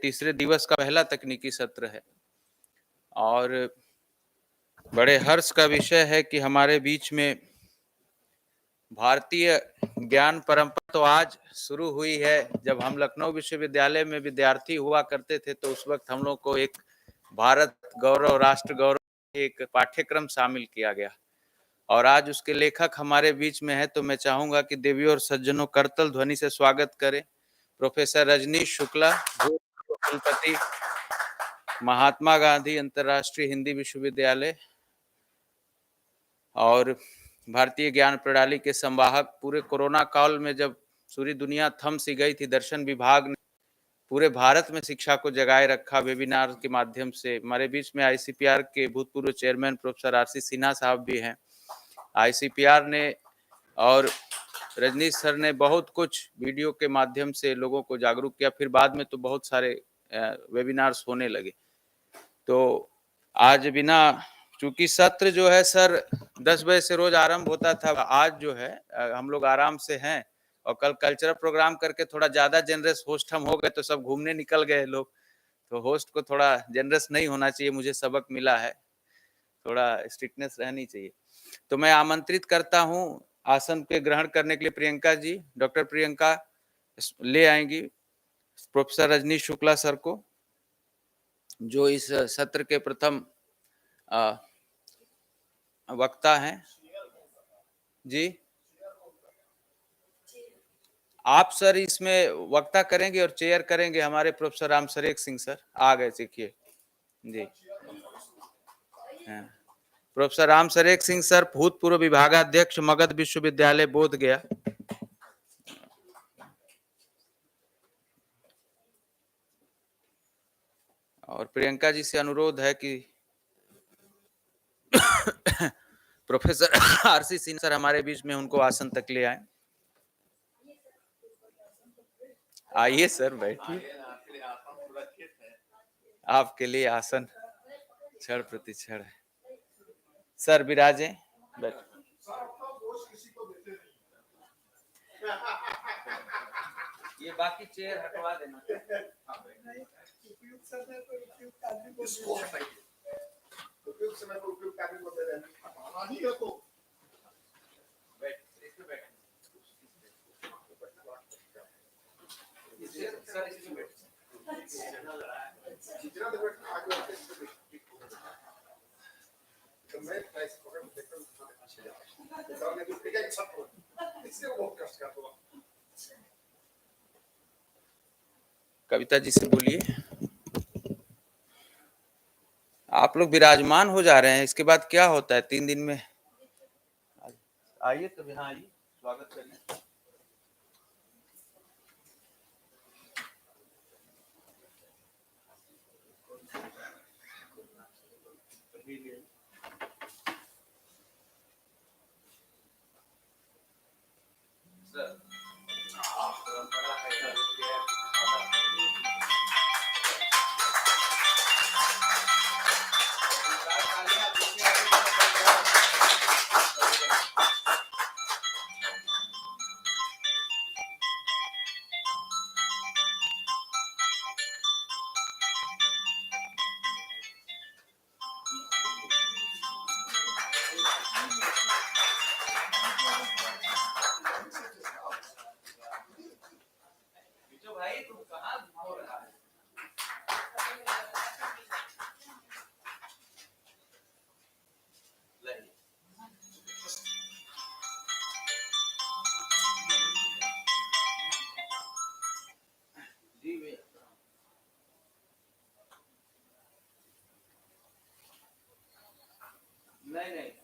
तीसरे दिवस का पहला तकनीकी सत्र है और बड़े हर्ष का विषय है कि हमारे बीच में भारतीय ज्ञान परंपरा तो आज शुरू हुई है। जब हम लखनऊ विश्वविद्यालय में विद्यार्थी हुआ करते थे तो उस वक्त हम लोग को एक भारत गौरव, राष्ट्र गौरव एक पाठ्यक्रम शामिल किया गया और आज उसके लेखक हमारे बीच में है। तो मैं चाहूंगा कि देवियों और सज्जनों करतल ध्वनि से स्वागत करें प्रोफेसर रजनीश शुक्ला, कुलपति महात्मा गांधी अंतर्राष्ट्रीय हिंदी विश्वविद्यालय और भारतीय ज्ञान प्रणाली के संवाहक। पूरे कोरोना काल में जब पूरी दुनिया थम सी गई थी, दर्शन विभाग ने पूरे भारत में शिक्षा को जगाए रखा वेबिनार के माध्यम से। हमारे बीच में आईसीपीआर के भूतपूर्व चेयरमैन प्रोफेसर आरसी सिन्हा साहब भी हैं। आईसीपीआर ने और रजनीश सर ने बहुत कुछ वीडियो के माध्यम से लोगों को जागरूक किया। फिर बाद में तो बहुत सारे वेबिनार्स होने लगे। तो आज बिना चूंकि सत्र जो है सर 10 बजे से रोज आरंभ होता था, आज जो है हम लोग आराम से हैं और कल कल्चरल प्रोग्राम करके थोड़ा ज्यादा जनरस होस्ट हम हो गए तो सब घूमने निकल गए लोग। तो होस्ट को थोड़ा जनरस नहीं होना चाहिए, मुझे सबक मिला है, थोड़ा स्ट्रिक्टनेस रहनी चाहिए। तो मैं आमंत्रित करता हूं आसन पे ग्रहण करने के लिए प्रियंका जी, डॉक्टर प्रियंका ले आएंगी प्रोफेसर रजनीश शुक्ला सर को, जो इस सत्र के प्रथम वक्ता हैं। जी आप सर इसमें वक्ता करेंगे और चेयर करेंगे हमारे प्रोफेसर राम सरेख सिंह सर आ गए, सीखिए जी। प्रोफेसर राम सरेख सिंह सर भूतपूर्व विभागाध्यक्ष मगध विश्वविद्यालय बोध गया। और प्रियंका जी से अनुरोध है कि प्रोफेसर आरसी सिन्हा सर हमारे बीच में उनको आसन तक ले आए। आइए सर बैठिए, आपके लिए आसन क्षण प्रति क्षण है। सर विराजे, बैठ। ये बाकी चेयर हटवा देना। कविता जी से बोलिए। आप लोग विराजमान हो जा रहे हैं, इसके बाद क्या होता है 3 दिन में? आइए तो यहाँ आइए, स्वागत करिए।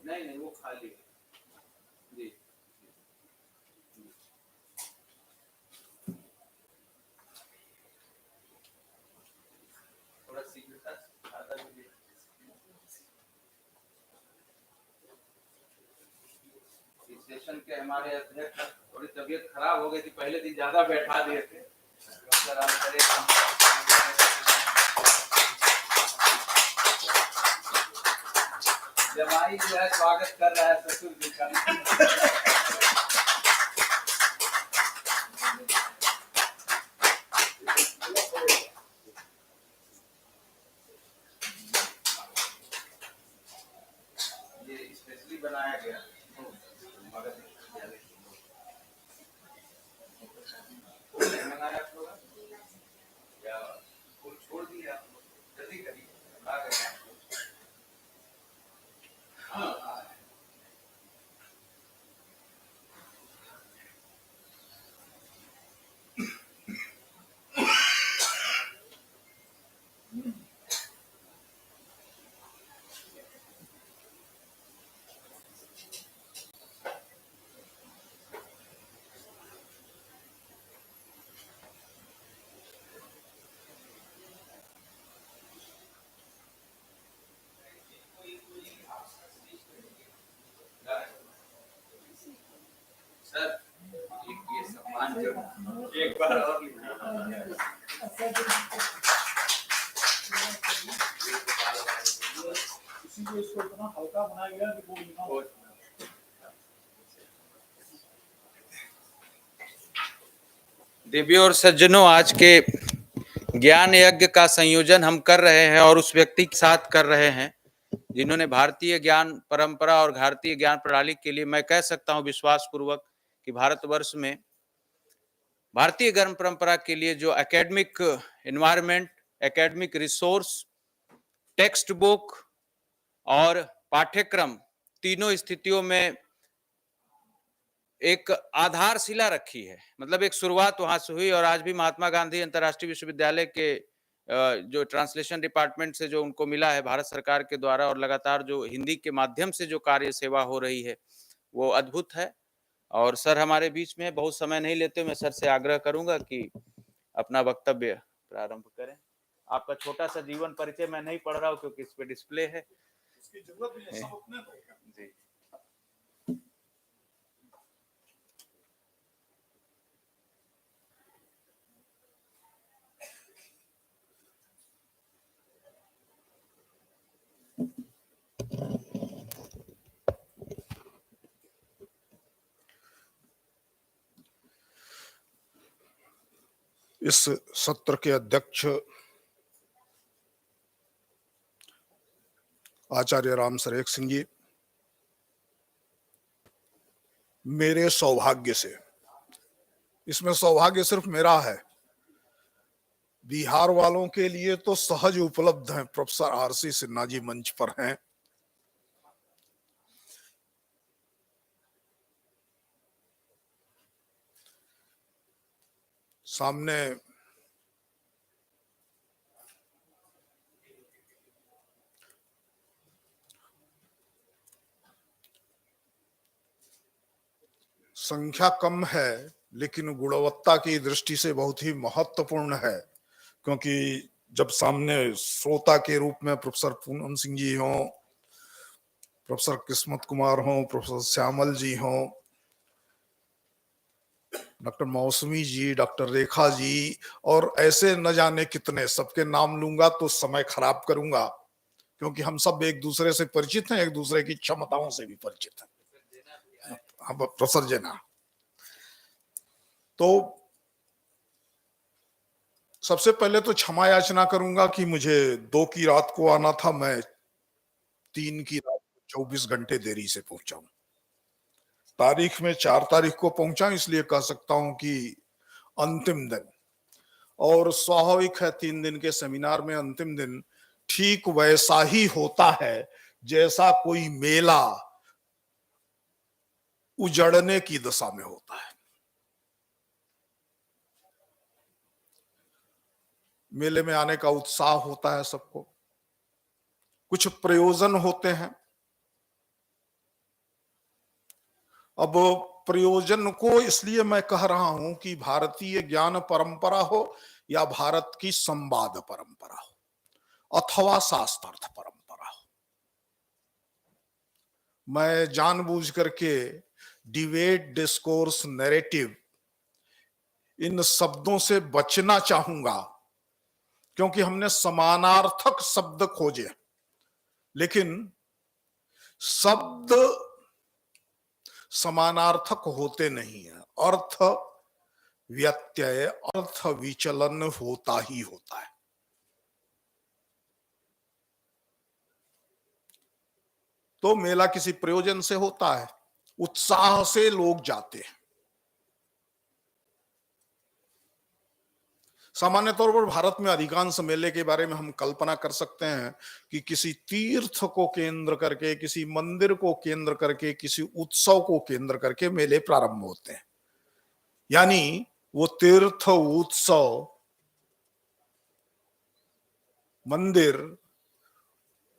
नहीं वो खाली है जी। थोड़ा शीघ्रता सेशन के हमारे अध्यक्ष थोड़ी तबीयत खराब हो गई थी, पहले दिन ज्यादा बैठा दिए थे। जमाई जो है स्वागत कर रहा है ससुर जी का। सर ये सम्मान जरूर एक बार और इसी को इसको इतना हल्का बनाया गया कि वो लिखा। देवियों और सज्जनों, आज के ज्ञान यज्ञ का संयोजन हम कर रहे हैं और उस व्यक्ति के साथ कर रहे हैं जिन्होंने भारतीय ज्ञान परंपरा और भारतीय ज्ञान प्रणाली के लिए, मैं कह सकता हूं विश्वास पूर्वक कि भारतवर्ष में भारतीय ज्ञान परंपरा के लिए जो academic environment, academic resource, text book और पाठ्यक्रम तीनों स्थितियों में एक आधारशिला रखी है। मतलब एक शुरुआत वहां से हुई और आज भी महात्मा गांधी अंतर्राष्ट्रीय विश्वविद्यालय के जो ट्रांसलेशन डिपार्टमेंट से जो उनको मिला है भारत सरकार के द्वारा, और लगातार जो हिंदी के माध्यम से जो कार्य सेवा हो रही है वो अद्भुत है। और सर हमारे बीच में बहुत समय नहीं लेते, मैं सर से आग्रह करूंगा कि अपना वक्तव्य प्रारंभ करें। आपका छोटा सा जीवन परिचय मैं नहीं पढ़ रहा हूँ क्योंकि इस पे डिस्प्ले है, उसकी जरूरत नहीं है, सब अपने जी। इस सत्र के अध्यक्ष आचार्य राम सरेख सिंह जी, मेरे सौभाग्य से, इसमें सौभाग्य सिर्फ मेरा है, बिहार वालों के लिए तो सहज उपलब्ध हैं। प्रोफेसर आरसी सिन्हा जी मंच पर हैं, सामने संख्या कम है लेकिन गुणवत्ता की दृष्टि से बहुत ही महत्वपूर्ण है, क्योंकि जब सामने श्रोता के रूप में प्रोफेसर पूनम सिंह जी हों, प्रोफेसर किस्मत कुमार हों, प्रोफेसर श्यामल जी हों, डॉक्टर मौसमी जी, डॉक्टर रेखा जी और ऐसे न जाने कितने, सबके नाम लूंगा तो समय खराब करूंगा, क्योंकि हम सब एक दूसरे से परिचित हैं, एक दूसरे की क्षमताओं से भी परिचित हैं। अब प्रोफेसर जेना, तो सबसे पहले तो क्षमा याचना करूंगा कि मुझे 2 की रात को आना था, मैं 3 की रात 24 घंटे देरी से पहुंचा हूं। तारीख में 4 तारीख को पहुंचा, इसलिए कह सकता हूं कि अंतिम दिन, और स्वाभाविक है 3 दिन के सेमिनार में अंतिम दिन ठीक वैसा ही होता है जैसा कोई मेला उजड़ने की दशा में होता है। मेले में आने का उत्साह होता है सबको, कुछ प्रयोजन होते हैं। अब प्रयोजन को इसलिए मैं कह रहा हूं कि भारतीय ज्ञान परंपरा हो या भारत की संवाद परंपरा हो अथवा शास्त्रार्थ परंपरा हो, मैं जानबूझ करके डिबेट, डिस्कोर्स, नैरेटिव इन शब्दों से बचना चाहूंगा, क्योंकि हमने समानार्थक शब्द खोजे, लेकिन शब्द समानार्थक होते नहीं है। अर्थ व्यत्यय, अर्थ विचलन होता ही होता है। तो मेला किसी प्रयोजन से होता है, उत्साह से लोग जाते हैं। सामान्य तौर पर भारत में अधिकांश मेले के बारे में हम कल्पना कर सकते हैं कि किसी तीर्थ को केंद्र करके, किसी मंदिर को केंद्र करके, किसी उत्सव को केंद्र करके मेले प्रारंभ होते हैं। यानी वो तीर्थ, उत्सव, मंदिर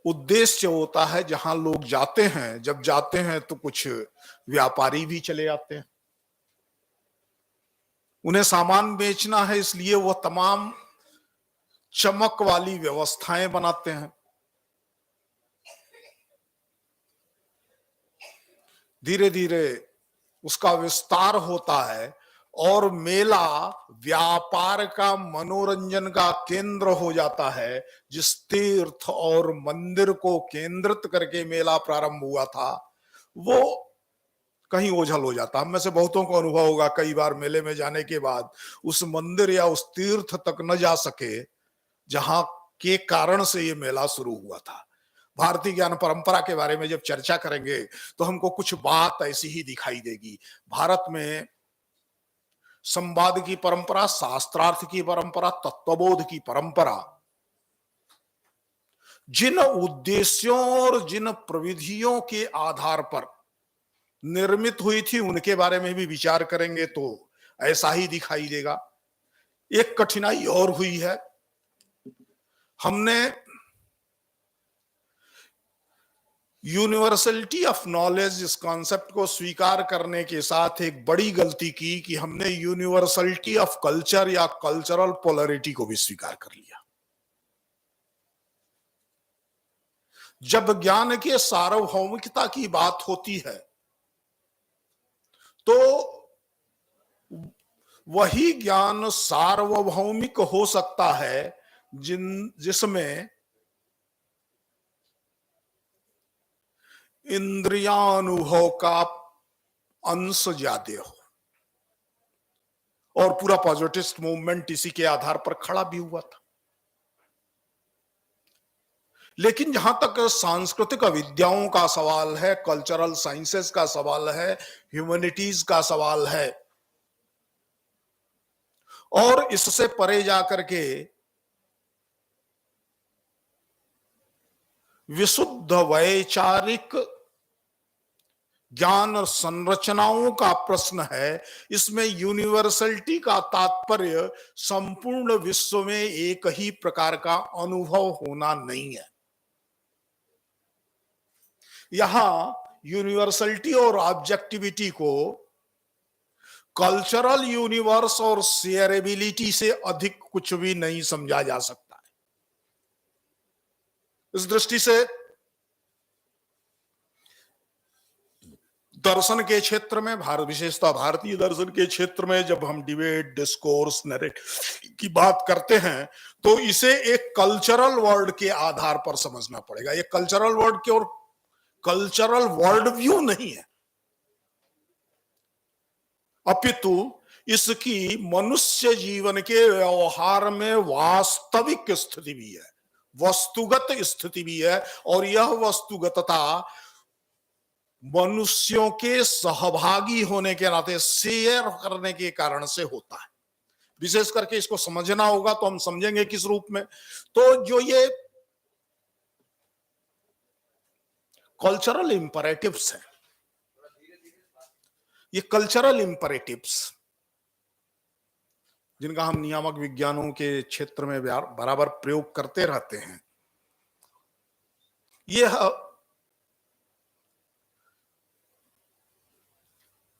उद्देश्य होता है जहां लोग जाते हैं। जब जाते हैं तो कुछ व्यापारी भी चले आते हैं, उन्हें सामान बेचना है, इसलिए वह तमाम चमक वाली व्यवस्थाएं बनाते हैं। धीरे धीरे उसका विस्तार होता है और मेला व्यापार का, मनोरंजन का केंद्र हो जाता है। जिस तीर्थ और मंदिर को केंद्रित करके मेला प्रारंभ हुआ था वो कहीं ओझल हो जाता। हम में से बहुतों को अनुभव होगा, कई बार मेले में जाने के बाद उस मंदिर या उस तीर्थ तक न जा सके जहां के कारण से ये मेला शुरू हुआ था। भारतीय ज्ञान परंपरा के बारे में जब चर्चा करेंगे तो हमको कुछ बात ऐसी ही दिखाई देगी। भारत में संवाद की परंपरा, शास्त्रार्थ की परंपरा, तत्वबोध की परंपरा जिन उद्देश्यों और जिन प्रविधियों के आधार पर निर्मित हुई थी उनके बारे में भी विचार करेंगे तो ऐसा ही दिखाई देगा। एक कठिनाई और हुई है, हमने यूनिवर्सलिटी ऑफ नॉलेज इस कॉन्सेप्ट को स्वीकार करने के साथ एक बड़ी गलती की कि हमने यूनिवर्सलिटी ऑफ कल्चर या कल्चरल पोलरिटी को भी स्वीकार कर लिया। जब ज्ञान के सार्वभौमिकता की बात होती है तो वही ज्ञान सार्वभौमिक हो सकता है जिसमें इंद्रियानुभव का अंश ज्यादा हो। और पूरा पॉजिटिविस्ट मूवमेंट इसी के आधार पर खड़ा भी हुआ था। लेकिन जहां तक सांस्कृतिक विद्याओं का सवाल है, कल्चरल साइंसेस का सवाल है, ह्यूमैनिटीज का सवाल है, और इससे परे जाकर के विशुद्ध वैचारिक ज्ञान और संरचनाओं का प्रश्न है, इसमें यूनिवर्सलिटी का तात्पर्य संपूर्ण विश्व में एक ही प्रकार का अनुभव होना नहीं है। यहां यूनिवर्सलिटी और ऑब्जेक्टिविटी को कल्चरल यूनिवर्स और शेयरेबिलिटी से अधिक कुछ भी नहीं समझा जा सकता है। इस दृष्टि से दर्शन के क्षेत्र में, विशेषतः भारतीय दर्शन के क्षेत्र में जब हम डिबेट, डिस्कोर्स, नैरेटिव की बात करते हैं तो इसे एक कल्चरल वर्ड के आधार पर समझना पड़ेगा। ये कल्चरल वर्ड की और कल्चरल वर्ल्ड व्यू नहीं है, अपितु इसकी मनुष्य जीवन के व्यवहार में वास्तविक स्थिति भी है, वस्तुगत स्थिति भी है। और यह वस्तुगतता मनुष्यों के सहभागी होने के नाते, शेयर करने के कारण से होता है। विशेष करके इसको समझना होगा तो हम समझेंगे किस रूप में। तो जो ये कल्चरल इंपरेटिव्स है, ये कल्चरल इंपरेटिव्स जिनका हम नियामक विज्ञानों के क्षेत्र में बराबर प्रयोग करते रहते हैं, यह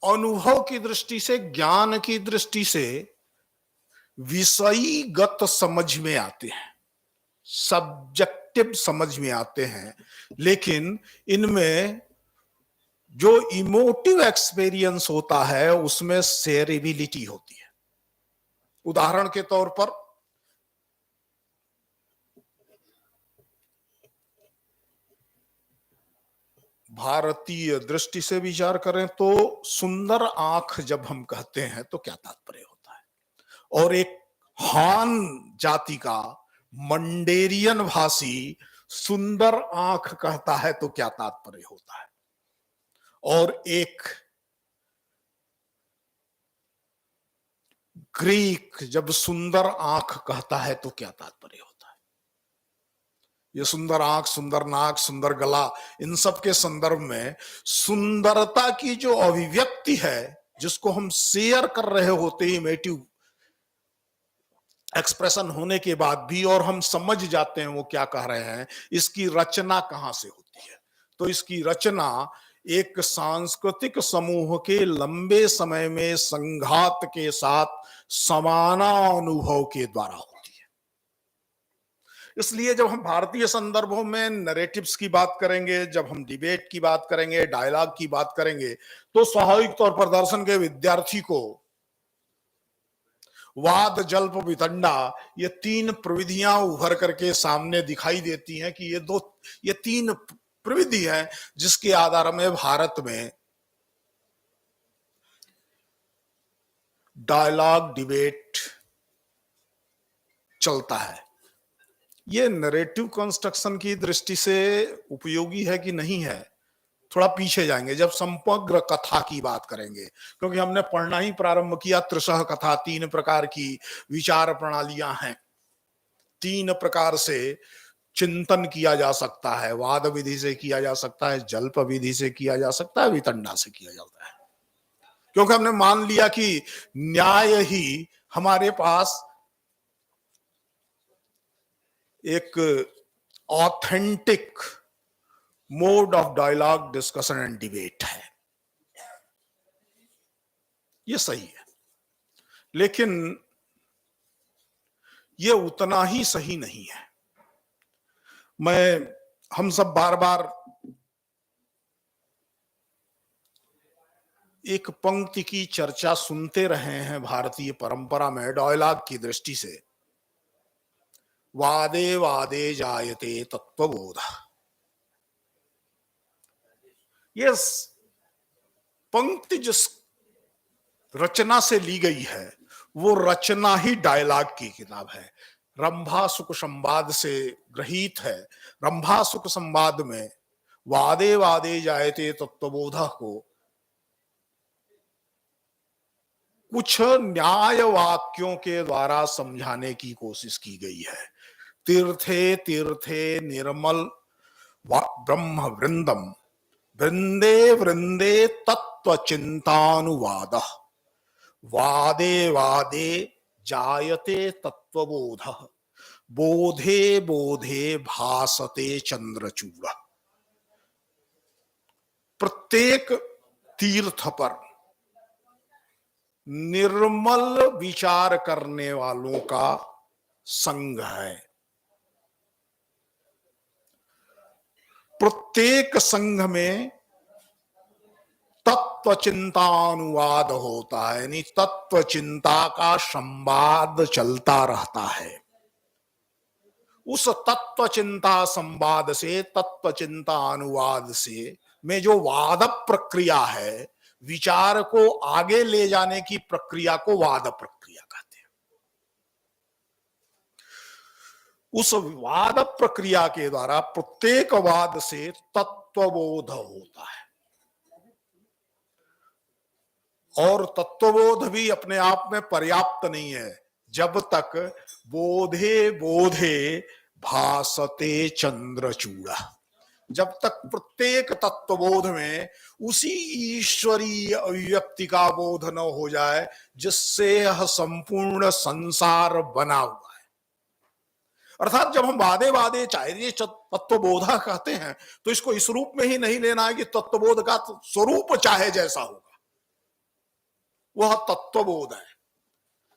अनुभव की दृष्टि से, ज्ञान की दृष्टि से विषयीगत समझ में आते हैं, सब्जेक्टिव समझ में आते हैं, लेकिन इनमें जो इमोटिव एक्सपीरियंस होता है उसमें शेयरेबिलिटी होती है। उदाहरण के तौर पर भारतीय दृष्टि से विचार करें तो सुंदर आंख जब हम कहते हैं तो क्या तात्पर्य होता है, और एक हान जाति का मंडेरियन भाषी सुंदर आंख कहता है तो क्या तात्पर्य होता है, और एक ग्रीक जब सुंदर आंख कहता है तो क्या तात्पर्य होता है। ये सुंदर आंख, सुंदर नाक, सुंदर गला, इन सब के संदर्भ में सुंदरता की जो अभिव्यक्ति है, जिसको हम शेयर कर रहे होते इमेटिव एक्सप्रेशन होने के बाद भी, और हम समझ जाते हैं वो क्या कह रहे हैं, इसकी रचना कहां से होती है। तो इसकी रचना एक सांस्कृतिक समूह के लंबे समय में संघात के साथ समानानुभव के द्वारा होती है। इसलिए जब हम भारतीय संदर्भों में नैरेटिव्स की बात करेंगे, जब हम डिबेट की बात करेंगे, डायलॉग की बात करेंगे, तो स्वाभाविक तौर पर दर्शन के विद्यार्थी को वाद, जल्प, वितंडा, ये तीन प्रविधियां उभर करके सामने दिखाई देती हैं कि ये तीन प्रविधि हैं जिसके आधार में भारत में डायलॉग, डिबेट चलता है। ये नैरेटिव कंस्ट्रक्शन की दृष्टि से उपयोगी है कि नहीं है, थोड़ा पीछे जाएंगे जब समग्र कथा की बात करेंगे, क्योंकि हमने पढ़ना ही प्रारंभ किया त्रिशः कथा। तीन प्रकार की विचार प्रणालियां हैं, तीन प्रकार से चिंतन किया जा सकता है। वाद विधि से किया जा सकता है, जल्प विधि से किया जा सकता है, वितंडा से किया जाता है। क्योंकि हमने मान लिया कि न्याय ही हमारे पास एक authentic mode of dialogue, discussion and debate है। ये सही है, लेकिन ये उतना ही सही नहीं है। हम सब बार बार एक पंक्ति की चर्चा सुनते रहे हैं भारतीय परंपरा में डायलॉग की दृष्टि से, वादे वादे जायते तत्वबोध। ये पंक्ति जिस रचना से ली गई है वो रचना ही डायलॉग की किताब है। रंभा सुख संवाद से ग्रहीत है। रंभा सुख संवाद में वादे वादे जायते तत्वबोध को कुछ न्याय वाक्यों के द्वारा समझाने की कोशिश की गई है। तीर्थे तीर्थे निर्मल ब्रह्म वृंदम, वृंदे वृंदे तत्व चिंतानुवाद, वादे वादे जायते तत्वबोध, बोधे बोधे भासते चंद्रचूड़। प्रत्येक तीर्थ पर निर्मल विचार करने वालों का संग है। प्रत्येक संघ में तत्व चिंतानुवाद होता है, यानी तत्व चिंता का संवाद चलता रहता है। उस तत्व चिंता संवाद से, तत्व चिंता अनुवाद से में जो वाद प्रक्रिया है, विचार को आगे ले जाने की प्रक्रिया को वाद प्रक्रिया कहते हैं। उस वाद प्रक्रिया के द्वारा प्रत्येक वाद से तत्वबोध होता है, और तत्वबोध भी अपने आप में पर्याप्त नहीं है जब तक बोधे बोधे भासते चंद्रचूड़ा, जब तक प्रत्येक तत्वबोध में उसी ईश्वरीय अभिव्यक्ति का बोध न हो जाए जिससे यह संपूर्ण संसार बना हुआ है। अर्थात जब हम वादे वादे चाहे तत्वबोधा कहते हैं तो इसको इस रूप में ही नहीं लेना है कि तत्वबोध का स्वरूप चाहे जैसा होगा वह तत्वबोध है।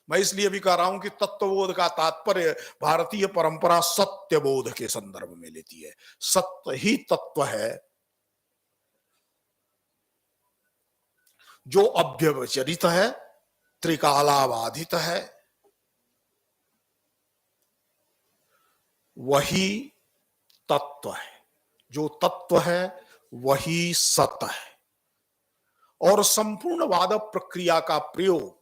मैं इसलिए भी कह रहा हूं कि तत्वबोध का तात्पर्य भारतीय परंपरा सत्यबोध के संदर्भ में लेती है। सत्य ही तत्व है जो अव्यवचरित है, त्रिकालाबाधित है, वही तत्व है। जो तत्व है वही सत्य है, और संपूर्ण वाद प्रक्रिया का प्रयोग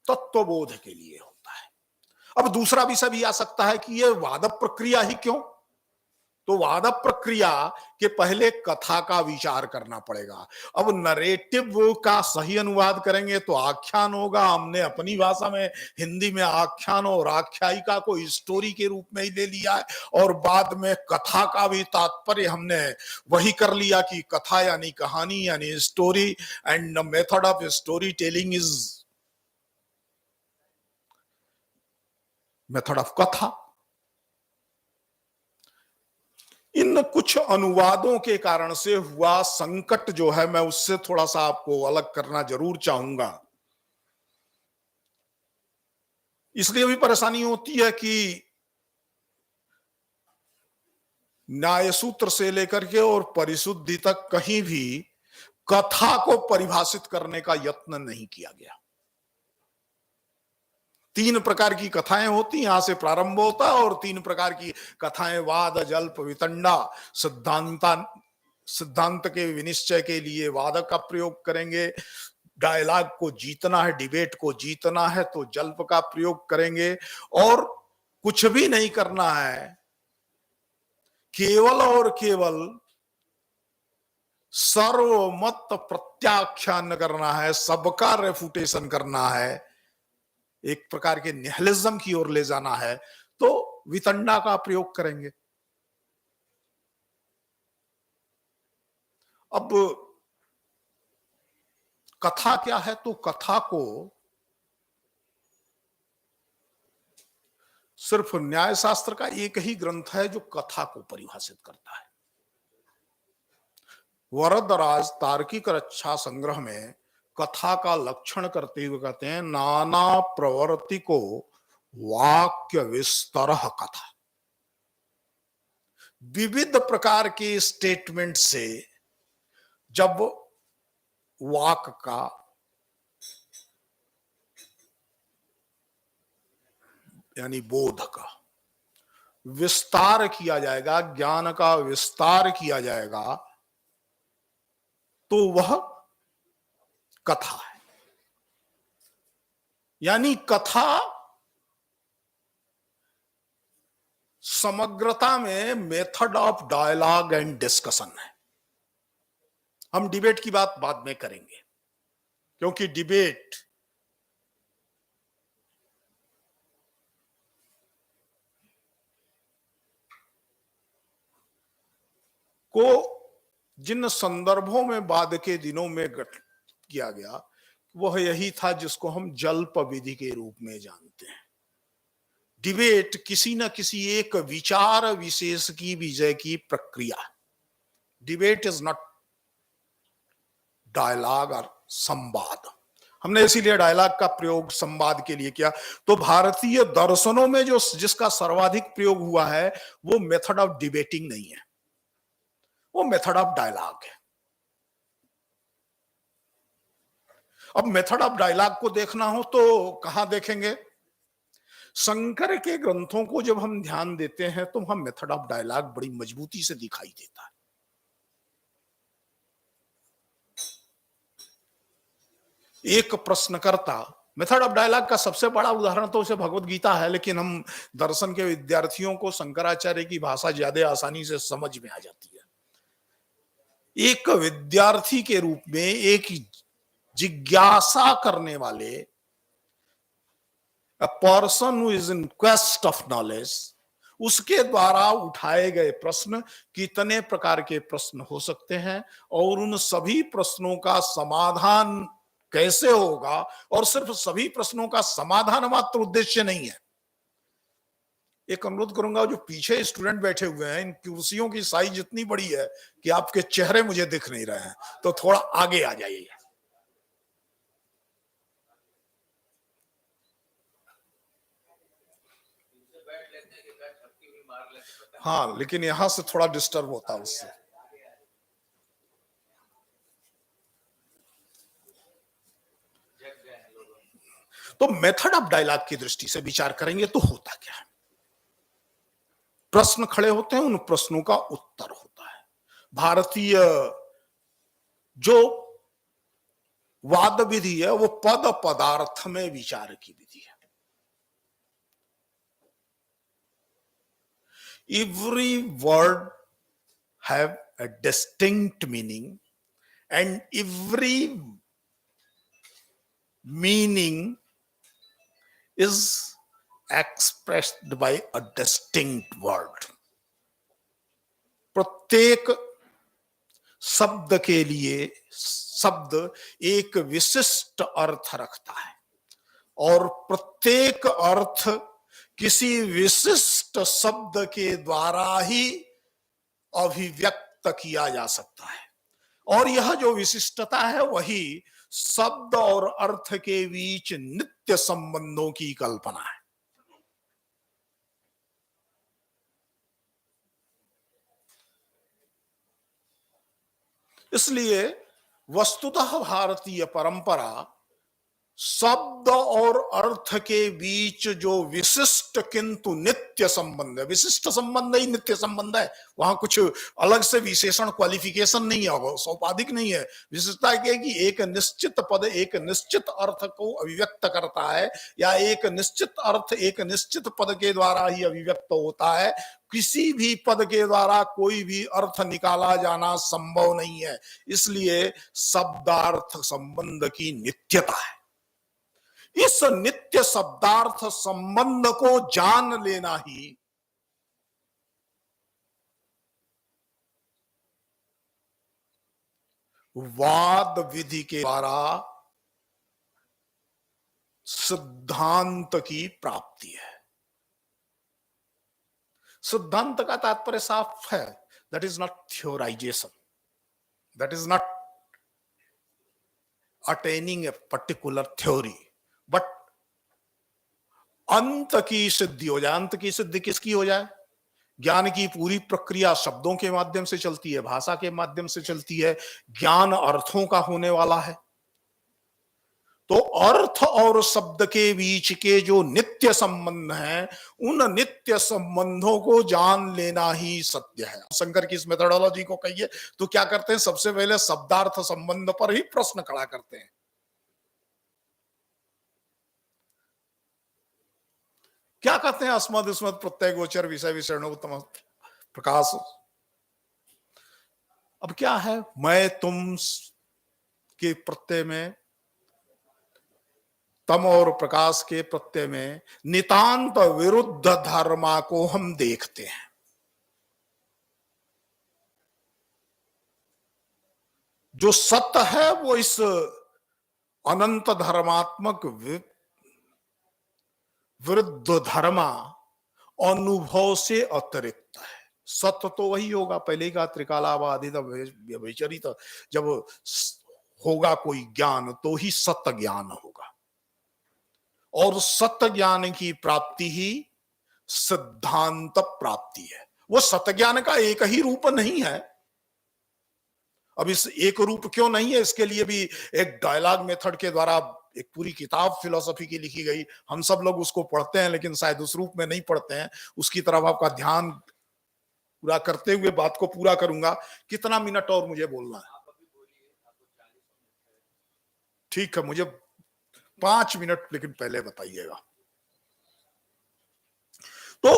तत्वबोध के लिए होता है। अब दूसरा विषय भी आ सकता है कि यह वाद प्रक्रिया ही क्यों, तो वाद प्रक्रिया के पहले कथा का विचार करना पड़ेगा। अब नरेटिव का सही अनुवाद करेंगे तो आख्यान होगा। हमने अपनी भाषा में हिंदी में आख्यान और आख्यायिका को स्टोरी के रूप में ही ले लिया है, और बाद में कथा का भी तात्पर्य हमने वही कर लिया कि कथा यानी कहानी यानी story, and method of story telling is method of कथा। इन कुछ अनुवादों के कारण से हुआ संकट जो है, मैं उससे थोड़ा सा आपको अलग करना जरूर चाहूंगा। इसलिए भी परेशानी होती है कि न्याय सूत्र से लेकर के और परिशुद्धि तक कहीं भी कथा को परिभाषित करने का यत्न नहीं किया गया। 3 प्रकार की कथाएं होती, यहां से प्रारंभ होता है, और 3 प्रकार की कथाएं वाद, जल्प, वितंडा। सिद्धांत के विनिश्चय के लिए वाद का प्रयोग करेंगे, डायलॉग को जीतना है, डिबेट को जीतना है तो जल्प का प्रयोग करेंगे, और कुछ भी नहीं करना है, केवल और केवल सर्वमत प्रत्याख्यान करना है, सबका रेफुटेशन करना है, एक प्रकार के निहिलिज्म की ओर ले जाना है, तो वितंडा का प्रयोग करेंगे। अब कथा क्या है, तो कथा को सिर्फ न्याय शास्त्र का एक ही ग्रंथ है जो कथा को परिभाषित करता है। वरदराज तार्किक रक्षा संग्रह में कथा का लक्षण करते हुए कहते हैं, नाना प्रवृत्ति को वाक्य विस्तर कथा। विविध प्रकार के स्टेटमेंट से जब वाक का यानी बोध का विस्तार किया जाएगा, ज्ञान का विस्तार किया जाएगा, तो वह कथा है। यानी कथा समग्रता में method of dialogue and discussion है। हम डिबेट की बात बाद में करेंगे, क्योंकि डिबेट को जिन संदर्भों में बाद के दिनों में गठित किया गया, वह यही था जिसको हम जल्प विधि के रूप में जानते हैं। डिबेट किसी न किसी एक विचार विशेष की विजय की प्रक्रिया। डिबेट इज नॉट डायलॉग और संवाद। हमने इसीलिए डायलॉग का प्रयोग संवाद के लिए किया। तो भारतीय दर्शनों में जो जिसका सर्वाधिक प्रयोग हुआ है वो मेथड ऑफ डिबेटिंग नहीं है, वो मेथड ऑफ डायलॉग है। अब मेथड ऑफ डायलॉग को देखना हो तो कहां देखेंगे? शंकर के ग्रंथों को जब हम ध्यान देते हैं तो वहां मेथड ऑफ डायलॉग बड़ी मजबूती से दिखाई देता है। एक प्रश्नकर्ता, मेथड ऑफ डायलॉग का सबसे बड़ा उदाहरण तो उसे भगवत गीता है, लेकिन हम दर्शन के विद्यार्थियों को शंकराचार्य की भाषा ज्यादा आसानी से समझ में आ जाती है। एक विद्यार्थी के रूप में, एक जिज्ञासा करने वाले, a person who is in quest of knowledge, उसके द्वारा उठाए गए प्रश्न, कितने प्रकार के प्रश्न हो सकते हैं और उन सभी प्रश्नों का समाधान कैसे होगा, और सिर्फ सभी प्रश्नों का समाधान मात्र उद्देश्य नहीं है। एक अनुरोध करूंगा, जो पीछे स्टूडेंट बैठे हुए हैं, इन कुर्सियों की साइज इतनी बड़ी है कि आपके चेहरे मुझे दिख नहीं रहे हैं, तो थोड़ा आगे आ जाइए। हाँ, लेकिन यहां से थोड़ा डिस्टर्ब होता है उससे। तो मेथड ऑफ डायलॉग की दृष्टि से विचार करेंगे तो होता क्या है? प्रश्न खड़े होते हैं, उन प्रश्नों का उत्तर होता है। भारतीय जो वाद विधि है वो पद पदार्थ में विचार की विधि है। Every word have a distinct meaning, and every meaning is expressed by a distinct word. प्रत्येक शब्द के लिए शब्द एक विशिष्ट अर्थ रखता है और प्रत्येक अर्थ किसी विशिष्ट शब्द के द्वारा ही अभिव्यक्त किया जा सकता है, और यह जो विशिष्टता है वही शब्द और अर्थ के बीच नित्य संबंधों की कल्पना है। इसलिए वस्तुतः भारतीय परंपरा शब्द और अर्थ के बीच जो विशिष्ट किंतु नित्य संबंध है, विशिष्ट संबंध ही नित्य संबंध है, वहां कुछ अलग से विशेषण क्वालिफिकेशन नहीं है, सौपाधिक नहीं है। विशिष्टता क्या है कि एक निश्चित पद एक निश्चित अर्थ को अभिव्यक्त करता है, या एक निश्चित अर्थ एक निश्चित पद के द्वारा ही अभिव्यक्त होता है। किसी भी पद के द्वारा कोई भी अर्थ निकाला जाना संभव नहीं है। इसलिए शब्दार्थ संबंध की नित्यता है। इस नित्य शब्दार्थ संबंध को जान लेना ही वाद विधि के द्वारा सिद्धांत की प्राप्ति है। सिद्धांत का तात्पर्य साफ है, that is not theorization, that is not attaining a particular theory, but अंत की सिद्धि हो जाए। अंत की सिद्धि किसकी हो जाए? ज्ञान की पूरी प्रक्रिया शब्दों के माध्यम से चलती है, भाषा के माध्यम से चलती है, ज्ञान अर्थों का होने वाला है। तो अर्थ और शब्द के बीच के जो नित्य संबंध हैं, उन नित्य संबंधों को जान लेना ही सत्य है। शंकर की इस मेथोडोलॉजी को कहिए तो क्या करते हैं, सबसे पहले शब्दार्थ संबंध पर ही प्रश्न खड़ा करते हैं। क्या कहते हैं? अस्मद स्मद प्रत्यय गोचर विषय विषय उत्तम प्रकाश। अब क्या है, मैं तुम के प्रत्यय में, तम और प्रकाश के प्रत्यय में नितांत विरुद्ध धर्मा को हम देखते हैं। जो सत्य है वो इस अनंत धर्मात्मक विरुद्ध धर्मा अनुभव से अतिरिक्त है। सत्य तो वही होगा, पहले का त्रिकालाबाधित व्यभिचरित, जब होगा कोई ज्ञान तो ही सत्य ज्ञान होगा, और सत्य ज्ञान की प्राप्ति ही सिद्धांत प्राप्ति है। वो सत्य ज्ञान का एक ही रूप नहीं है। अब इस एक रूप क्यों नहीं है, इसके लिए भी एक डायलॉग मेथड के द्वारा एक पूरी किताब फिलोसफी की लिखी गई। हम सब लोग उसको पढ़ते हैं, लेकिन शायद उस रूप में नहीं पढ़ते हैं। उसकी तरफ आपका ध्यान पूरा करते हुए बात को पूरा करूंगा। कितना मिनट और मुझे बोलना है? ठीक है, मुझे 5 मिनट लेकिन पहले बताइएगा। तो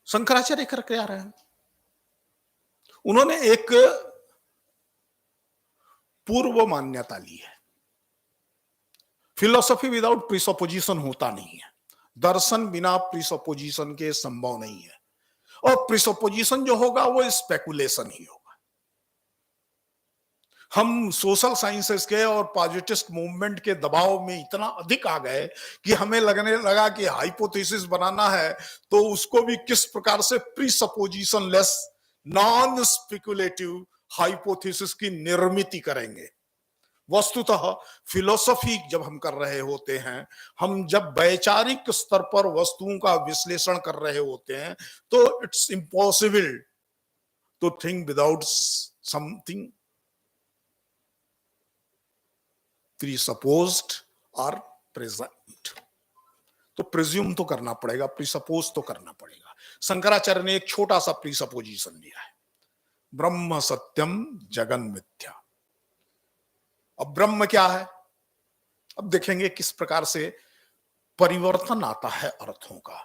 शंकराचार्य करके आ रहे हैं, उन्होंने एक पूर्व मान्यता ली है। फिलोसफी विदाउट प्रीसपोजिशन होता नहीं है, दर्शन बिना प्रीसपोजिशन के संभव नहीं है, और प्रीसपोजिशन जो होगा वो स्पेकुलेशन ही होगा। हम सोशल साइंसेस के और पॉजिटिविस्ट मूवमेंट के दबाव में इतना अधिक आ गए कि हमें लगने लगा कि हाइपोथेसिस बनाना है तो उसको भी किस प्रकार से प्रीसपोजिशन लेस नॉन स्पेकुलेटिव हाइपोथेसिस की निर्मिति करेंगे। वस्तुतः फिलोसफी जब हम कर रहे होते हैं, हम जब वैचारिक स्तर पर वस्तुओं का विश्लेषण कर रहे होते हैं, तो it's impossible to think without something presupposed और प्रेजेंट। तो प्रिज्यूम तो करना पड़ेगा, प्रीसपोज तो करना पड़ेगा। शंकराचार्य ने एक छोटा सा प्रीसपोजिशन दिया है, ब्रह्म सत्यम जगन मिथ्या। अब ब्रह्म क्या है? अब देखेंगे किस प्रकार से परिवर्तन आता है अर्थों का।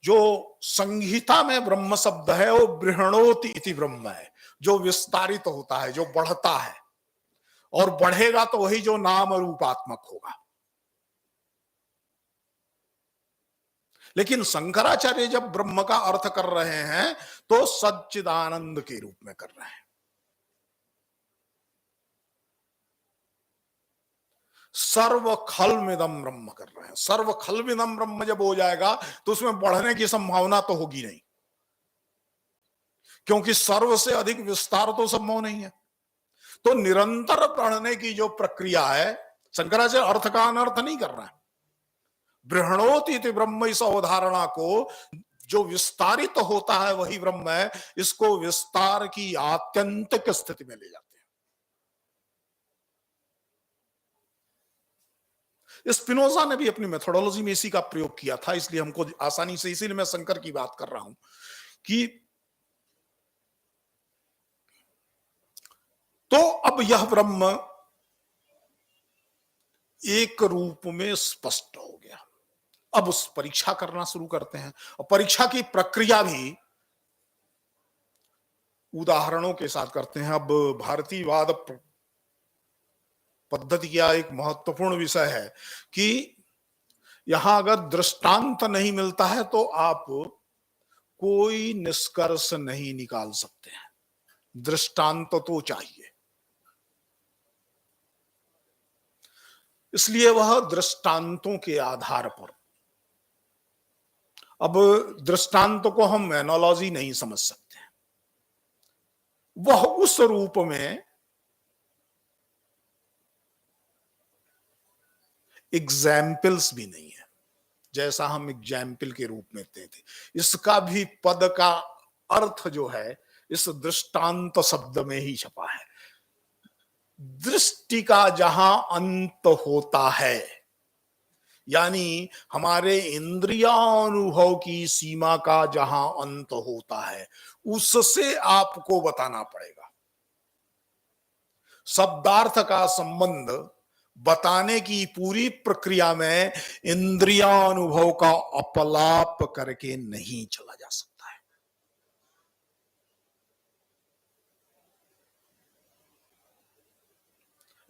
जो संहिता में ब्रह्म शब्द है वो बृहणोति इति ब्रह्म है, जो विस्तारित होता है, जो बढ़ता है, और बढ़ेगा तो वही जो नाम रूपात्मक होगा। लेकिन शंकराचार्य जब ब्रह्म का अर्थ कर रहे हैं तो सच्चिदानंद के रूप में कर रहे हैं। सर्व खलमिदम ब्रह्म कर रहे हैं। सर्व खलमिदम ब्रह्म जब हो जाएगा तो उसमें बढ़ने की संभावना तो होगी नहीं, क्योंकि सर्व से अधिक विस्तार तो संभव नहीं है। तो निरंतर बढ़ने की जो प्रक्रिया है, शंकराचार्य अर्थ का अनर्थ नहीं कर रहा है। बृहणोति इति ब्रह्म, इस अवधारणा को जो विस्तारित होता है वही ब्रह्म है, इसको विस्तार की आत्यंतिक स्थिति में ले जाते हैं। स्पिनोजा ने भी अपनी मेथोडोलॉजी में इसी का प्रयोग किया था, इसलिए हमको आसानी से, इसीलिए मैं शंकर की बात कर रहा हूं कि तो अब यह ब्रह्म एक रूप में स्पष्ट हो गया। अब उस परीक्षा करना शुरू करते हैं, और परीक्षा की प्रक्रिया भी उदाहरणों के साथ करते हैं। अब भारतीयवाद पद्धति का एक महत्वपूर्ण विषय है कि यहां अगर दृष्टांत नहीं मिलता है तो आप कोई निष्कर्ष नहीं निकाल सकते हैं। दृष्टांत तो चाहिए, इसलिए वह दृष्टांतों के आधार पर, अब दृष्टांत को हम एनालॉजी नहीं समझ सकते, वह उस रूप में एग्जाम्पल्स भी नहीं है जैसा हम एग्जाम्पल के रूप में देते थे। इसका भी पद का अर्थ जो है इस दृष्टांत शब्द में ही छपा है। दृष्टि का जहां अंत होता है, यानी हमारे इंद्रियानुभव की सीमा का जहां अंत होता है, उससे आपको बताना पड़ेगा। शब्दार्थ का संबंध बताने की पूरी प्रक्रिया में इंद्रियानुभव का अपलाप करके नहीं चला जा सकता है।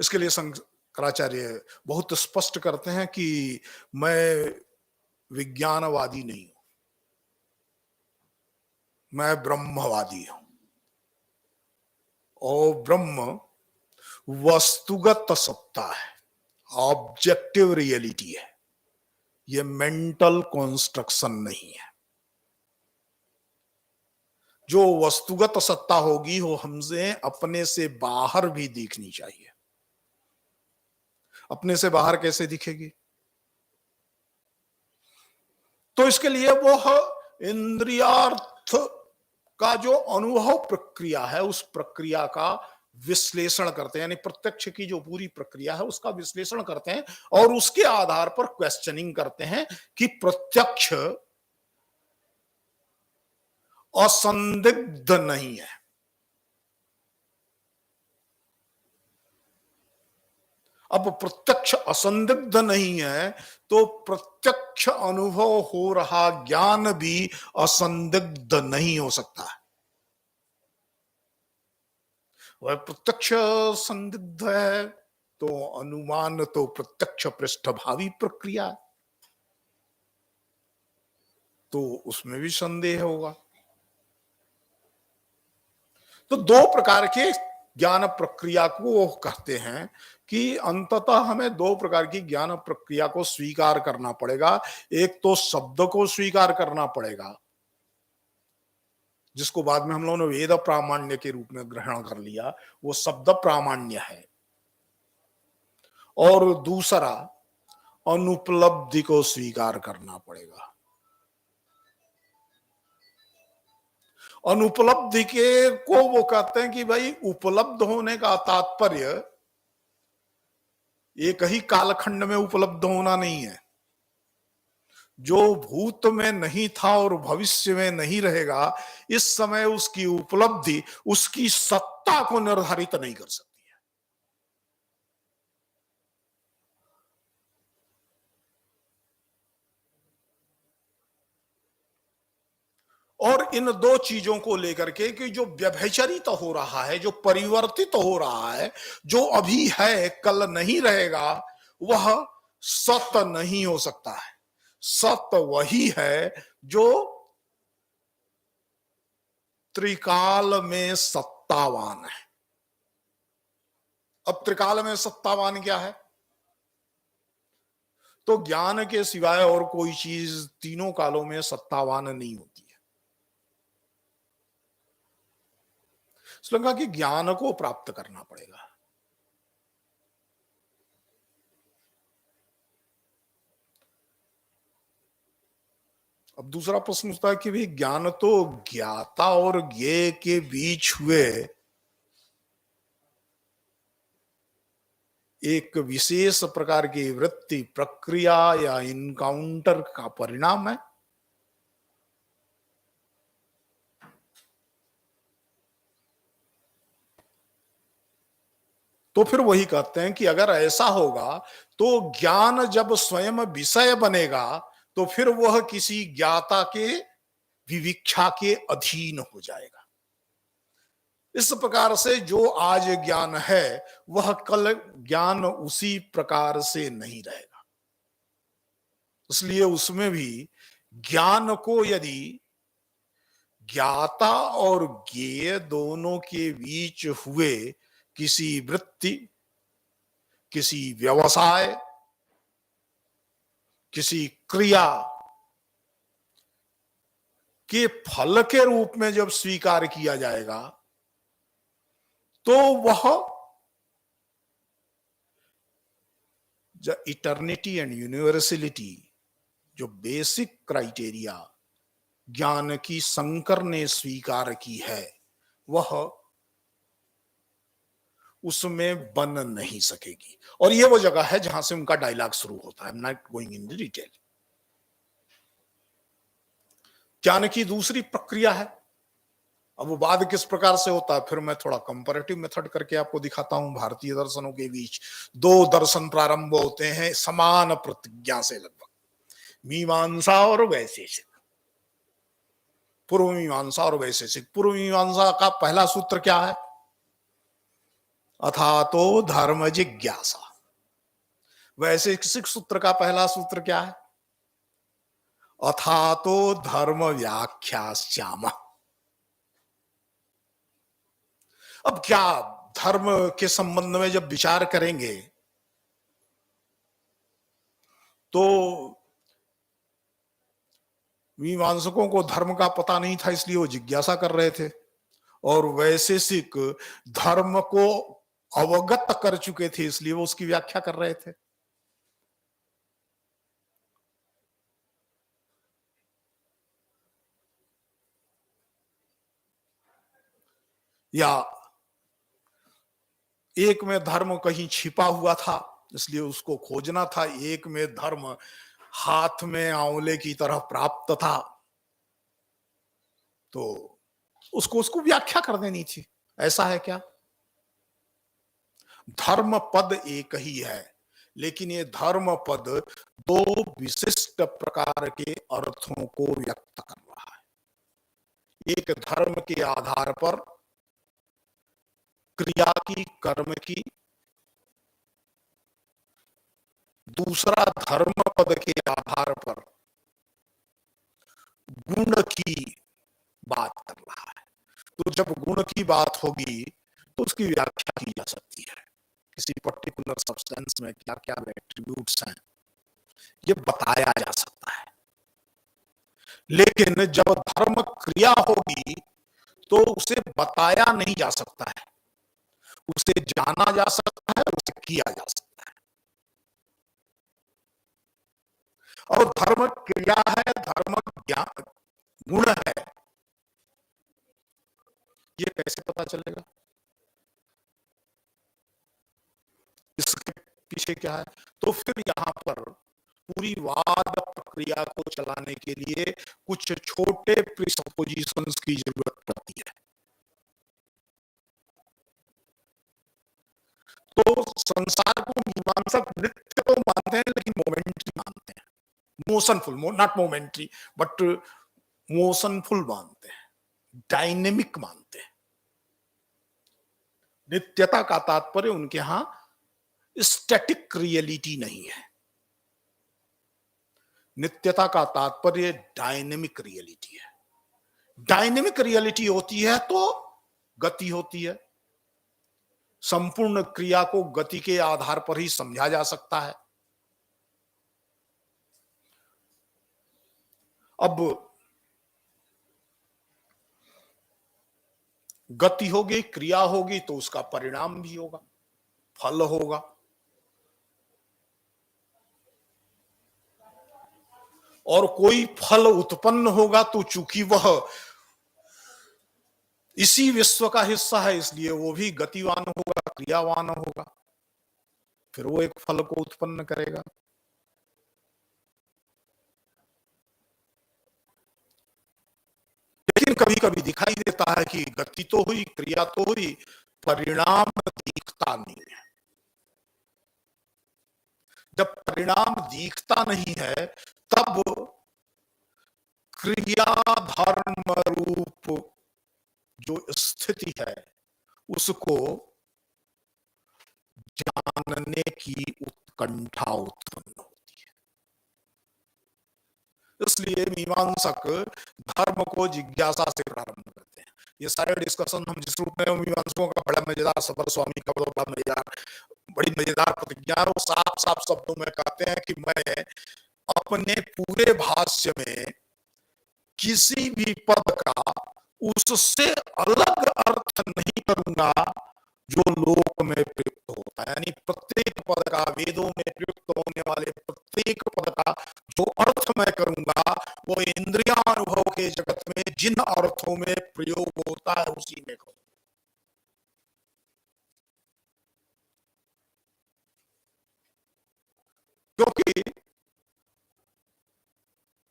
इसके लिए शंकराचार्य बहुत स्पष्ट करते हैं कि मैं विज्ञानवादी नहीं हूं, मैं ब्रह्मवादी हूं। और ब्रह्म वस्तुगत सत्ता है, ऑब्जेक्टिव रियलिटी है, ये मेंटल कॉन्स्ट्रक्शन नहीं है। जो वस्तुगत सत्ता होगी वो हमसे अपने से बाहर भी दिखनी चाहिए। अपने से बाहर कैसे दिखेगी? तो इसके लिए वो इंद्रियार्थ का जो अनुभव प्रक्रिया है उस प्रक्रिया का विश्लेषण करते हैं, यानी प्रत्यक्ष की जो पूरी प्रक्रिया है उसका विश्लेषण करते हैं और उसके आधार पर क्वेश्चनिंग करते हैं कि प्रत्यक्ष असंदिग्ध नहीं है। अब प्रत्यक्ष असंदिग्ध नहीं है तो प्रत्यक्ष अनुभव हो रहा ज्ञान भी असंदिग्ध नहीं हो सकता है। वह प्रत्यक्ष संदिग्ध है तो अनुमान तो प्रत्यक्ष पृष्ठभावी प्रक्रिया है, तो उसमें भी संदेह होगा। तो दो प्रकार के ज्ञान प्रक्रिया को वो कहते हैं कि अंततः हमें दो प्रकार की ज्ञान प्रक्रिया को स्वीकार करना पड़ेगा। एक तो शब्द को स्वीकार करना पड़ेगा, जिसको बाद में हम लोगों ने वेद प्रामाण्य के रूप में ग्रहण कर लिया, वो शब्द प्रामाण्य है। और दूसरा अनुपलब्धि को स्वीकार करना पड़ेगा। अनुपलब्धि के को वो कहते हैं कि भाई उपलब्ध होने का तात्पर्य एक ही कालखंड में उपलब्ध होना नहीं है। जो भूत में नहीं था और भविष्य में नहीं रहेगा, इस समय उसकी उपलब्धि उसकी सत्ता को निर्धारित नहीं कर सकती है। और इन दो चीजों को लेकर के कि जो व्यभिचरित हो रहा है, जो परिवर्तित हो रहा है, जो अभी है कल नहीं रहेगा, वह सत्य नहीं हो सकता है। सत्य वही है जो त्रिकाल में सत्तावान है। अब त्रिकाल में सत्तावान क्या है? तो ज्ञान के सिवाय और कोई चीज तीनों कालों में सत्तावान नहीं होती है। इसलिए कि ज्ञान को प्राप्त करना पड़ेगा। अब दूसरा प्रश्न उठता है कि भाई ज्ञान तो ज्ञाता और ज्ञेय के बीच हुए एक विशेष प्रकार की वृत्ति, प्रक्रिया या इनकाउंटर का परिणाम है। तो फिर वही कहते हैं कि अगर ऐसा होगा तो ज्ञान जब स्वयं विषय बनेगा तो फिर वह किसी ज्ञाता के विविक्षा के अधीन हो जाएगा। इस प्रकार से जो आज ज्ञान है वह कल ज्ञान उसी प्रकार से नहीं रहेगा। इसलिए उसमें भी ज्ञान को यदि ज्ञाता और ज्ञेय दोनों के बीच हुए किसी वृत्ति, किसी व्यवसाय, किसी क्रिया के फल के रूप में जब स्वीकार किया जाएगा तो वह इटर्निटी एंड यूनिवर्सलिटी, जो बेसिक क्राइटेरिया ज्ञान की शंकर ने स्वीकार की है, वह उसमें बन नहीं सकेगी। और यह वो जगह है जहां से उनका डायलॉग शुरू होता है। I am not going in detail. ज्ञान की दूसरी प्रक्रिया है। अब वो बाद किस प्रकार से होता है फिर मैं थोड़ा कंपैरेटिव मेथड करके आपको दिखाता हूं। भारतीय दर्शनों के बीच दो दर्शन प्रारंभ होते हैं समान प्रतिज्ञा से, लगभग मीमांसा और वैशेषिक। पूर्व मीमांसा और वैशेषिक। पूर्व मीमांसा का पहला सूत्र क्या है? अथातो धर्म जिज्ञासा। वैशेषिक सूत्र का पहला सूत्र क्या है? अथातो धर्म व्याख्यास्यामः। अब क्या धर्म के संबंध में जब विचार करेंगे तो मीमांसकों को धर्म का पता नहीं था, इसलिए वो जिज्ञासा कर रहे थे, और वैशेषिक धर्म को अवगत कर चुके थे, इसलिए वो उसकी व्याख्या कर रहे थे। या एक में धर्म कहीं छिपा हुआ था इसलिए उसको खोजना था, एक में धर्म हाथ में आंवले की तरह प्राप्त था तो उसको व्याख्या कर देनी थी। ऐसा है क्या? धर्म पद एक ही है, लेकिन ये धर्म पद दो विशिष्ट प्रकार के अर्थों को व्यक्त कर रहा है। एक धर्म के आधार पर क्रिया की, कर्म की, दूसरा धर्म पद के आधार पर गुण की बात कर रहा है। तो जब गुण की बात होगी तो उसकी व्याख्या की जा सकती है। किसी पर्टिकुलर सब्सटेंस में क्या क्या एट्रीब्यूट्स हैं ये बताया जा सकता है। लेकिन जब धर्म क्रिया होगी तो उसे बताया नहीं जा सकता है, उसे जाना जा सकता है, उसे किया जा सकता है। और धर्म क्रिया है, धर्म ज्ञान गुण है, ये कैसे पता चलेगा? इसके पीछे क्या है? तो फिर यहां पर पूरी वाद प्रक्रिया को चलाने के लिए कुछ छोटे प्रिसपोजिशंस की जरूरत पड़ती है। तो संसार को मीमांसक नित्य तो मानते हैं लेकिन मोमेंट्री मानते हैं। मोशनफुल, नॉट मोमेंट्री बट मोशनफुल मानते हैं, डायनेमिक मानते हैं। नित्यता का तात्पर्य उनके यहां स्टैटिक रियलिटी नहीं है, नित्यता का तात्पर्य डायनेमिक रियलिटी है। डायनेमिक रियलिटी होती है तो गति होती है। संपूर्ण क्रिया को गति के आधार पर ही समझा जा सकता है। अब गति होगी, क्रिया होगी तो उसका परिणाम भी होगा, फल होगा। और कोई फल उत्पन्न होगा तो चूंकि वह इसी विश्व का हिस्सा है, इसलिए वो भी गतिवान होगा, क्रियावान होगा, फिर वो एक फल को उत्पन्न करेगा। लेकिन कभी कभी दिखाई देता है कि गति तो हुई, क्रिया तो हुई, परिणाम दिखता नहीं है। जब परिणाम दिखता नहीं है तब क्रिया धर्म रूप जो स्थिति है उसको जानने की उत्कंठा उत्पन्न होती है। इसलिए मीमांसक धर्म को जिज्ञासा से प्रारंभ करते हैं। ये सारे डिस्कशन हम जिस रूप में मीमांसकों का बड़ा मजेदार सफर, स्वामी का बड़ा मजेदार, बड़ी मजेदार प्रतिज्ञा, वो साफ साफ शब्दों में कहते हैं कि मैं अपने पूरे भाष्य में किसी भी पद का उससे अलग अर्थ नहीं करूंगा जो लोक में प्रयुक्त होता है। यानी प्रत्येक पद का, वेदों में प्रयुक्त होने वाले प्रत्येक पद का जो अर्थ मैं करूंगा वो इंद्रियानुभव के जगत में जिन अर्थों में प्रयोग होता है उसी में करूंगा। क्योंकि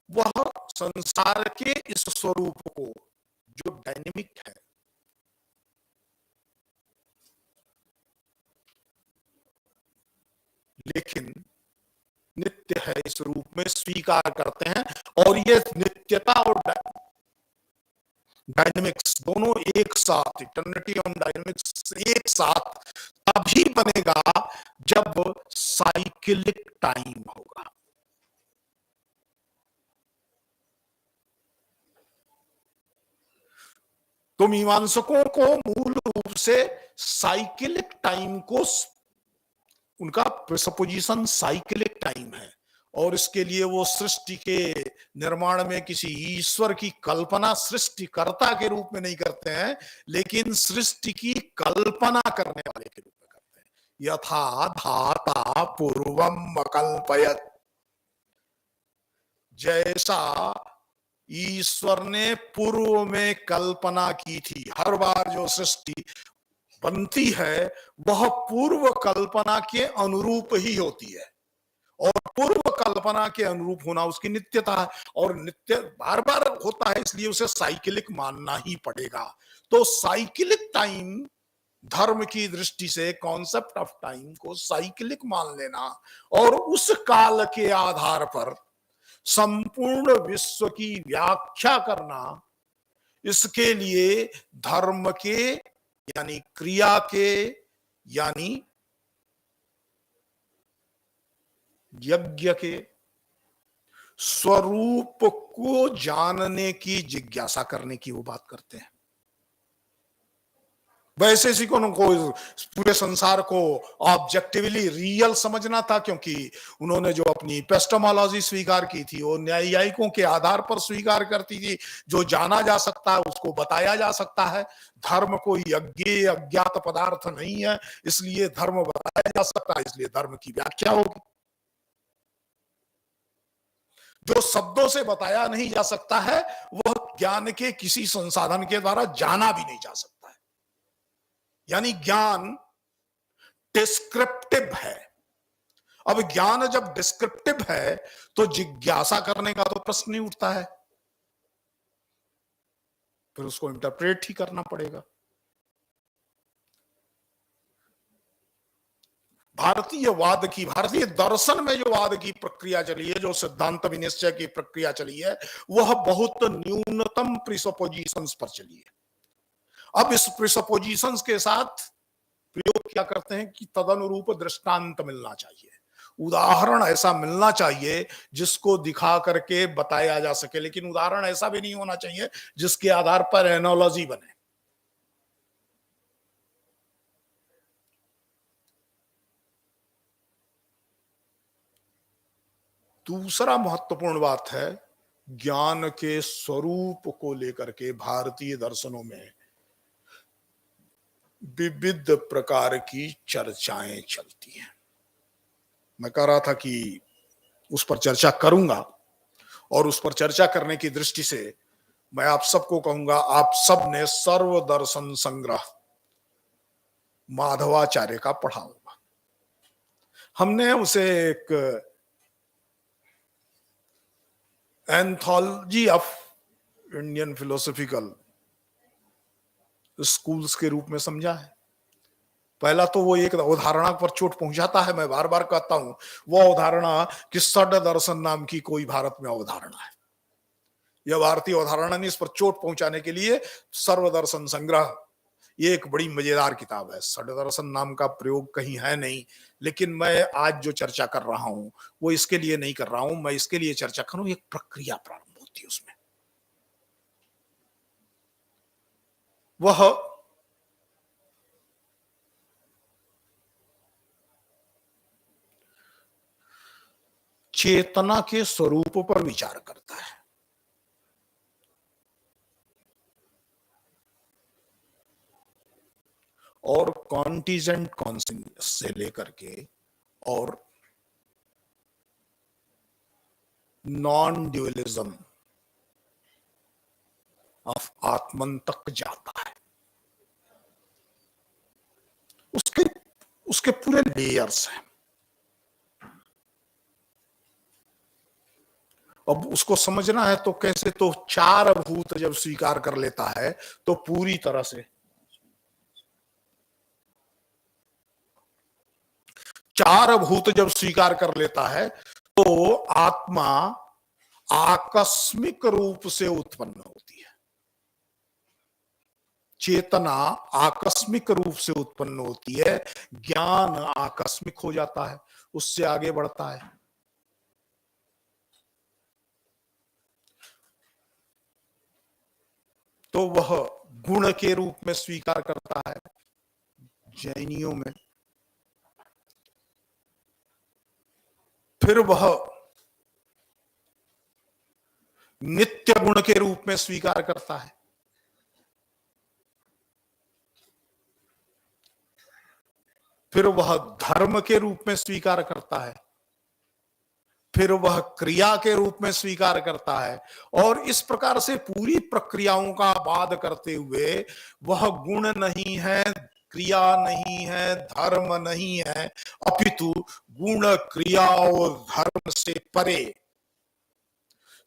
वह संसार के इस स्वरूप को जो डायनेमिक है, लेकिन नित्य है, इस रूप में स्वीकार करते हैं। और ये नित्यता और डायनेमिक्स दोनों एक साथ, इटर्निटी और डायनेमिक्स एक साथ तभी बनेगा जब साइकिलिक टाइम होगा। तो मीमांसकों को मूल रूप से साइकिलिक टाइम को, उनका प्रेसपोजिशन साइकिलिक टाइम है, और इसके लिए वो सृष्टि के निर्माण में किसी ईश्वर की कल्पना सृष्टिकर्ता के रूप में नहीं करते हैं, लेकिन सृष्टि की कल्पना करने वाले के रूप में करते हैं। यथा धाता पूर्वम अकल्पयत, जैसा ईश्वर ने पूर्व में कल्पना की थी। हर बार जो सृष्टि बनती है वह पूर्व कल्पना के अनुरूप ही होती है, और पूर्व कल्पना के अनुरूप होना उसकी नित्यता है। और नित्य बार बार होता है, इसलिए उसे साइकिलिक मानना ही पड़ेगा। तो साइकिलिक टाइम, धर्म की दृष्टि से कॉन्सेप्ट ऑफ टाइम को साइकिलिक मान लेना और उस काल के आधार पर संपूर्ण विश्व की व्याख्या करना, इसके लिए धर्म के यानी क्रिया के यानी यज्ञ के स्वरूप को जानने की जिज्ञासा करने की वो बात करते हैं। वैसे किसी को पूरे संसार को ऑब्जेक्टिवली रियल समझना था, क्योंकि उन्होंने जो अपनी एपिस्टेमोलॉजी स्वीकार की थी वो न्यायिकों के आधार पर स्वीकार करती थी। जो जाना जा सकता है उसको बताया जा सकता है। धर्म कोई अज्ञेय अज्ञात पदार्थ नहीं है, इसलिए धर्म बताया जा सकता है, इसलिए धर्म की व्याख्या होगी। जो शब्दों से बताया नहीं जा सकता है वह ज्ञान के किसी संसाधन के द्वारा जाना भी नहीं जा सकता है। यानी ज्ञान डिस्क्रिप्टिव है। अब ज्ञान जब डिस्क्रिप्टिव है तो जिज्ञासा करने का तो प्रश्न नहीं उठता है, फिर उसको इंटरप्रेट ही करना पड़ेगा। भारतीयवाद की, भारतीय दर्शन में जो वाद की प्रक्रिया चली है, जो सिद्धांत विनिश्चय की प्रक्रिया चली है, वह बहुत न्यूनतम प्रिसपोजिशंस पर चली है। अब इस प्रिसपोजिशंस के साथ प्रयोग क्या करते हैं कि तदनुरूप दृष्टांत मिलना चाहिए, उदाहरण ऐसा मिलना चाहिए जिसको दिखा करके बताया जा सके, लेकिन उदाहरण ऐसा भी नहीं होना चाहिए जिसके आधार पर एनोलॉजी बने। दूसरा महत्वपूर्ण बात है, ज्ञान के स्वरूप को लेकर के भारतीय दर्शनों में विविध प्रकार की चर्चाएं चलती हैं। मैं कह रहा था कि उस पर चर्चा करूंगा, और उस पर चर्चा करने की दृष्टि से मैं आप सबको कहूंगा, आप सब ने सर्व दर्शन संग्रह माधवाचार्य का पढ़ा होगा। हमने उसे एक anthology of Indian philosophical schools के रूप में समझा है। पहला तो वो एक अवधारणा पर चोट पहुंचाता है, मैं बार बार कहता हूं, वो अवधारणा कि षड दर्शन नाम की कोई भारत में अवधारणा है। यह भारतीय अवधारणा नहीं, इस पर चोट पहुंचाने के लिए सर्वदर्शन संग्रह ये एक बड़ी मजेदार किताब है। षड दर्शन नाम का प्रयोग कहीं है नहीं, लेकिन मैं आज जो चर्चा कर रहा हूं वो इसके लिए नहीं कर रहा हूं, मैं इसके लिए चर्चा करूं, एक प्रक्रिया प्रारंभ होती है उसमें। वह चेतना के स्वरूप पर विचार करता है, और कॉन्टिजेंट कॉन्शियसनेस से लेकर के और नॉन ड्यूअलिज्म ऑफ आत्मन तक जाता है। उसके उसके पूरे लेयर्स हैं। अब उसको समझना है तो कैसे, तो चार भूत जब स्वीकार कर लेता है तो पूरी तरह से चार भूत जब स्वीकार कर लेता है तो आत्मा आकस्मिक रूप से उत्पन्न होती है। चेतना आकस्मिक रूप से उत्पन्न होती है, ज्ञान आकस्मिक हो जाता है, उससे आगे बढ़ता है। तो वह गुण के रूप में स्वीकार करता है जैनियों में, फिर वह नित्य गुण के रूप में स्वीकार करता है, फिर वह धर्म के रूप में स्वीकार करता है, फिर वह क्रिया के रूप में स्वीकार करता है, और इस प्रकार से पूरी प्रक्रियाओं का वाद करते हुए वह गुण नहीं है, क्रिया नहीं है, धर्म नहीं है, अपितु गुण क्रिया और धर्म से परे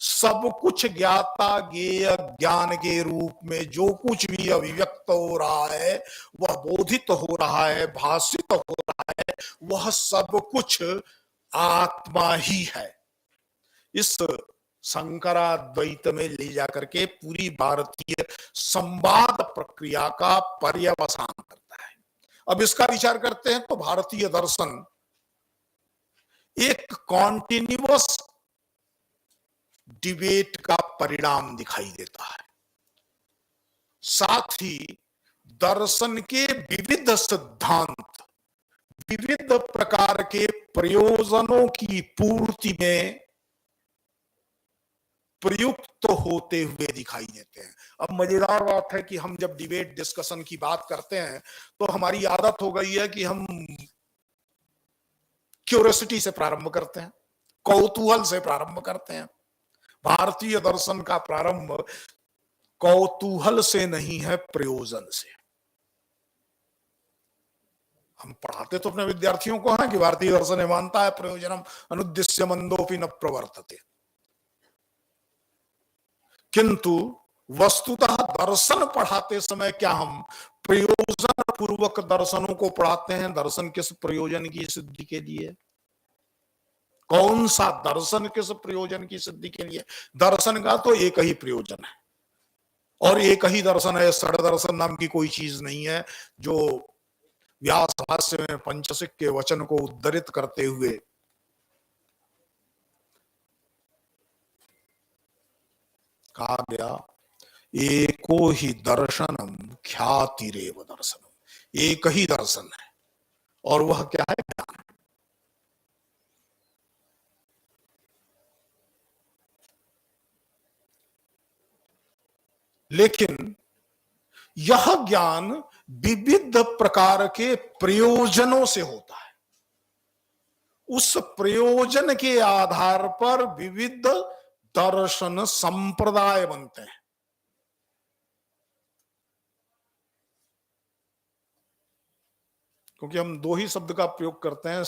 सब कुछ ज्ञाता ज्ञेय ज्ञान के रूप में जो कुछ भी अभिव्यक्त हो रहा है, वह बोधित हो रहा है, भाषित हो रहा है, वह सब कुछ आत्मा ही है। इस शंकराद्वैत में ले जाकर के पूरी भारतीय संवाद प्रक्रिया का पर्यवसान करता है। अब इसका विचार करते हैं तो भारतीय दर्शन एक कॉन्टिन्यूअस डिबेट का परिणाम दिखाई देता है। साथ ही दर्शन के विविध सिद्धांत विविध प्रकार के प्रयोजनों की पूर्ति में प्रयुक्त होते हुए दिखाई देते हैं। अब मजेदार बात है कि हम जब डिबेट डिस्कशन की बात करते हैं तो हमारी आदत हो गई है कि हम क्यूरियोसिटी से प्रारंभ करते हैं, कौतूहल से प्रारंभ करते हैं। भारतीय दर्शन का प्रारंभ कौतूहल से नहीं है, प्रयोजन से। हम पढ़ाते तो अपने विद्यार्थियों को है कि भारतीय दर्शन मानता है प्रयोजनम अनुद्देश्य मंदोपि न प्रवर्तते, किंतु वस्तुतः दर्शन पढ़ाते समय क्या हम प्रयोजन पूर्वक दर्शनों को पढ़ाते हैं। दर्शन किस प्रयोजन की सिद्धि के लिए? कौन सा दर्शन किस प्रयोजन की सिद्धि के लिए? दर्शन का तो एक ही प्रयोजन है और एक ही दर्शन है। षड दर्शन नाम की कोई चीज नहीं है जो व्यास भाष्य में पंचसिक के वचन को उद्धृत करते हुए कहा गया, एको ही दर्शनम ख्यातिरेव दर्शनम। एक ही दर्शन है और वह क्या है? ज्ञान। लेकिन यह ज्ञान विविध प्रकार के प्रयोजनों से होता है। उस प्रयोजन के आधार पर विविध दर्शन संप्रदाय बनते हैं। क्योंकि हम दो ही शब्द का प्रयोग करते हैं,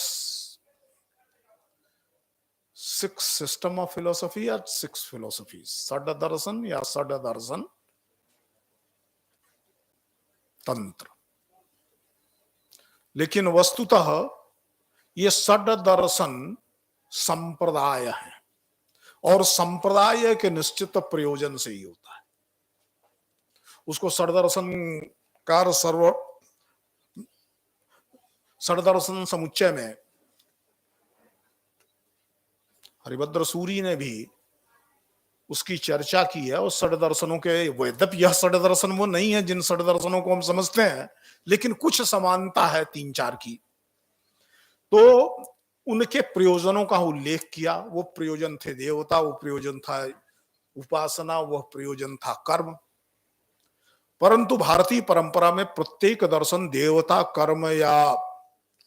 सिक्स सिस्टम ऑफ फिलोसफी या सिक्स फिलोसफी, षड दर्शन या षड दर्शन तंत्र। लेकिन वस्तुतः ये षड दर्शन संप्रदाय है और संप्रदाय के निश्चित प्रयोजन से ही होता है। उसको षड दर्शन कार सर्व षड दर्शन समुच्चय में हरिभद्र सूरी ने भी उसकी चर्चा की है। और षड दर्शनों के, यद्यपि यह षड दर्शन वो नहीं है जिन षड दर्शनों को हम समझते हैं, लेकिन कुछ समानता है तीन चार की। तो उनके प्रयोजनों का उल्लेख किया। वो प्रयोजन थे देवता, वो प्रयोजन था उपासना, वह प्रयोजन था कर्म। परंतु भारतीय परंपरा में प्रत्येक दर्शन देवता, कर्म या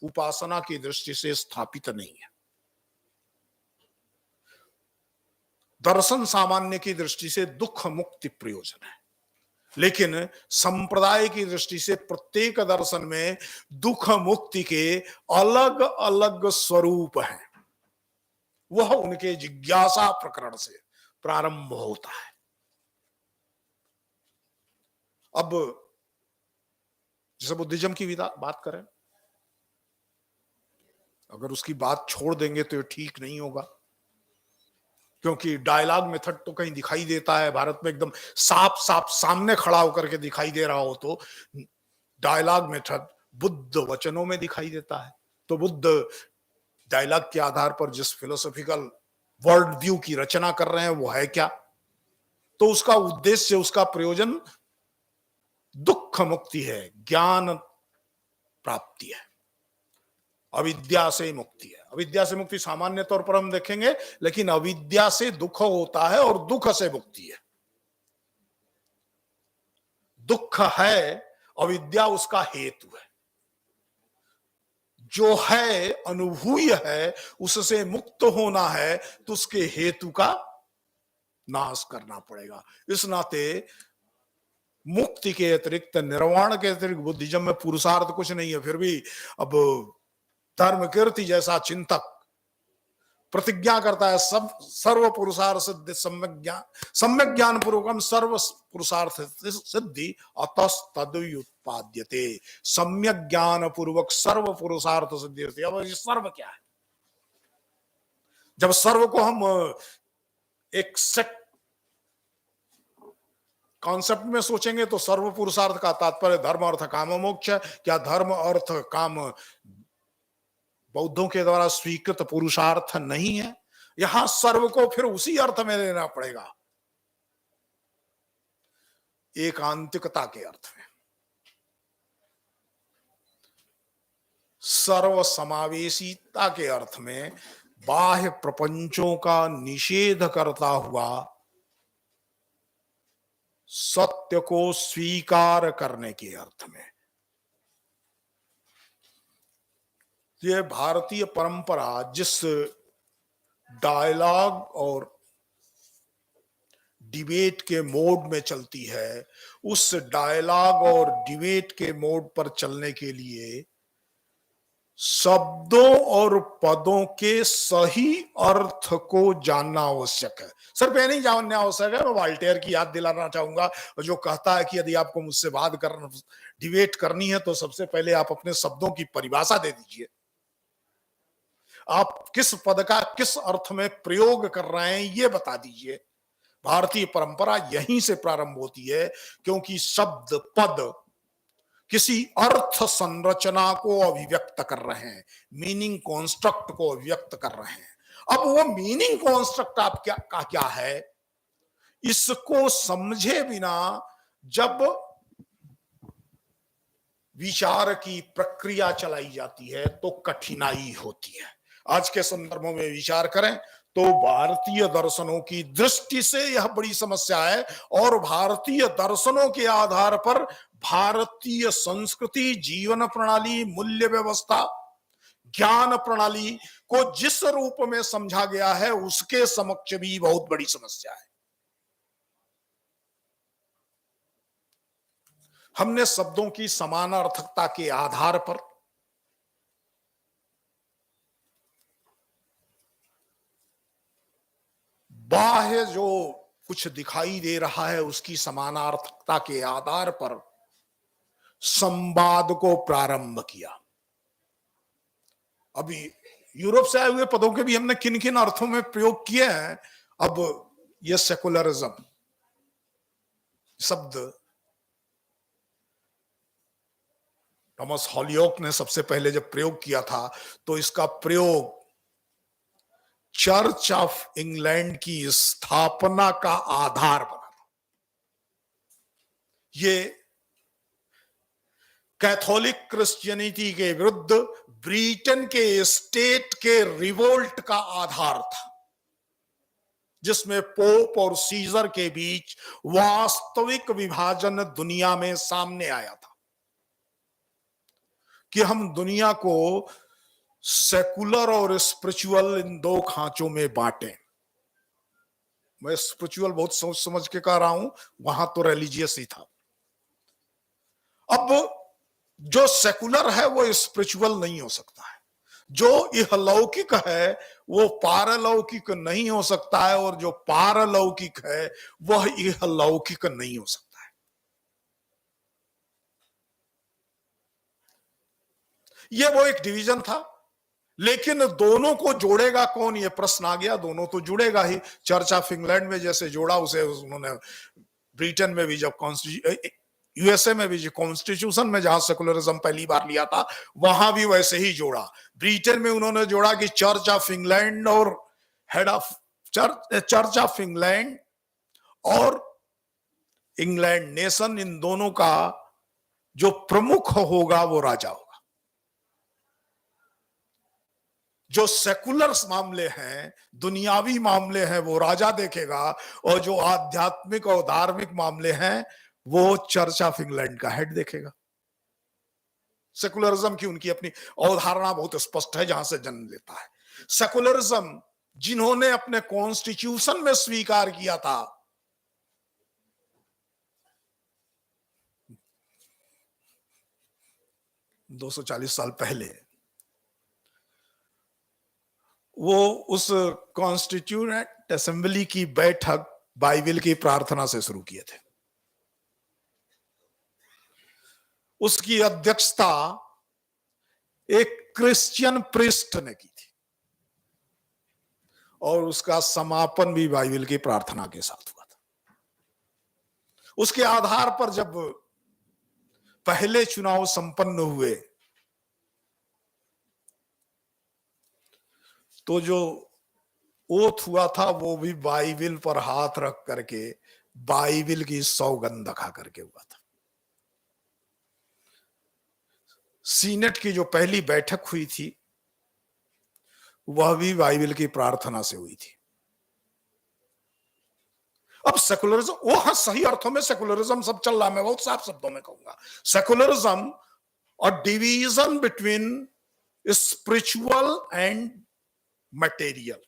उपासना की दृष्टि से स्थापित नहीं है। दर्शन सामान्य की दृष्टि से दुख मुक्ति प्रयोजन है, लेकिन संप्रदाय की दृष्टि से प्रत्येक दर्शन में दुख मुक्ति के अलग अलग स्वरूप हैं। वह उनके जिज्ञासा प्रकरण से प्रारंभ होता है। अब जैसे बुद्धिज्म की बात करें, अगर उसकी बात छोड़ देंगे तो ये ठीक नहीं होगा, क्योंकि डायलॉग मेथड तो कहीं दिखाई देता है भारत में, एकदम साफ साफ सामने खड़ा होकर के दिखाई दे रहा हो तो डायलॉग मेथड बुद्ध वचनों में दिखाई देता है। तो बुद्ध डायलॉग के आधार पर जिस फिलोसॉफिकल वर्ल्ड व्यू की रचना कर रहे हैं वो है क्या? तो उसका उद्देश्य, उसका प्रयोजन दुख मुक्ति है, ज्ञान प्राप्ति है, अविद्या से मुक्ति है। अविद्या से मुक्ति सामान्य तौर पर हम देखेंगे, लेकिन अविद्या से दुख होता है और दुख से मुक्ति है। दुख है, अविद्या उसका हेतु है। जो है अनुभूय है, उससे मुक्त होना है तो उसके हेतु का नाश करना पड़ेगा। इस नाते मुक्ति के अतिरिक्त, निर्वाण के अतिरिक्त बुद्धिज्म में पुरुषार्थ कुछ नहीं है। फिर भी अब धर्म कीर्ति जैसा चिंतक प्रतिज्ञा करता है, सब सर्व पुरुषार्थ सिद्धि सम्यक ज्ञान पूर्वकम सर्व पुरुषार्थ सिद्धि अतस्तदुत्पाद्यते। सम्यक ज्ञान पूर्वक सर्व पुरुषार्थ सिद्धि होती है। अब ये सर्व क्या है? जब सर्व को हम एक सेट कॉन्सेप्ट में सोचेंगे तो सर्व पुरुषार्थ का तात्पर्य धर्म अर्थ काम मोक्ष। क्या धर्म अर्थ काम बौद्धों के द्वारा स्वीकृत पुरुषार्थ नहीं है? यहां सर्व को फिर उसी अर्थ में लेना पड़ेगा, एकांतिकता के अर्थ में, सर्व समावेशिता के अर्थ में, बाह्य प्रपंचों का निषेध करता हुआ सत्य को स्वीकार करने के अर्थ में। ये भारतीय परंपरा जिस डायलॉग और डिबेट के मोड में चलती है, उस डायलॉग और डिबेट के मोड पर चलने के लिए शब्दों और पदों के सही अर्थ को जानना आवश्यक है। सिर्फ ये नहीं जानना आवश्यक है, मैं वाल्टेयर की याद दिलाना चाहूंगा, जो कहता है कि यदि आपको मुझसे बात करना, डिबेट करनी है, तो सबसे पहले आप अपने शब्दों की परिभाषा दे दीजिए। आप किस पद का किस अर्थ में प्रयोग कर रहे हैं ये बता दीजिए। भारतीय परंपरा यहीं से प्रारंभ होती है, क्योंकि शब्द पद किसी अर्थ संरचना को अभिव्यक्त कर रहे हैं, मीनिंग कॉन्स्ट्रक्ट को अभिव्यक्त कर रहे हैं। अब वो मीनिंग कॉन्स्ट्रक्ट आप क्या है, इसको समझे बिना जब विचार की प्रक्रिया चलाई जाती है तो कठिनाई होती है। आज के संदर्भों में विचार करें तो भारतीय दर्शनों की दृष्टि से यह बड़ी समस्या है, और भारतीय दर्शनों के आधार पर भारतीय संस्कृति, जीवन प्रणाली, मूल्य व्यवस्था, ज्ञान प्रणाली को जिस रूप में समझा गया है उसके समक्ष भी बहुत बड़ी समस्या है। हमने शब्दों की समानार्थकता के आधार पर बाह्य जो कुछ दिखाई दे रहा है उसकी समानार्थकता के आधार पर संवाद को प्रारंभ किया। अभी यूरोप से आए हुए पदों के भी हमने किन किन अर्थों में प्रयोग किए हैं। अब ये सेकुलरिज्म शब्द थॉमस हॉलियोक ने सबसे पहले जब प्रयोग किया था तो इसका प्रयोग चर्च ऑफ इंग्लैंड की स्थापना का आधार बना था। ये कैथोलिक क्रिश्चियनिटी के विरुद्ध ब्रिटेन के स्टेट के रिवोल्ट का आधार था, जिसमें पोप और सीजर के बीच वास्तविक विभाजन दुनिया में सामने आया था कि हम दुनिया को सेकुलर और स्पिरिचुअल इन दो खांचों में बांटें। मैं स्पिरिचुअल बहुत सोच समझ के कह रहा हूं, वहां तो रिलीजियस ही था। अब जो सेकुलर है वो स्पिरिचुअल नहीं हो सकता है, जो इहलौकिक है वो पारलौकिक नहीं हो सकता है, और जो पारलौकिक है वह इहलौकिक नहीं हो सकता है। ये वो एक डिवीजन था, लेकिन दोनों को जोड़ेगा कौन, ये प्रश्न आ गया। दोनों तो जुड़ेगा ही। चर्च ऑफ इंग्लैंड में जैसे जोड़ा उसे उन्होंने ब्रिटेन में भी, जब यूएसए में भी कॉन्स्टिट्यूशन में जहां सेकुलरिज्म पहली बार लिया था वहां भी वैसे ही जोड़ा। ब्रिटेन में उन्होंने जोड़ा कि चर्च ऑफ इंग्लैंड और head of church of England और इंग्लैंड नेशन, इन दोनों का जो प्रमुख होगा वो राजा होगा। जो सेकुलर मामले हैं, दुनियावी मामले हैं, वो राजा देखेगा, और जो आध्यात्मिक और धार्मिक मामले हैं वो चर्च ऑफ इंग्लैंड का हेड देखेगा। सेकुलरिज्म की उनकी अपनी अवधारणा बहुत स्पष्ट है, जहां से जन्म लेता है। सेकुलरिज्म जिन्होंने अपने कॉन्स्टिट्यूशन में स्वीकार किया था, दो 240 साल पहले, वो उस कॉन्स्टिट्यूएंट असेंबली की बैठक बाइबिल की प्रार्थना से शुरू किए थे। उसकी अध्यक्षता एक क्रिश्चियन प्रीस्ट ने की थी, और उसका समापन भी बाइबिल की प्रार्थना के साथ हुआ था। उसके आधार पर जब पहले चुनाव संपन्न हुए तो जो ओथ हुआ था वो भी बाइबिल पर हाथ रख करके, बाइबिल की सौगंध खा करके हुआ था। सीनेट की जो पहली बैठक हुई थी वह भी बाइबिल की प्रार्थना से हुई थी। अब सेकुलरिज्म, वो हाँ सही अर्थों में सेकुलरिज्म सब चल रहा है। मैं बहुत साफ शब्दों में कहूंगा, सेकुलरिज्म और division between spiritual and material,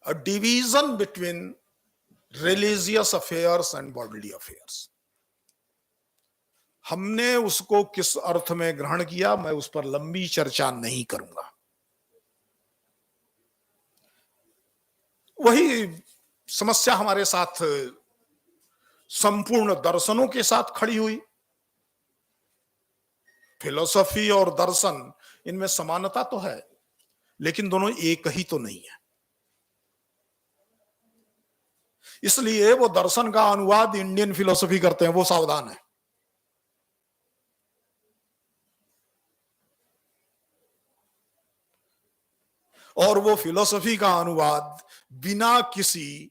a division between religious affairs and bodily affairs. हमने उसको किस अर्थ में ग्रहण किया, मैं उस पर लंबी चर्चा नहीं करूंगा। वही समस्या हमारे साथ संपूर्ण दर्शनों के साथ खड़ी हुई। फिलोसफी और दर्शन, इनमें समानता तो है, लेकिन दोनों एक ही तो नहीं है। इसलिए वो दर्शन का अनुवाद इंडियन फिलोसफी करते हैं, वो सावधान है। और वो फिलोसफी का अनुवाद बिना किसी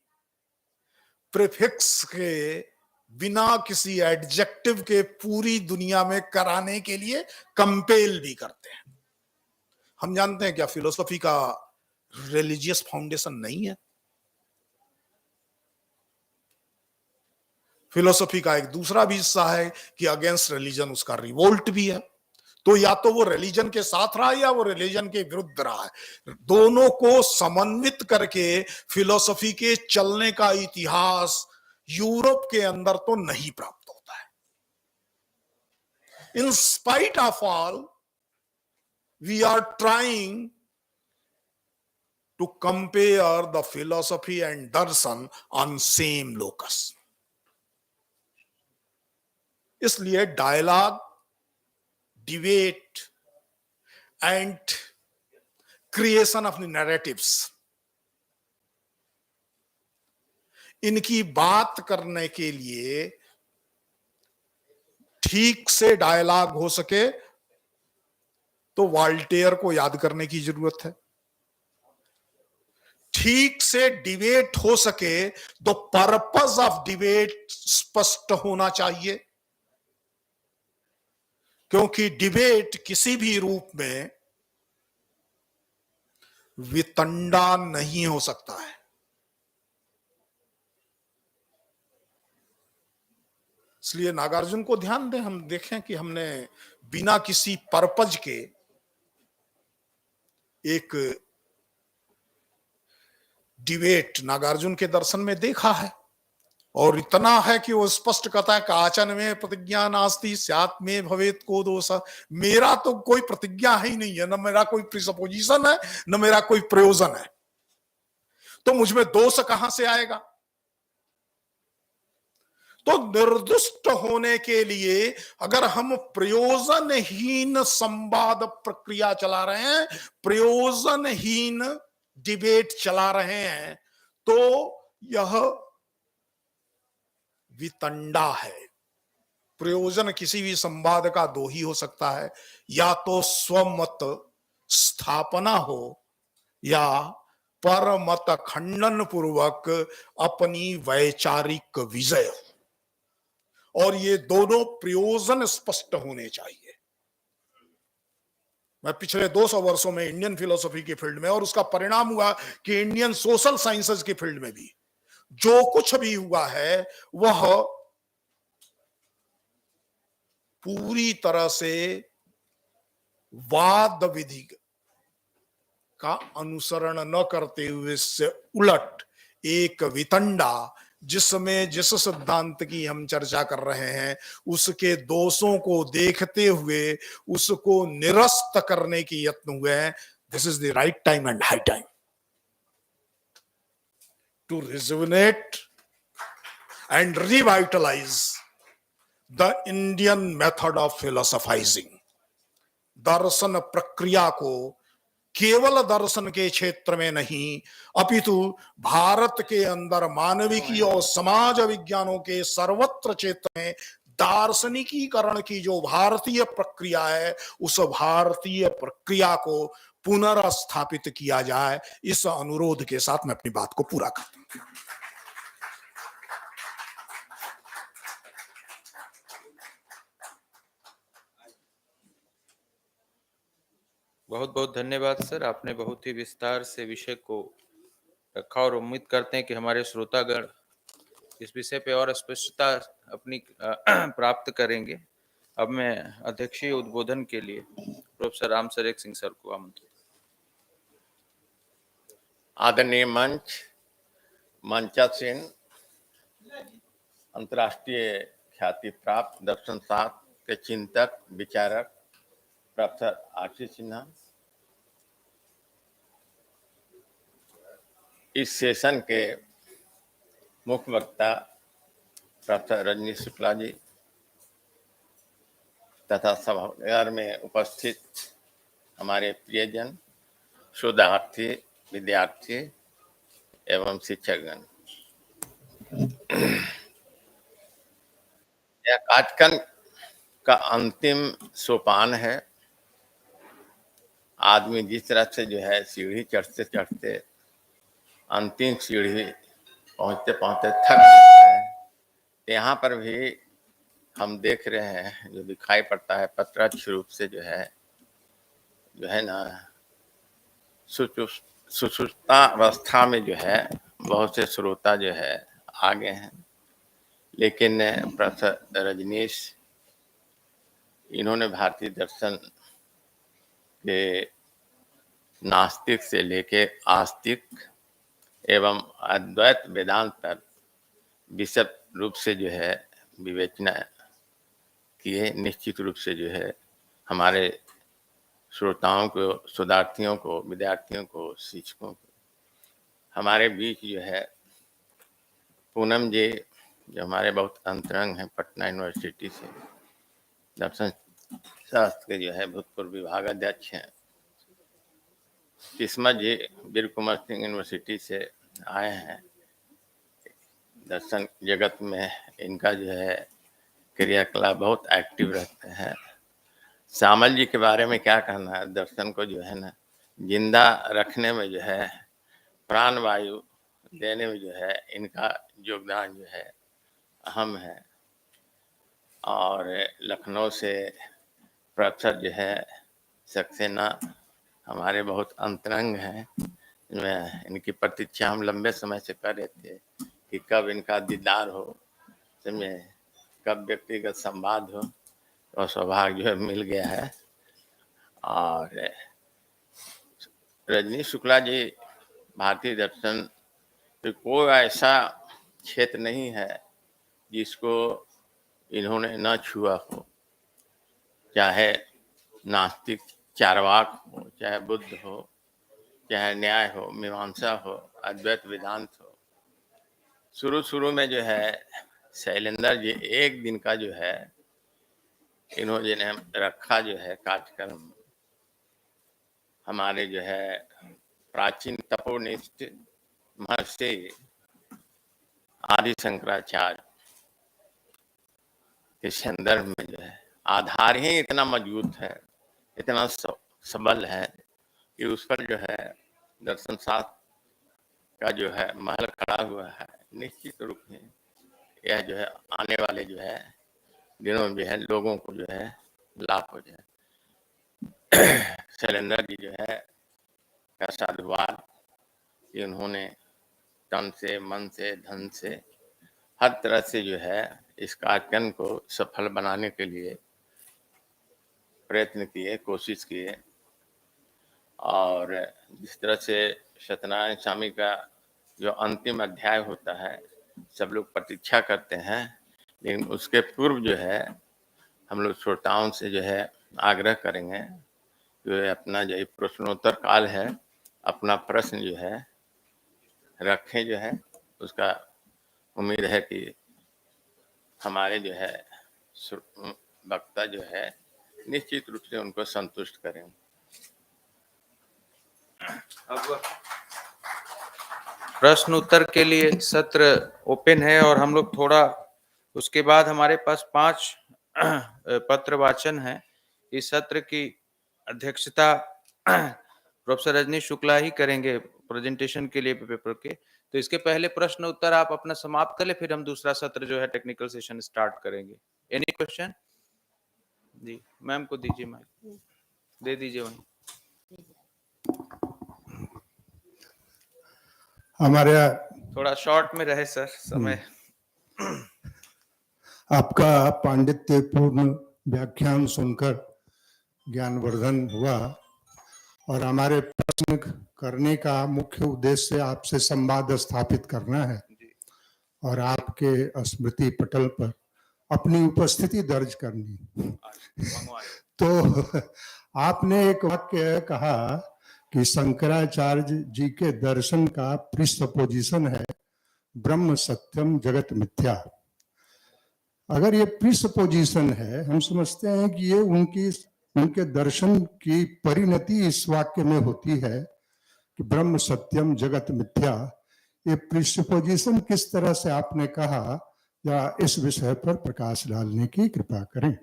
प्रीफिक्स के, बिना किसी एडजेक्टिव के पूरी दुनिया में कराने के लिए कंपेल भी करते हैं। हम जानते हैं क्या फिलोसफी का रिलीजियस फाउंडेशन नहीं है? फिलोसफी का एक दूसरा भी हिस्सा है कि अगेंस्ट रिलीजन उसका रिवोल्ट भी है। तो या तो वो रिलीजन के साथ रहा या वो रिलीजन के विरुद्ध रहा है। दोनों को समन्वित करके फिलोसफी के चलने का इतिहास यूरोप के अंदर तो नहीं प्राप्त होता है। In spite of all, we are trying to compare the philosophy and दर्शन ऑन सेम लोकस। इसलिए dialogue, debate and creation of narratives, इनकी बात करने के लिए ठीक से डायलॉग हो सके तो वॉल्टेयर को याद करने की जरूरत है। ठीक से डिबेट हो सके तो पर्पस ऑफ डिबेट स्पष्ट होना चाहिए, क्योंकि डिबेट किसी भी रूप में वितंडा नहीं हो सकता है। इसलिए नागार्जुन को ध्यान दें, हम देखें कि हमने बिना किसी पर्पज के एक डिबेट नागार्जुन के दर्शन में देखा है। और इतना है कि वो स्पष्ट कहता है, काचन में प्रतिज्ञा नास्ति स्यात् में भवेत को दोष। मेरा तो कोई प्रतिज्ञा ही नहीं है, न मेरा कोई प्रिसपोजिशन है, न मेरा कोई प्रयोजन है, तो मुझमें दोष कहां से आएगा? तो निर्दुष्ट होने के लिए अगर हम प्रयोजनहीन संवाद प्रक्रिया चला रहे हैं, प्रयोजनहीन डिबेट चला रहे हैं, तो यह वितंडा है। प्रयोजन किसी भी संवाद का दो ही हो सकता है, या तो स्वमत स्थापना हो या परमत खंडन पूर्वक अपनी वैचारिक विजय हो। और ये दोनों प्रयोजन स्पष्ट होने चाहिए। मैं पिछले 200 वर्षों में इंडियन फिलोसफी की फील्ड में, और उसका परिणाम हुआ कि इंडियन सोशल साइंसेज की फील्ड में भी जो कुछ भी हुआ है वह पूरी तरह से वाद विधि का अनुसरण न करते हुए से उलट एक वितंडा, जिसमें जिस सिद्धांत की हम चर्चा कर रहे हैं उसके दोषों को देखते हुए उसको निरस्त करने की यत्न हुए हैं। This is the right time and high time to rejuvenate and revitalise the Indian method of philosophising. दर्शन प्रक्रिया को केवल दर्शन के क्षेत्र में नहीं, अपितु भारत के अंदर मानविकी और समाज विज्ञानों के सर्वत्र क्षेत्र में दार्शनिकीकरण की जो भारतीय प्रक्रिया है, उस भारतीय प्रक्रिया को पुनर्स्थापित किया जाए। इस अनुरोध के साथ मैं अपनी बात को पूरा करता हूं। बहुत बहुत धन्यवाद सर, आपने बहुत ही विस्तार से विषय को रखा और उम्मीद करते हैं कि हमारे श्रोतागण इस विषय पे और स्पष्टता अपनी प्राप्त करेंगे। अब मैं अध्यक्षीय उद्बोधन के लिए प्रोफेसर राम सरेख सिंह सर को आमंत्रित। आदरणीय मंचासीन अंतर्राष्ट्रीय ख्याति प्राप्त दर्शन शास्त्र के चिंतक विचारक प्रोफेसर आशीष सिन्हा, इस सेशन के मुख्य वक्ता प्रोफेसर रजनीश शुक्ला जी तथा सभागार में उपस्थित हमारे प्रियजन, शोधार्थी, विद्यार्थी एवं शिक्षकगण, यह कार्यक्रम का अंतिम सोपान है। आदमी जिस तरह से जो है सीढ़ी चढ़ते चढ़ते अंतिम सीढ़ी पहुंचते पहुंचते थक जाता है, यहाँ पर भी हम देख रहे हैं जो दिखाई पड़ता है प्रत्यक्ष रूप से जो है ना सुषुप्ता अवस्था में जो है बहुत से श्रोता जो है आगे हैं, लेकिन प्रोफेसर रजनीश इन्होंने भारतीय दर्शन के नास्तिक से लेके आस्तिक एवं अद्वैत वेदांत पर विशद रूप से जो है विवेचना किए। निश्चित रूप से जो है हमारे श्रोताओं को, शोधार्थियों को, विद्यार्थियों को, शिक्षकों को, हमारे बीच जो है पूनम जी जो हमारे बहुत अंतरंग हैं, पटना यूनिवर्सिटी से दर्शन शास्त्र के जो है भूतपूर्व विभाग अध्यक्ष हैं। किस्मत जी वीर कुमार सिंह यूनिवर्सिटी से आए हैं। दर्शन जगत में इनका जो है क्रियाकलाप बहुत एक्टिव रहते हैं। श्यामल जी के बारे में क्या कहना है, दर्शन को जो है ना जिंदा रखने में जो है प्राण वायु देने में जो है इनका योगदान जो है अहम है। और लखनऊ से प्रोफेसर जो है सक्सेना हमारे बहुत अंतरंग हैं। इनकी प्रतीक्षा हम लंबे समय से कर रहे थे कि कब इनका दीदार हो, समय कब व्यक्तिगत संवाद हो, तो सौभाग्य जो है मिल गया है। और रजनीश शुक्ला जी, भारतीय दर्शन कोई ऐसा क्षेत्र नहीं है जिसको इन्होंने न छुआ हो, चाहे नास्तिक चारवाक हो, चाहे बुद्ध हो, चाहे न्याय हो, मीमांसा हो, अद्वैत वेदांत हो। शुरू में जो है शैलेंद्र जी एक दिन का जो है इन्होंने रखा जो है कार्यक्रम, हमारे जो है प्राचीन तपोनिष्ठ महर्षि आदि शंकराचार्य के संदर्भ में जो है आधार ही इतना मजबूत है, इतना सबल है कि उस पर जो है दर्शन शास्त्र का जो है महल खड़ा हुआ है। निश्चित रूप में यह जो है आने वाले जो है दिनों में जो है लोगों को जो है लाभ हो जाए। शैलेंद्र जी जो है का साधुवाद कि उन्होंने तन से, मन से, धन से, हर तरह से जो है इस कार्यक्रम को सफल बनाने के लिए प्रयत्न किए, कोशिश किए। और जिस तरह से सत्यनारायण स्वामी का जो अंतिम अध्याय होता है सब लोग प्रतीक्षा करते हैं, लेकिन उसके पूर्व जो है हम लोग श्रोताओं से जो है आग्रह करेंगे कि अपना जो प्रश्नोत्तर काल है, अपना प्रश्न जो है रखें। जो है उसका उम्मीद है कि हमारे जो है वक्ता जो है निश्चित रूप से उनको संतुष्ट करें। अब प्रश्न उत्तर के लिए सत्र ओपन है और हम लोग थोड़ा उसके बाद हमारे पास 5 पत्र वाचन है। इस सत्र की अध्यक्षता प्रोफेसर रजनीश शुक्ला ही करेंगे प्रेजेंटेशन के लिए पेपर के। तो इसके पहले प्रश्न उत्तर आप अपना समाप्त कर ले, फिर हम दूसरा सत्र जो है टेक्निकल सेशन स्टार्ट करेंगे। Any question? जी मैम को दीजिए माइक, दे दीजिए वहीं। हमारे थोड़ा शॉर्ट में रहे सर समय। आपका पांडित्यपूर्ण व्याख्यान सुनकर ज्ञानवर्धन हुआ और हमारे प्रश्न करने का मुख्य उद्देश्य आपसे संवाद स्थापित करना है और आपके स्मृति पटल पर अपनी उपस्थिति दर्ज करनी। तो आपने एक वाक्य कहा कि शंकराचार्य जी के दर्शन का प्रिसपोजिशन है ब्रह्म सत्यम जगत मिथ्या। अगर ये प्रिसपोजिशन है, हम समझते हैं कि ये उनके दर्शन की परिणति इस वाक्य में होती है कि ब्रह्म सत्यम जगत मिथ्या। ये प्रिसपोजिशन किस तरह से आपने कहा, या इस विषय पर प्रकाश डालने की कृपा करें।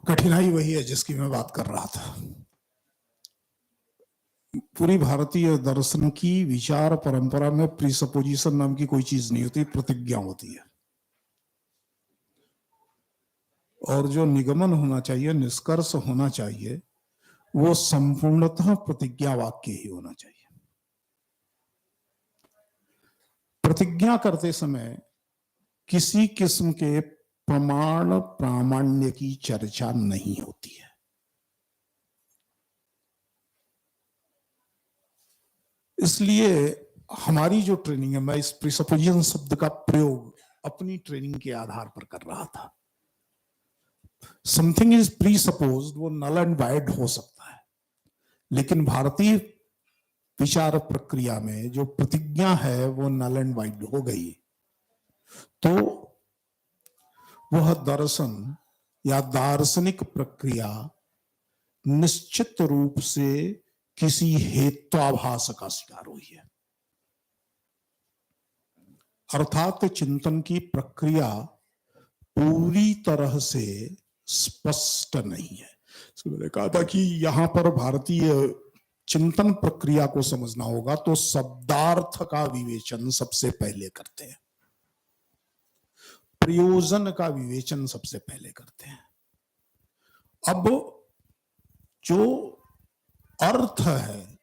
कठिनाई वही है जिसकी मैं बात कर रहा था। पूरी भारतीय दर्शन की विचार परंपरा में प्रीसपोजिशन नाम की कोई चीज नहीं होती, प्रतिज्ञा होती है। और जो निगमन होना चाहिए, निष्कर्ष होना चाहिए, वो संपूर्णतः प्रतिज्ञा वाक्य ही होना चाहिए। प्रतिज्ञा करते समय किसी किस्म के प्रमाण प्रामाण्य की चर्चा नहीं होती है। इसलिए हमारी जो ट्रेनिंग है, मैं इस प्रीसपोजिशन शब्द का प्रयोग अपनी ट्रेनिंग के आधार पर कर रहा था। समथिंग इज प्रीसपोज्ड, वो नल एंड वाइड हो सकता है, लेकिन भारतीय विचार प्रक्रिया में जो प्रतिज्ञा है वो नल एंड वाइड हो गई। तो वह दर्शन या दार्शनिक प्रक्रिया निश्चित रूप से किसी हेत्वाभास का शिकार हुई है। अर्थात चिंतन की प्रक्रिया पूरी तरह से स्पष्ट नहीं है। तो मैंने कहा था कि यहां पर भारतीय चिंतन प्रक्रिया को समझना होगा तो शब्दार्थ का विवेचन सबसे पहले करते हैं, प्रयोजन का विवेचन सबसे पहले करते हैं। अब जो अर्थ है,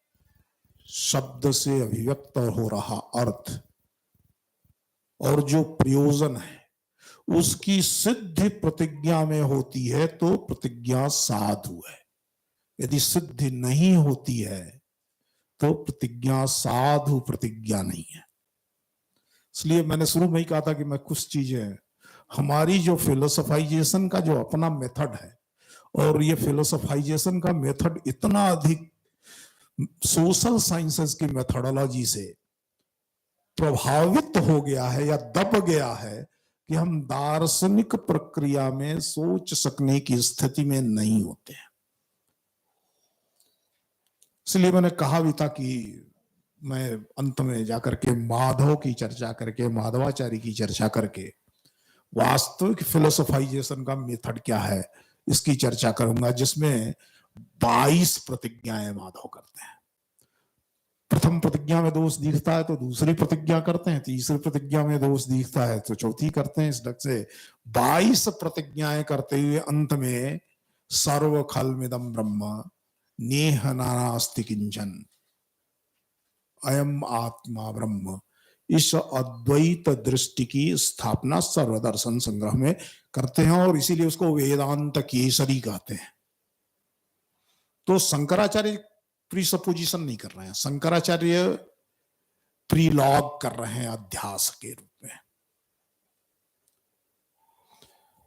शब्द से अभिव्यक्त हो रहा अर्थ, और जो प्रयोजन है उसकी सिद्धि प्रतिज्ञा में होती है तो प्रतिज्ञा साधु है। यदि सिद्धि नहीं होती है तो प्रतिज्ञा साधु प्रतिज्ञा नहीं है। इसलिए मैंने शुरू में ही कहा था कि मैं कुछ चीजें, हमारी जो फिलोसफाइजेशन का जो अपना मेथड है, और ये फिलोसफाइजेशन का मेथड इतना अधिक सोशल साइंसेस की मेथोडोलॉजी से प्रभावित हो गया है या दब गया है कि हम दार्शनिक प्रक्रिया में सोच सकने की स्थिति में नहीं होते हैं। इसलिए मैंने कहा भी था कि मैं अंत में जाकर के माधव की चर्चा करके, माधवाचार्य की चर्चा करके वास्तविक फिलोसफाइजेशन का मेथड क्या है इसकी चर्चा करूंगा, जिसमें 22 प्रतिज्ञाएं माधव करते हैं। प्रथम प्रतिज्ञा में दोष दिखता है तो दूसरी प्रतिज्ञा करते हैं, तीसरी प्रतिज्ञा में दोष दिखता है तो चौथी करते हैं। इस ढंग से 22 प्रतिज्ञाएं करते हुए अंत में सर्व खलमिदं ब्रह्म नेह नानास्ति किंचन अयम आत्मा ब्रह्म, इस अद्वैत दृष्टि की स्थापना सर्वदर्शन संग्रह में करते हैं, और इसीलिए उसको वेदांत केसरी कहते हैं। तो शंकराचार्य प्रीसपोजिशन नहीं कर रहे हैं, शंकराचार्य प्रीलॉग कर रहे हैं अध्यास के रूप में,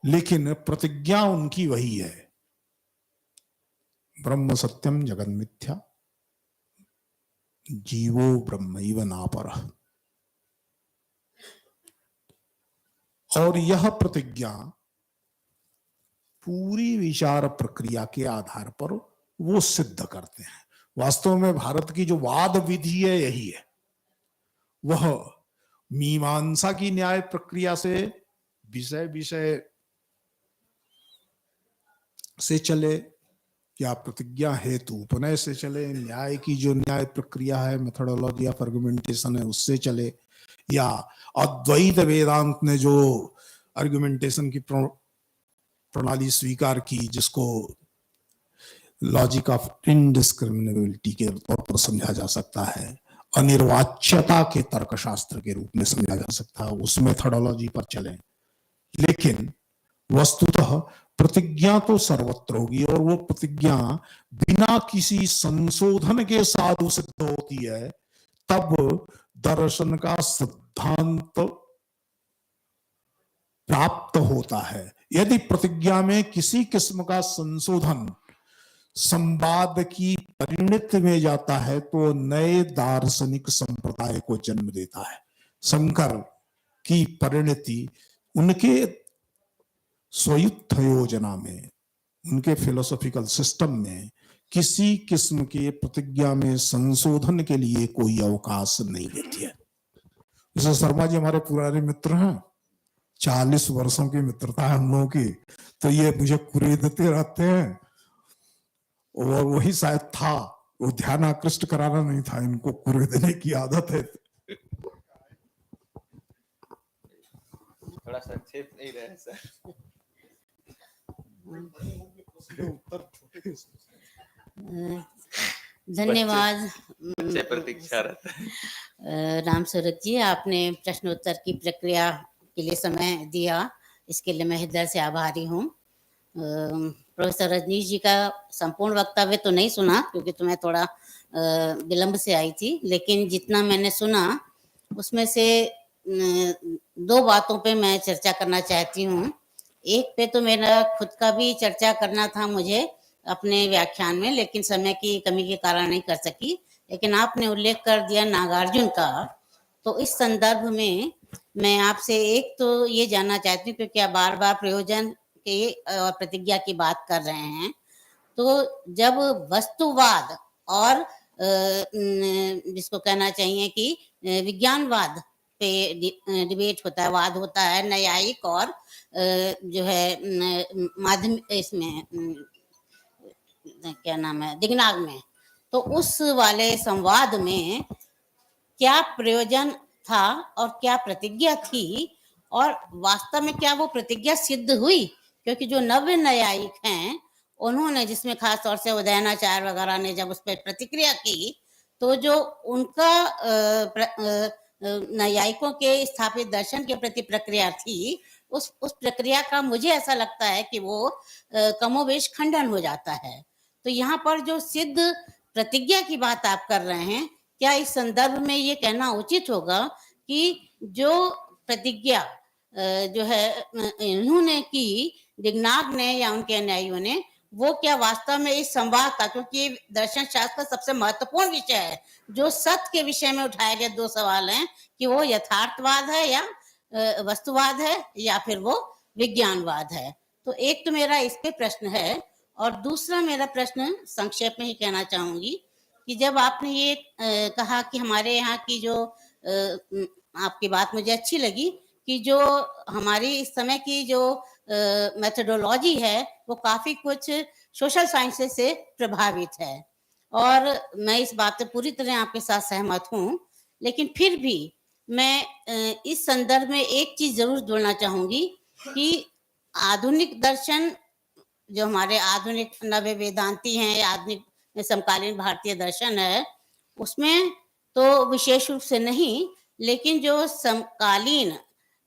लेकिन प्रतिज्ञा उनकी वही है, ब्रह्म सत्यम जगन मिथ्या जीवो ब्रह्मैव नापरः। और यह प्रतिज्ञा पूरी विचार प्रक्रिया के आधार पर वो सिद्ध करते हैं। वास्तव में भारत की जो वाद विधि है यही है, वह मीमांसा की न्याय प्रक्रिया से विषय विषय से चले, या प्रतिज्ञा हेतु उपनय से चले, न्याय की जो न्याय प्रक्रिया है, मेथोडोलॉजी ऑफ आर्गुमेंटेशन है उससे चले, या अद्वैत वेदांत ने जो आर्गुमेंटेशन की प्रणाली स्वीकार की, जिसको लॉजिक ऑफ इनडिस्क्रिमिनेबिलिटी के तौर पर समझा जा सकता है, अनिर्वाच्यता के तर्कशास्त्र के रूप में समझा जा सकता है, उस मेथोडोलॉजी पर चले। लेकिन वस्तुतः प्रतिज्ञा तो सर्वत्र होगी, और वो प्रतिज्ञा बिना किसी संशोधन के साधु सिद्ध होती है तब दर्शन का सिद्धांत प्राप्त होता है। यदि प्रतिज्ञा में किसी किस्म का संशोधन संवाद की परिणति में जाता है तो नए दार्शनिक संप्रदाय को जन्म देता है। शंकर की परिणति उनके स्वयुत्थ योजना में, उनके फिलोसॉफिकल सिस्टम में किसी किस्म के प्रतिज्ञा में संशोधन के लिए कोई अवकाश नहीं देती है। जैसे शर्मा जी हमारे पुराने मित्र हैं, 40 वर्षों की मित्रता है हम लोगों की, तो ये मुझे कुरेदते रहते हैं और वही शायद था, वो ध्यान आकृष्ट कराना नहीं था, इनको कुरेदने की आदत है। थोड़ा संक्षेप नहीं रहे सर। धन्यवाद बच्चे प्रतीक्षा रहते हैं। राम सूरत जी, आपने प्रश्नोत्तर की प्रक्रिया के लिए समय दिया, इसके लिए मैं हृदय से आभारी हूँ। प्रोफेसर रजनीश जी का संपूर्ण वक्तव्य तो नहीं सुना क्योंकि तो मैं थोड़ा विलंब से आई थी, लेकिन जितना मैंने सुना उसमें से 2 बातों पे मैं चर्चा करना चाहती हूँ। एक पे तो मेरा खुद का भी चर्चा करना था मुझे अपने व्याख्यान में, लेकिन समय की कमी के कारण नहीं कर सकी। लेकिन आपने उल्लेख कर दिया नागार्जुन का, तो इस संदर्भ में मैं आपसे एक तो ये जानना चाहती हूँ, क्योंकि आप बार बार प्रयोजन के और प्रतिज्ञा की बात कर रहे हैं, तो जब वस्तुवाद और जिसको कहना चाहिए कि विज्ञानवाद पे डिबेट होता है, वाद होता है, न्यायिक और जो है माध्यम इसमें क्या नाम है, दिग्नाग में, तो उस वाले संवाद में क्या प्रयोजन था और क्या प्रतिज्ञा थी, और वास्तव में क्या वो प्रतिज्ञा सिद्ध हुई? क्योंकि जो नव्य न्यायिक हैं उन्होंने, जिसमें खास तौर से उदयनाचार्य वगैरह ने जब उस पर प्रतिक्रिया की, तो जो उनका न्यायिकों के स्थापित दर्शन के प्रति प्रक्रिया थी, उस प्रक्रिया का मुझे ऐसा लगता है कि वो कमोवेश खंडन हो जाता है। तो यहाँ पर जो सिद्ध प्रतिज्ञा की बात आप कर रहे हैं, क्या इस संदर्भ में ये कहना उचित होगा कि जो प्रतिज्ञा जो है इन्होंने की, दिग्नाग ने या उनके न्यायियों ने, वो क्या वास्तव में इस संवाद का, क्योंकि दर्शन शास्त्र का सबसे महत्वपूर्ण विषय है, जो सत्य के विषय में उठाए गए 2 सवाल हैं कि वो यथार्थवाद है या वस्तुवाद है या फिर वो विज्ञानवाद है। तो एक तो मेरा इस पे प्रश्न है, और दूसरा मेरा प्रश्न संक्षेप में ही कहना चाहूंगी कि जब आपने ये कहा कि हमारे यहाँ की जो आपकी बात मुझे अच्छी लगी कि जो हमारी इस समय की जो मेथोडोलॉजी है वो काफी कुछ सोशल साइंसेस से प्रभावित है, और मैं इस बात से पूरी तरह आपके साथ सहमत हूँ। लेकिन फिर भी मैं इस संदर्भ में एक चीज जरूर जोड़ना चाहूंगी कि आधुनिक दर्शन, जो हमारे आधुनिक नव्य वेदांती हैं, आधुनिक समकालीन भारतीय दर्शन है, उसमें तो विशेष रूप से नहीं, लेकिन जो समकालीन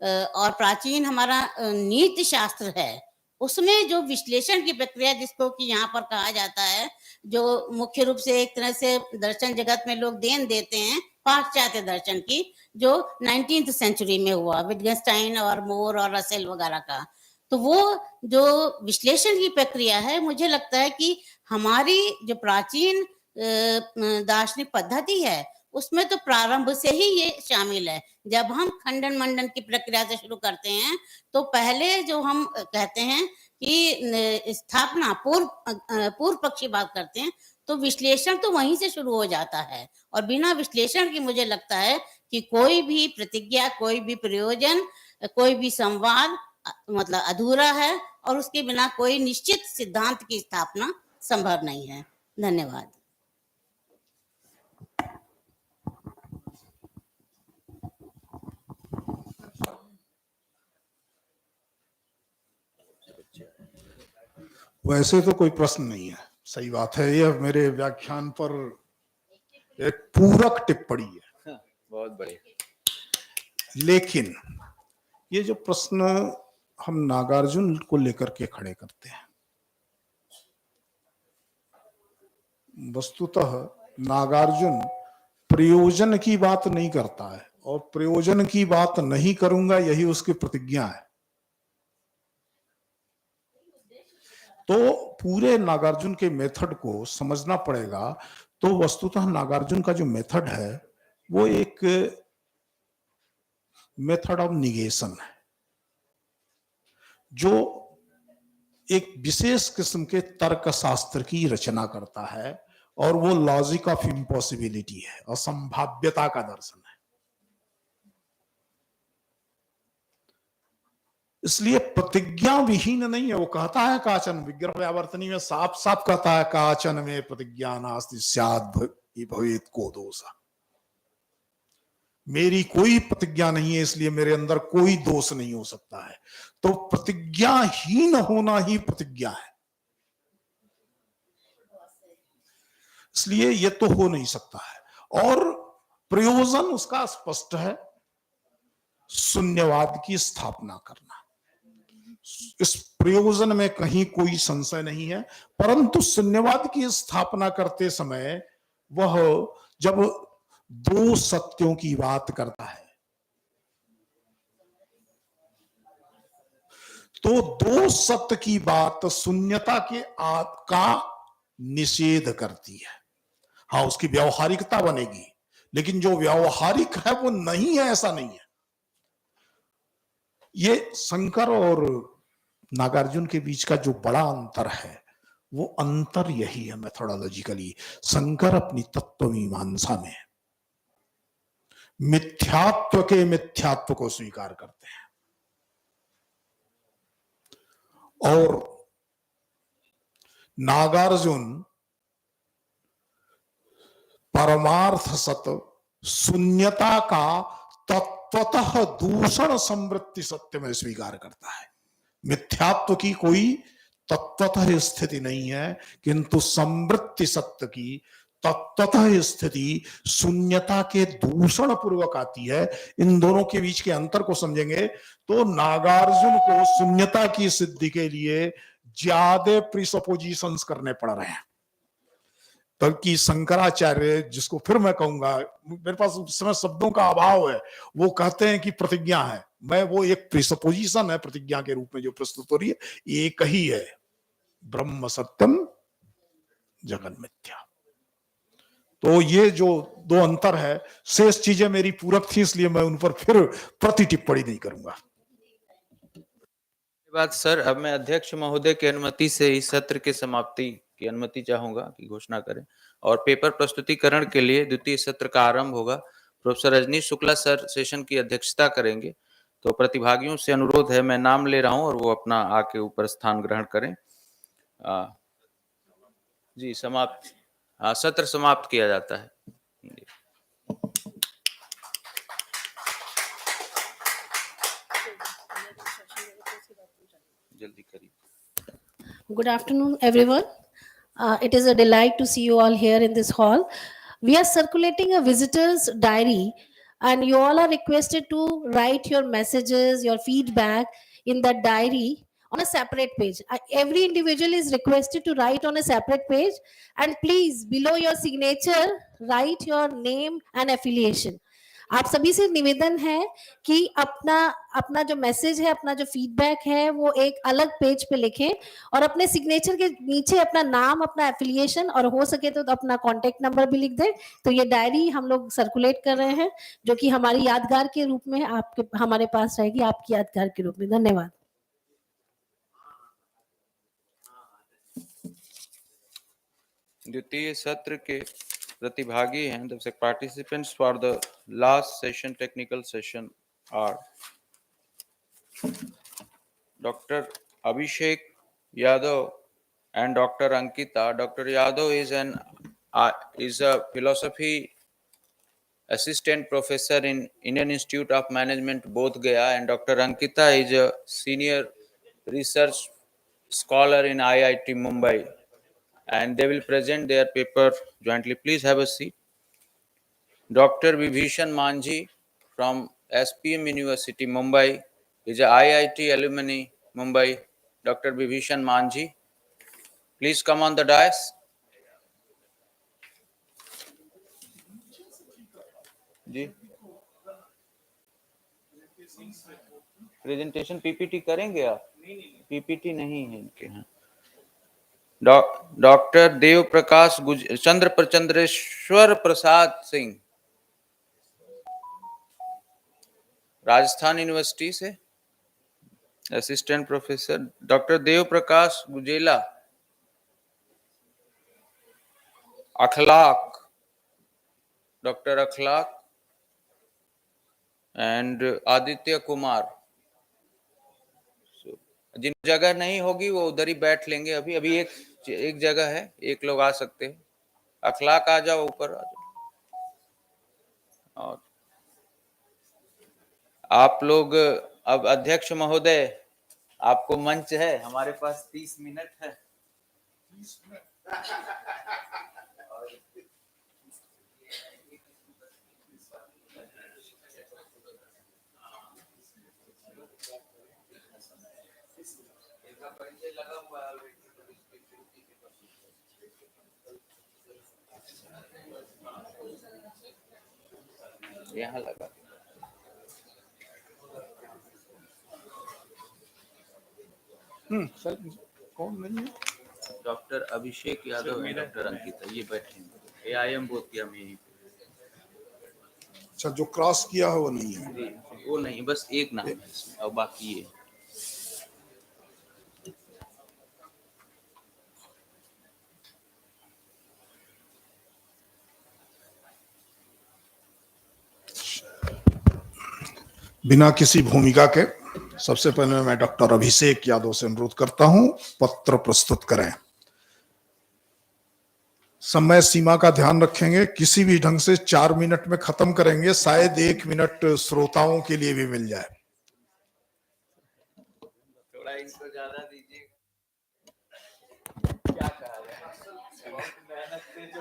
और प्राचीन हमारा नीति शास्त्र है, उसमें जो विश्लेषण की प्रक्रिया, जिसको कि यहाँ पर कहा जाता है, जो मुख्य रूप से एक तरह से दर्शन जगत में लोग देन देते हैं पाश्चात्य दर्शन की, जो 19th सेंचुरी में हुआ, विटगेनस्टाइन और मोर और रसेल वगैरह का, तो वो जो विश्लेषण की प्रक्रिया है, मुझे लगता है कि हमारी जो प्राचीन दार्शनिक पद्धति है उसमें तो प्रारंभ से ही ये शामिल है। जब हम खंडन मंडन की प्रक्रिया से शुरू करते हैं तो पहले जो हम कहते हैं कि स्थापना पूर्व पक्षी बात करते हैं, तो विश्लेषण तो वहीं से शुरू हो जाता है, और बिना विश्लेषण की मुझे लगता है कि कोई भी प्रतिज्ञा, कोई भी प्रयोजन, कोई भी संवाद मतलब अधूरा है, और उसके बिना कोई निश्चित सिद्धांत की स्थापना संभव नहीं है। धन्यवाद। वैसे तो कोई प्रश्न नहीं है, सही बात है, ये मेरे व्याख्यान पर एक पूरक टिप्पणी है। बहुत बढ़िया। लेकिन ये जो प्रश्न हम नागार्जुन को लेकर के खड़े करते हैं, वस्तुतः नागार्जुन प्रयोजन की बात नहीं करता है, और प्रयोजन की बात नहीं करूंगा, यही उसकी प्रतिज्ञा है। तो पूरे नागार्जुन के मेथड को समझना पड़ेगा। तो वस्तुतः नागार्जुन का जो मेथड है वो एक मेथड ऑफ निगेशन है, जो एक विशेष किस्म के तर्क शास्त्र की रचना करता है, और वो लॉजिक ऑफ इम्पॉसिबिलिटी है, असंभाव्यता का दर्शन है। इसलिए प्रतिज्ञा विहीन नहीं है। वो कहता है काचन, विग्रह व्यावर्तनी में साफ साफ कहता है, काचन में प्रतिज्ञा नास्ति स्याद् भवेत् को दोष। मेरी कोई प्रतिज्ञा नहीं है, इसलिए मेरे अंदर कोई दोष नहीं हो सकता है। तो प्रतिज्ञाहीन होना ही प्रतिज्ञा है, इसलिए यह तो हो नहीं सकता है। और प्रयोजन उसका स्पष्ट है, शून्यवाद की स्थापना करना। इस प्रयोजन में कहीं कोई संशय नहीं है। परंतु शून्यवाद की स्थापना करते समय वह जब दो सत्यों की बात करता है, तो दो सत्य की बात शून्यता के का निषेध करती है। हाँ, उसकी व्यावहारिकता बनेगी, लेकिन जो व्यावहारिक है वो नहीं है, ऐसा नहीं है। ये शंकर और नागार्जुन के बीच का जो बड़ा अंतर है, वो अंतर यही है मेथोडोलॉजिकली। शंकर अपनी तत्व मीमांसा में मिथ्यात्व के मिथ्यात्व को स्वीकार करते हैं, और नागार्जुन परमार्थ सत्य शून्यता का तत्वतः दूषण समृद्धि सत्य में स्वीकार करता है। मिथ्यात्व की कोई तत्वतः स्थिति नहीं है, किंतु समृद्धि सत्य की तत्वतः स्थिति शून्यता के दूषण पूर्वक आती है। इन दोनों के बीच के अंतर को समझेंगे तो नागार्जुन को शून्यता की सिद्धि के लिए ज्यादा प्रीसपोजिशंस करने पड़ रहे हैं, बल्कि शंकराचार्य, जिसको फिर मैं कहूंगा, मेरे पास उस समय शब्दों का अभाव है, वो कहते हैं कि प्रतिज्ञा है। मैं वो एक प्रिसपोजिशन है प्रतिज्ञा के रूप में जो प्रस्तुत हो रही है, एक ही है, ब्रह्म सत्यम जगन मिथ्या। तो ये जो दो अंतर है, शेष चीजें मेरी पूरक थी, इसलिए मैं उन पर फिर प्रति टिप्पणी नहीं करूंगा। बात सर, अब मैं अध्यक्ष महोदय की अनुमति से इस सत्र के समाप्ति की अनुमति चाहूंगा कि घोषणा करें, और पेपर प्रस्तुतिकरण के लिए द्वितीय सत्र का आरंभ होगा। Professor Rajnish Shukla sir session की अध्यक्षता करेंगे। तो प्रतिभागियों से अनुरोध है, मैं नाम ले रहा हूं और वो अपना आके ऊपर स्थान ग्रहण करें। जी, समाप्त। सत्र समाप्त किया जाता है। जल्दी करिए। Good afternoon, everyone. It is a delight to see you all here in this hall. We are circulating a visitor's diary, and you all are requested to write your messages, your feedback in that diary on a separate page. Every individual is requested to write on a separate page, and please, below your signature, write your name and affiliation. आप सभी से निवेदन है कि अपना अपना जो message है, अपना जो फीडबैक है, वो एक अलग पेज पे लिखें, और अपने सिग्नेचर के नीचे अपना नाम, अपना एफिलिएशन, और हो सके तो अपना कॉन्टेक्ट नंबर भी लिख दें। तो ये डायरी हम लोग सर्कुलेट कर रहे हैं, जो कि हमारी यादगार के रूप में आपके हमारे पास रहेगी, आपकी यादगार के रूप में। धन्यवाद। द्वितीय सत्र के प्रतिभागी हैं, the participants for the last session, technical session, are Dr. Abhishek Yadav and Dr. Ankita. Dr. Yadav is a philosophy assistant professor in Indian Institute of Management, Bodh Gaya, and Dr. Ankita is a senior research scholar in IIT Mumbai, and they will present their paper jointly. Please have a seat. Dr. Vibhishan Manjhi from SPM University, Mumbai, is a IIT alumni, Mumbai. Dr. Vibhishan Manjhi, please come on the dais. जी presentation PPT करेंगे आप? PPT नहीं है इनके यहाँ। Doctor Dev Prakash Chandreshwar Prasad Singh, Rajasthan university से assistant professor. Doctor Dev Prakash Gujela, Akhlaq, doctor Akhlaq and Aditya Kumar. जिन जगह नहीं होगी वो उधर ही बैठ लेंगे। अभी अभी एक जगह है, एक लोग आ सकते हैं। अखलाक आ जाओ, ऊपर आ जाओ। और आप लोग अब अध्यक्ष महोदय, आपको मंच है। हमारे पास 30 मिनट है। यहाँ लगा सर कौन नहीं है? डॉक्टर अभिषेक यादव है, डॉक्टर अंकिता, ये बैठे AIM बोध किया मैं। अच्छा, जो क्रॉस किया है वो नहीं है। वो नहीं, बस एक नाम है इसमें और बाकी ये। बिना किसी भूमिका के सबसे पहले मैं डॉक्टर अभिषेक यादव से अनुरोध करता हूं, पत्र प्रस्तुत करें। समय सीमा का ध्यान रखेंगे, किसी भी ढंग से 4 मिनट में खत्म करेंगे, शायद 1 मिनट श्रोताओं के लिए भी मिल जाए। थोड़ा इनको ज्यादा दीजिए। क्या कहा जाए, बहुत मेहनत से जो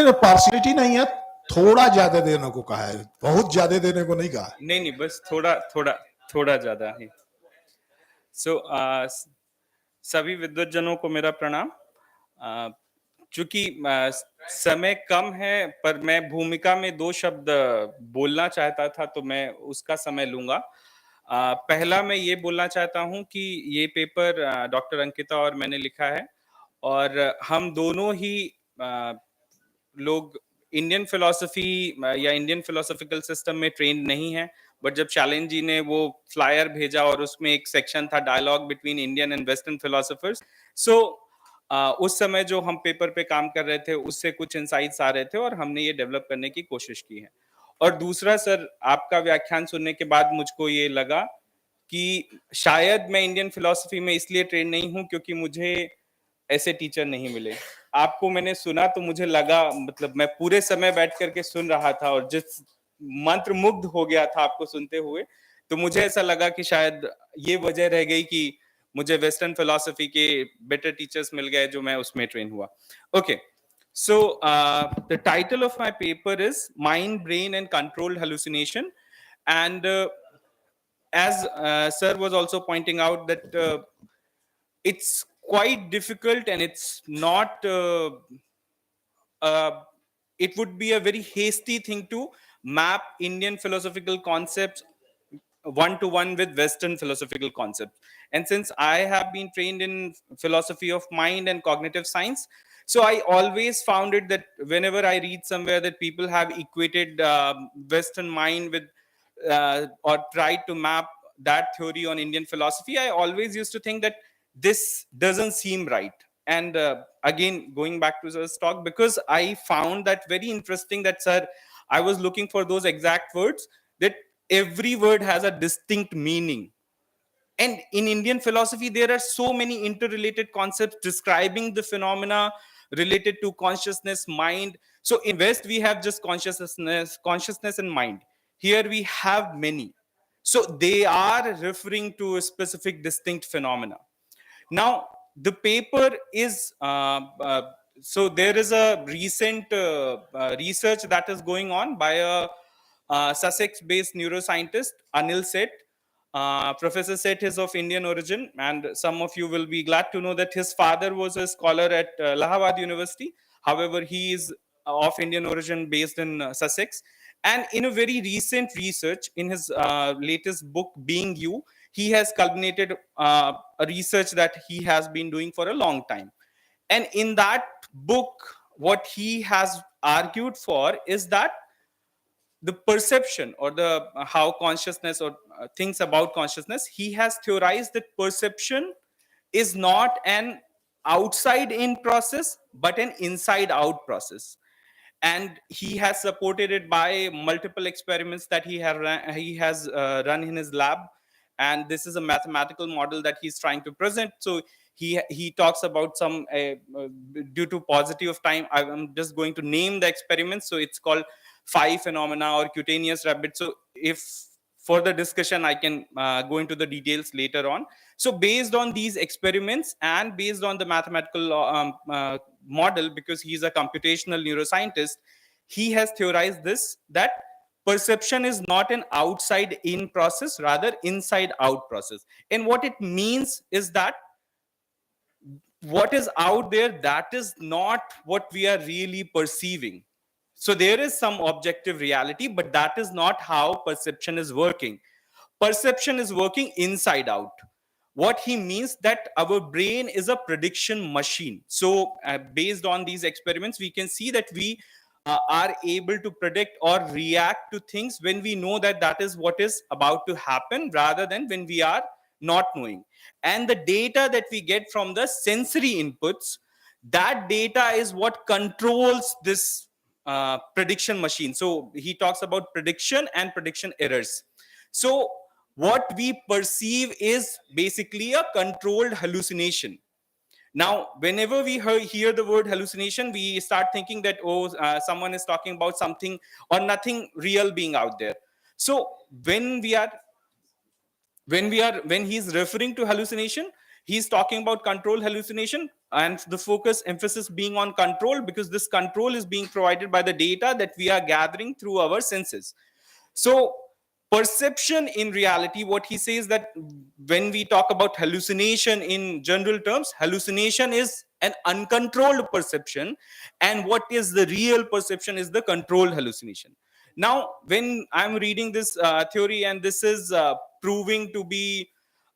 है पार्शियलिटी नहीं है, थोड़ा ज्यादा देने को कहा है, बहुत ज्यादा देने को नहीं कहा। नहीं, बस थोड़ा ज्यादा ही। सो सभी विद्वत जनों को मेरा प्रणाम। चूंकि समय कम है, पर मैं भूमिका में 2 शब्द बोलना चाहता था, तो मैं उसका समय लूंगा। पहला मैं ये बोलना चाहता हूं कि ये पेपर डॉक्टर अंकिता और मैंने लिखा है, और हम दोनों ही लोग इंडियन फिलोसफी या इंडियन फिलोसॉफिकल सिस्टम में ट्रेंड नहीं है। बट जब चैलेंज जी ने वो फ्लायर भेजा और उसमें एक सेक्शन था dialogue between Indian and western philosophers, so उस समय जो हम पेपर पे काम कर रहे थे उससे कुछ इंसाइट्स आ रहे थे और हमने ये डेवलप करने की कोशिश की है। और दूसरा सर, आपका व्याख्यान सुनने के बाद मुझको ये लगा कि शायद मैं इंडियन फिलोसफी में इसलिए ट्रेंड नहीं हूं क्योंकि मुझे ऐसे टीचर नहीं मिले। आपको मैंने सुना तो मुझे लगा, मतलब मैं पूरे समय बैठ करके सुन रहा था और जिस मंत्र मुग्ध हो गया था आपको सुनते हुए, तो मुझे ऐसा लगा कि शायद ये वजह रह गई कि मुझे वेस्टर्न फिलोसफी के बेटर टीचर्स मिल गए जो मैं उसमें ट्रेन हुआ। Okay, so the title of my paper is Mind, Brain and Controlled Hallucination, and as sir was also pointing out that it's quite difficult and it's not uh, it would be a very hasty thing to map Indian philosophical concepts one to one with Western philosophical concepts. And since I have been trained in philosophy of mind and cognitive science, so I always found it that whenever I read somewhere that people have equated Western mind with or tried to map that theory on Indian philosophy, I always used to think that this doesn't seem right. And again, going back to Sir's talk, because I found that very interesting that, sir, I was looking for those exact words, that every word has a distinct meaning. And in Indian philosophy, there are so many interrelated concepts describing the phenomena related to consciousness, mind. So in West, we have just consciousness and mind. Here we have many. So they are referring to a specific distinct phenomena. Now, the paper is, so there is a recent research that is going on by a Sussex-based neuroscientist, Anil Seth. Professor Seth is of Indian origin, and some of you will be glad to know that his father was a scholar at Allahabad University. However, he is of Indian origin, based in Sussex. And in a very recent research, in his latest book, Being You, he has culminated a research that he has been doing for a long time. And in that book, what he has argued for is that the perception, or the how consciousness, or things about consciousness, he has theorized that perception is not an outside in process, but an inside out process. And he has supported it by multiple experiments that he has run in his lab. And this is a mathematical model that he's trying to present. So he talks about some due to paucity of time, I'm just going to name the experiments. So it's called phi phenomena or cutaneous rabbit. So if for the discussion, I can go into the details later on. So based on these experiments and based on the mathematical model, because he's a computational neuroscientist, he has theorized this, that perception is not an outside in process, rather inside out process. And what it means is that what is out there, that is not what we are really perceiving. So there is some objective reality, but that is not how perception is working. Perception is working inside out. What he means, that our brain is a prediction machine. So based on these experiments, we can see that we are able to predict or react to things when we know that that is what is about to happen, rather than when we are not knowing. And the data that we get from the sensory inputs, that data is what controls this prediction machine. So he talks about prediction and prediction errors. So what we perceive is basically a controlled hallucination. Now, whenever we hear the word hallucination, we start thinking that, someone is talking about something or nothing real being out there. So when he's referring to hallucination, he's talking about control hallucination, and the focus emphasis being on control, because this control is being provided by the data that we are gathering through our senses. So perception, in reality, what he says, that when we talk about hallucination in general terms, hallucination is an uncontrolled perception, and what is the real perception is the controlled hallucination. Now, when I'm reading this theory, and this is proving to be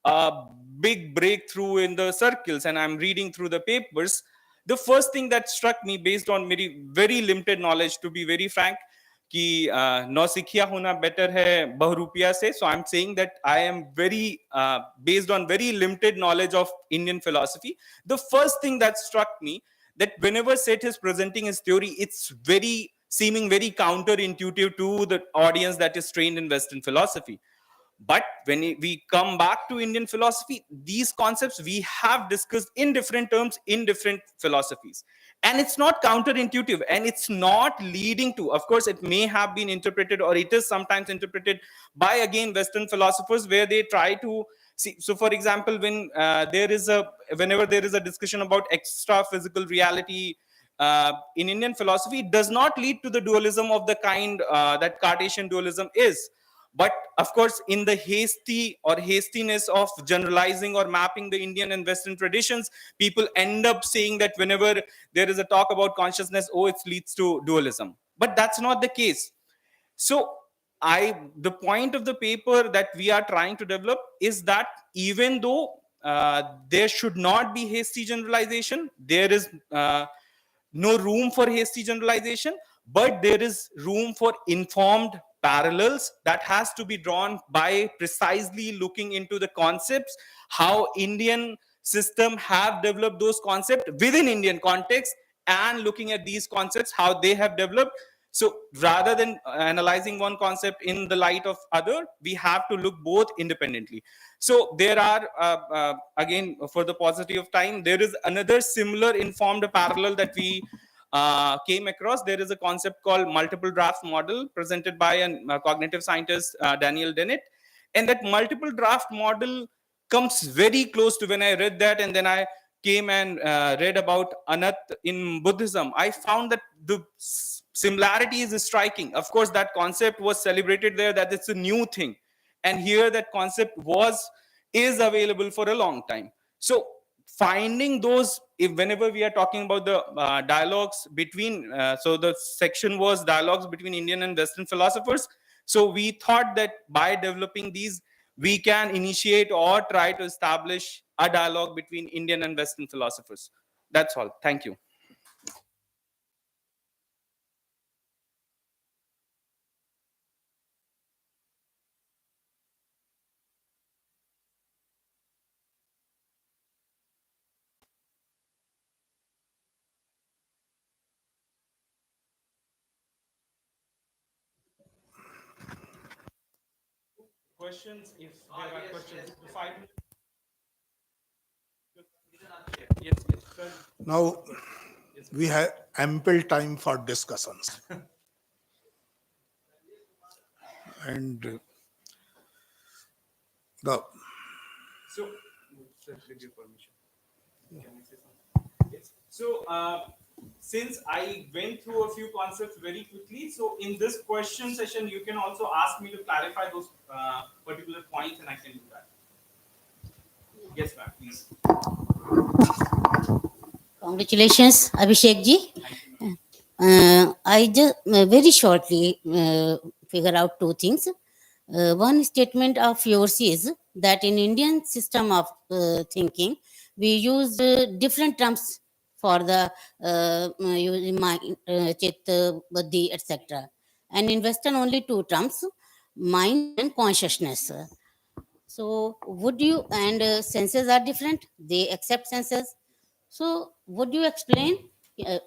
a big breakthrough in the circles, and I'm reading through the papers, the first thing that struck me, based on very, very limited knowledge, to be very frank, कि नौसिखिया होना better है बहुरूपिया से. So I'm saying that I am very based on very limited knowledge of Indian philosophy. The first thing that struck me, that whenever Seth is presenting his theory, it's seeming very counterintuitive to the audience that is trained in Western philosophy. But when we come back to Indian philosophy, these concepts we have discussed in different terms in different philosophies. And it's not counterintuitive, and it's not leading to, of course, it may have been interpreted, or it is sometimes interpreted by, again, Western philosophers, where they try to see. So, for example, whenever there is a discussion about extra physical reality, in Indian philosophy, it does not lead to the dualism of the kind that Cartesian dualism is. But of course, in the hastiness of generalizing or mapping the Indian and Western traditions, people end up saying that whenever there is a talk about consciousness, it leads to dualism. But that's not the case. So the point of the paper that we are trying to develop is that even though there should not be hasty generalization, there is no room for hasty generalization, but there is room for informed parallels that has to be drawn by precisely looking into the concepts, how Indian system have developed those concepts within Indian context, and looking at these concepts, how they have developed. So rather than analyzing one concept in the light of other, we have to look both independently. So there are, again, for the paucity of time, there is another similar informed parallel that we came across. There is a concept called multiple draft model presented by a cognitive scientist, Daniel Dennett. And that multiple draft model comes very close to, when I read that, and then I came and read about Anat in Buddhism, I found that the similarity is striking. Of course, that concept was celebrated there, that it's a new thing. And here that concept is available for a long time. So finding those, if whenever we are talking about the dialogues between, so the section was dialogues between Indian and Western philosophers. So we thought that by developing these, we can initiate or try to establish a dialogue between Indian and Western philosophers. That's all. Thank you. Questions, if there are questions. The 5 minutes. Yes, yes, sir. Now, we have ample time for discussions. And the So, sir, with your permission, can I say something? Yes. So, since I went through a few concepts very quickly, so in this question session, you can also ask me to clarify those particular points, and I can do that. Yes, ma'am, please. Congratulations, Abhishek ji. I just very shortly figure out two things. One statement of yours is that in Indian system of thinking, we use different terms for the using mind, chit, buddhi, etc. And in Western, only two terms, mind and consciousness. So would you, and senses are different, they accept senses. So would you explain,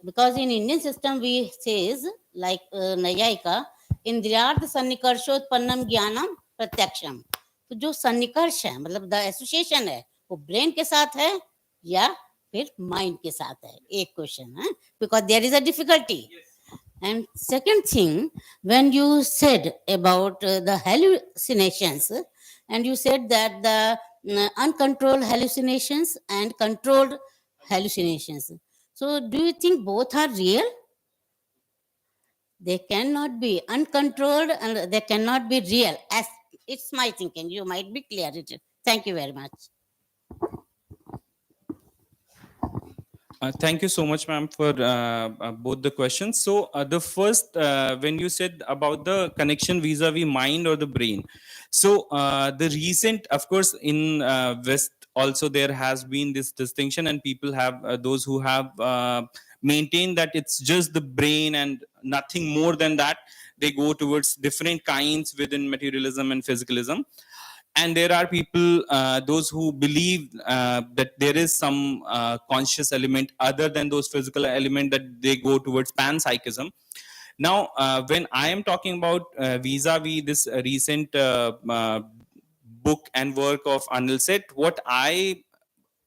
because in Indian system we says like Nayayika, इंद्रियार्थ सन्निकर्षोत्पन्नम ज्ञानम प्रत्यक्षम, तो जो सन्निकर्ष है मतलब the association है वो brain के साथ है या फिर माइंड के साथ है, एक क्वेश्चन है, because there is a difficulty. And second thing, when you said about the hallucinations, and you said that the uncontrolled hallucinations and controlled hallucinations. So do you think both are real? They cannot be uncontrolled and they cannot be real. As it's my thinking. You might be clear. Thank you very much. Thank you so much, ma'am, for both the questions. So the first, when you said about the connection vis-a-vis mind or the brain. So the recent, of course, in West also there has been this distinction, and people have those who have maintained that it's just the brain and nothing more than that. They go towards different kinds within materialism and physicalism. And there are people, those who believe that there is some conscious element other than those physical element, that they go towards panpsychism. Now, when I am talking about vis-a-vis this recent book and work of Anil Seth, what I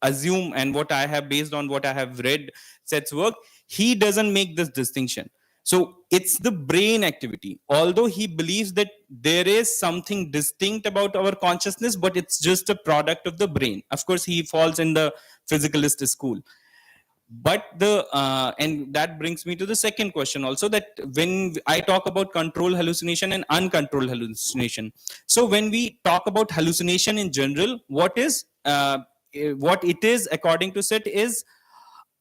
assume and what I have based on what I have read Seth's work, he doesn't make this distinction. So it's the brain activity. Although he believes that there is something distinct about our consciousness, but it's just a product of the brain. Of course, he falls in the physicalist school. But the and that brings me to the second question also, that when I talk about controlled hallucination and uncontrolled hallucination, so when we talk about hallucination in general, what it is according to Seth is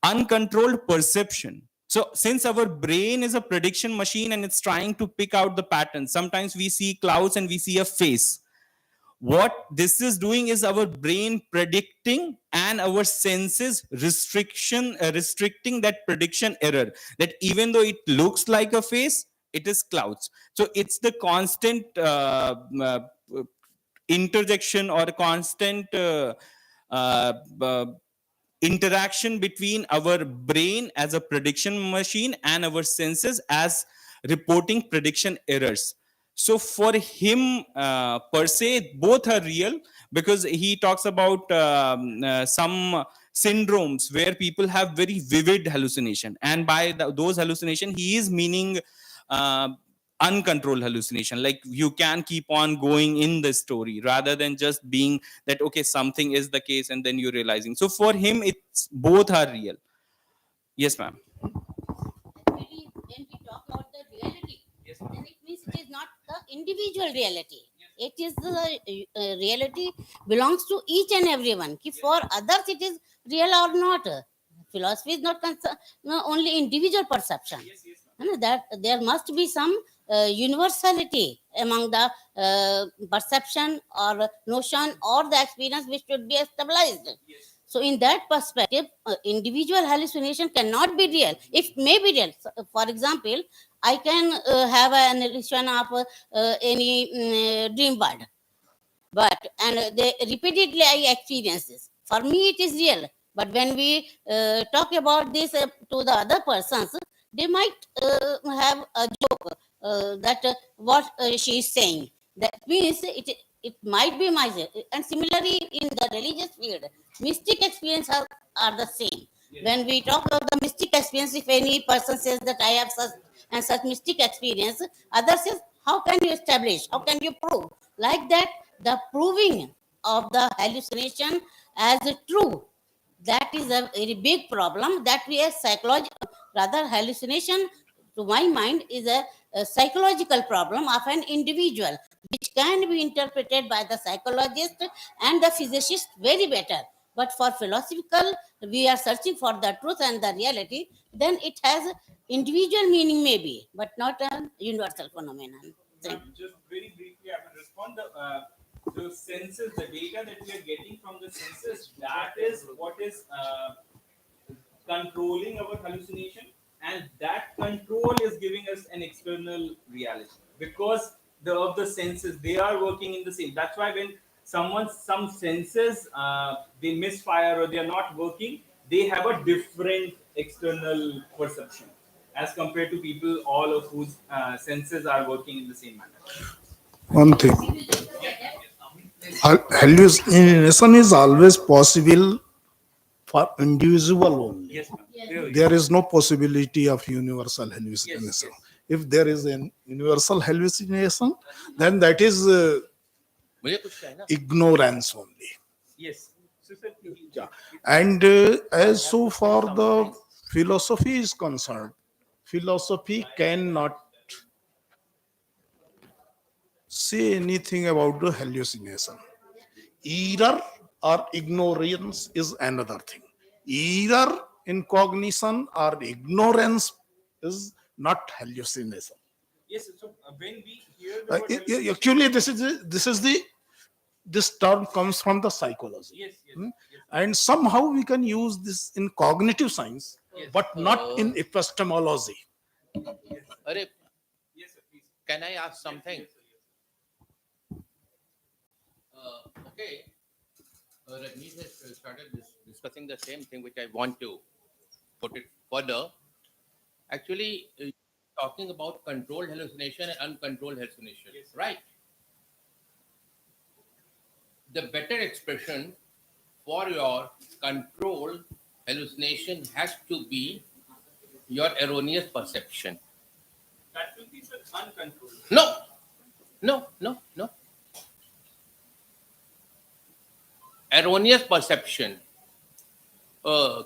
uncontrolled perception. So since our brain is a prediction machine and it's trying to pick out the pattern, sometimes we see clouds and we see a face. What this is doing is our brain predicting and our senses restricting that prediction error, that even though it looks like a face, it is clouds. So it's the constant interjection or constant interaction between our brain as a prediction machine and our senses as reporting prediction errors. So for him, per se, both are real, because he talks about some syndromes where people have very vivid hallucination, and by those hallucination he is meaning uncontrolled hallucination, like you can keep on going in the story rather than just being that okay, something is the case and then you're realizing. So for him, it's both are real. Yes, ma'am. When we talk about the reality, then it means it is not the individual reality. It is the reality belongs to each and everyone. Ki for others it is real or not. Philosophy is not no, only individual perception. That there must be some universality among the perception or notion or the experience which should be stabilized. So, in that perspective, individual hallucination cannot be real. It may be real. So, for example, I can have an illusion of any dream bird, but and they repeatedly I experience this. For me, it is real. But when we talk about this to the other persons, they might have a joke that what she is saying. That means it might be myself. And similarly, in the religious field, mystic experience are the same. When we talk about the mystic experience, if any person says that I have such and such mystic experience, others says, how can you establish? How can you prove? Like that, the proving of the hallucination as true, that is a very big problem that we are psychological, rather hallucination to my mind is a psychological problem of an individual which can be interpreted by the psychologist and the physicist very better. But for philosophical, we are searching for the truth and the reality, then it has individual meaning maybe, but not a universal phenomenon. Thank you. Just very briefly, I will respond. The senses, the data that we are getting from the senses, that is what is controlling our hallucination, and that control is giving us an external reality because of the senses they are working in the same. That's why when some senses they misfire or they are not working, they have a different external perception as compared to people all of whose senses are working in the same manner. One thing, hallucination is always possible for individual only. Yes, ma'am. There is no possibility of universal hallucination. Yes. If there is an universal hallucination, then that is ignorance only. Yes. Yeah. And as so far the philosophy is concerned, philosophy cannot say anything about the hallucination. Error or ignorance is another thing. Either incognition or ignorance is not hallucination. Yes. So when we hear the word hallucination, Actually, this term comes from the psychology. yes. And somehow we can use this in cognitive science, Yes. but not in epistemology. Arey, Yes, sir, please. can I ask something? Okay. Rajneesh has started discussing the same thing, which I want to put it further. Actually, talking about controlled hallucination and uncontrolled hallucination, right? The better expression for your controlled hallucination has to be your erroneous perception. That will be uncontrolled. No. Erroneous perception.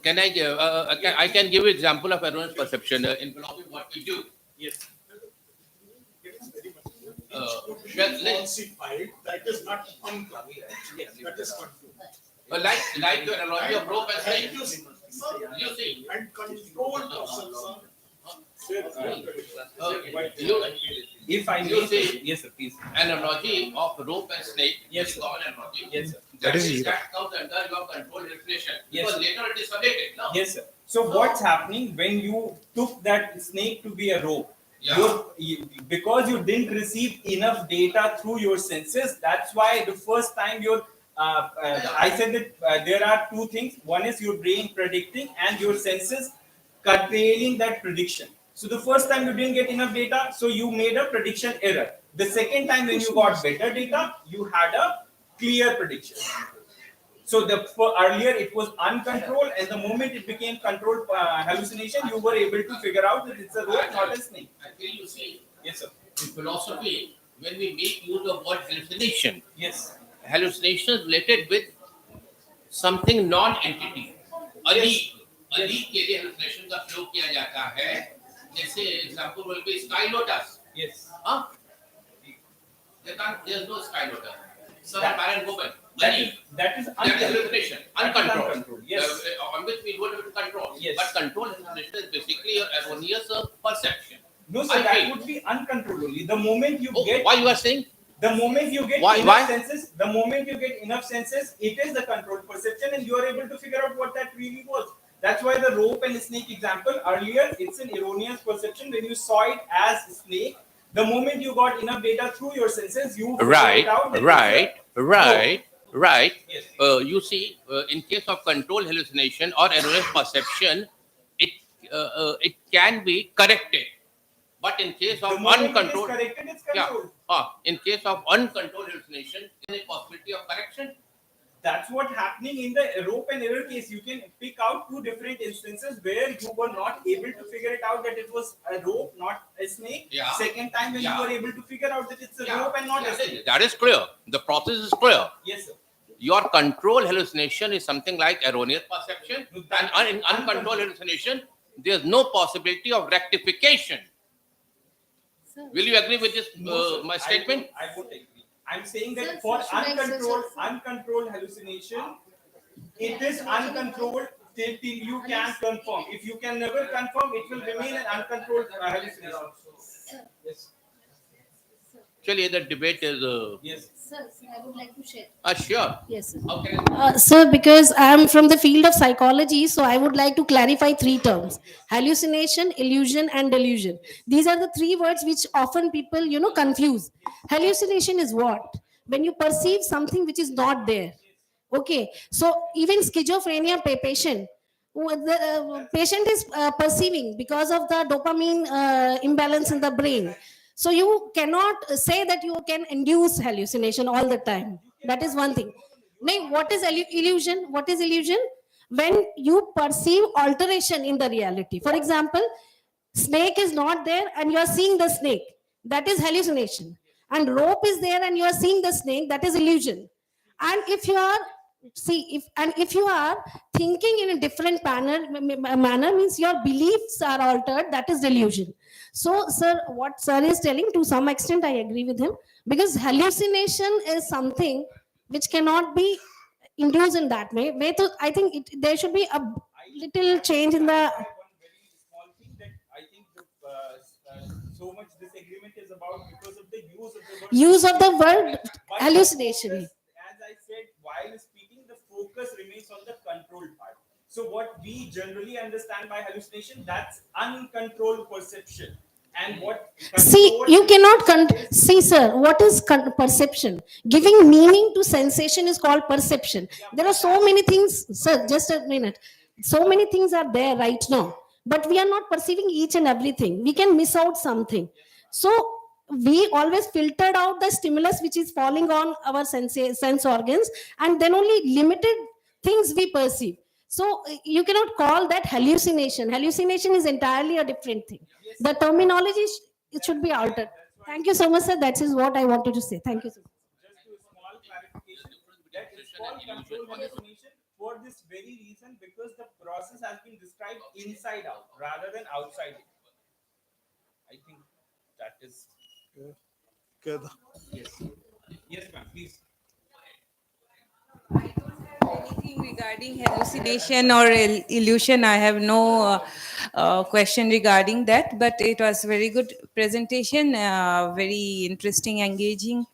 Can I give? I can give example of erroneous perception in philosophy. What we do. Yes. Falsified, that is not uncovered. Yes. That is Like your analogy of rope and snake. You see. and controlled perception. If I You may say- say, yes, sir, please. Analogy of rope and snake. Yes, is sir. common analogy. Yes, sir. That is that comes under your control hallucination. Yes, Because sir. later it is subjective. No? Yes, sir. So what's happening when you took that snake to be a rope? Yeah. Because you didn't receive enough data through your senses. That's why the first time I said that there are two things. One is your brain predicting and your senses curtailing that prediction. So the first time you didn't get enough data, so you made a prediction error. The second time when you got better data, you had a clear prediction. So earlier it was uncontrolled, and the moment it became controlled hallucination, you were able to figure out that it's a rope, not a snake. Actually, you see, Yes, sir. in philosophy, when we make use of word hallucination, Yes. hallucination is related with something non-entity. Ali के लिए hallucination का प्रयोग किया जाता है. जैसे example will be sky lotus. Yes. हाँ? They can't, there's no sky water. Some That- parent go back. That is That is hallucination, uncontrolled. uncontrolled. Yes. On which we don't have to control. Yes. But control hallucination is basically your erroneous perception. No, sir, I that feel. would be uncontrolled only. The moment you Oh, get, why you are saying? the moment you get Why- enough why? senses, the moment you get enough senses, it is the controlled perception, and you are able to figure out what that really was. That's why the rope and snake example earlier, it's an erroneous perception when you saw it as snake. The moment you got enough data through your senses, you figured Right, it out that right, it's a right, right. Yes. You see, in case of control hallucination or erroneous perception, it can be corrected. But in case The of moment it is uncontrolled, corrected, it's yeah, controlled. in case of uncontrolled hallucination, there is a possibility of correction. That's what happening in the rope and error case. You can pick out two different instances where you were not able to figure it out that it was a rope, not a snake. Yeah. Second time when Yeah. you were able to figure out that it's a Yeah, rope and not yeah, a snake. that is clear. The process is clear. Yes, sir. Your control hallucination is something like erroneous perception, No, that and is in uncontrolled hallucination, there's no possibility of rectification. Will you agree with this No, sir. my statement? I won't agree. I'm saying that Sir, for should I say uncontrolled hallucination, it is uncontrolled till you can confirm. If you can never confirm, it will remain an uncontrolled hallucination. Yes. Actually, the debate is. Yes. Sir, I would like to share. Sure. Yes, sir. How can I- Sir, because I am from the field of psychology, so I would like to clarify three terms: hallucination, illusion, and delusion. These are the three words which often people, confuse. Hallucination is what? When you perceive something which is not there. Okay, so even schizophrenia patient, the patient is perceiving because of the dopamine imbalance in the brain. So you cannot say that you can induce hallucination all the time. That is one thing. Now, what is illusion? What is illusion? When you perceive alteration in the reality. For example, snake is not there and you are seeing the snake. That is hallucination. And rope is there and you are seeing the snake. That is illusion. And if you are thinking in a different manner means your beliefs are altered, that is delusion. So sir, what sir is telling, to some extent I agree with him, because hallucination is something which cannot be induced in that way to, I think there should be a little change in the One very small thing that I think so much disagreement is about because of the use of the word But hallucination. the focus, as I said while speaking, the focus remains on the controlled part. So what we generally understand by hallucination, that's uncontrolled perception. And what See, controlled you cannot is- see, sir. What is perception? Giving meaning to sensation is called perception. There are so many things, sir. Just a minute. So many things are there right now, but we are not perceiving each and everything. We can miss out something. So we always filtered out the stimulus which is falling on our sense organs, and then only limited things we perceive. So you cannot call that hallucination. Hallucination is entirely a different thing. The terminology it should be altered. Thank you so much, sir. That is what I wanted to say. Thank you, sir. just a small clarification that it's called controlled hallucination for this very reason, because the process has been described inside out rather than outside in. I think that is Good. yes, ma'am. Please. Anything regarding hallucination or illusion, I have no question regarding that, but it was very good presentation, very interesting, engaging.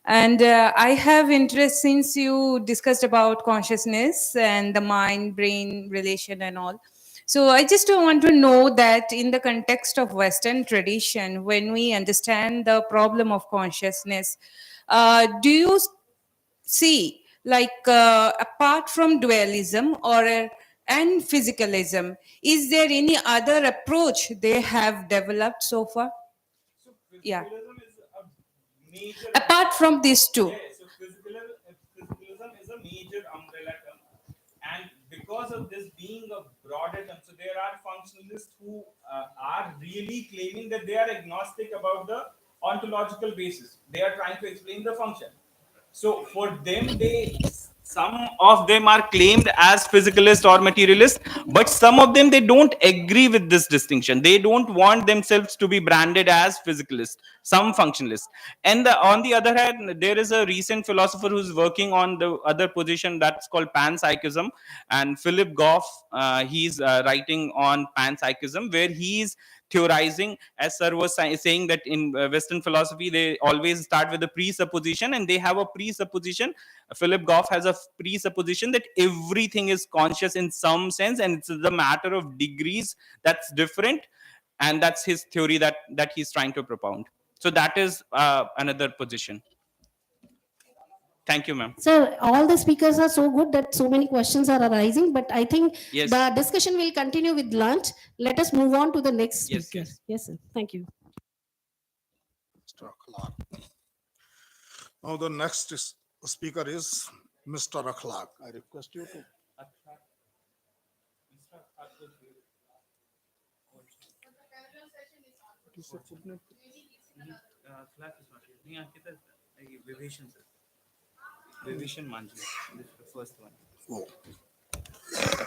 And I have interest, since you discussed about consciousness and the mind brain relation and all. So I just want to know that in the context of Western tradition, when we understand the problem of consciousness, do you see, like, apart from dualism and physicalism, is there any other approach they have developed so far? So Yeah. physicalism is a major Apart from these two. Yeah, so physicalism is a major umbrella term, and because of this being a broader term, so there are functionalists who are really claiming that they are agnostic about the ontological basis. They are trying to explain the function. So for them, they some of them are claimed as physicalist or materialist, but some of them, they don't agree with this distinction. They don't want themselves to be branded as physicalist, some functionalist. And on the other hand, there is a recent philosopher who's working on the other position that's called panpsychism, and Philip Goff, he's writing on panpsychism, where he's theorizing, as sir was saying, that in Western philosophy they always start with a presupposition, and they have a presupposition. Philip Goff has a presupposition that everything is conscious in some sense, and it's the matter of degrees that's different, and that's his theory that he's trying to propound. So that is another position. Thank you, ma'am. Sir, all the speakers are so good that so many questions are arising, but I think Yes. the discussion will continue with lunch. Let us move on to the next Yes, speaker. yes. Yes, sir. Thank you. Mr. Akhlaq. Now the next speaker is Mr. Akhlaq. I request you to. First one. Oh.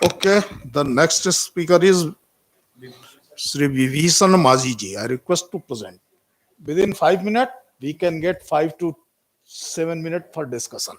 Okay, the next speaker is Sri Vibhishan Mazi ji. I request to present. Within 5 minutes, we can get 5 to 7 minutes for discussion.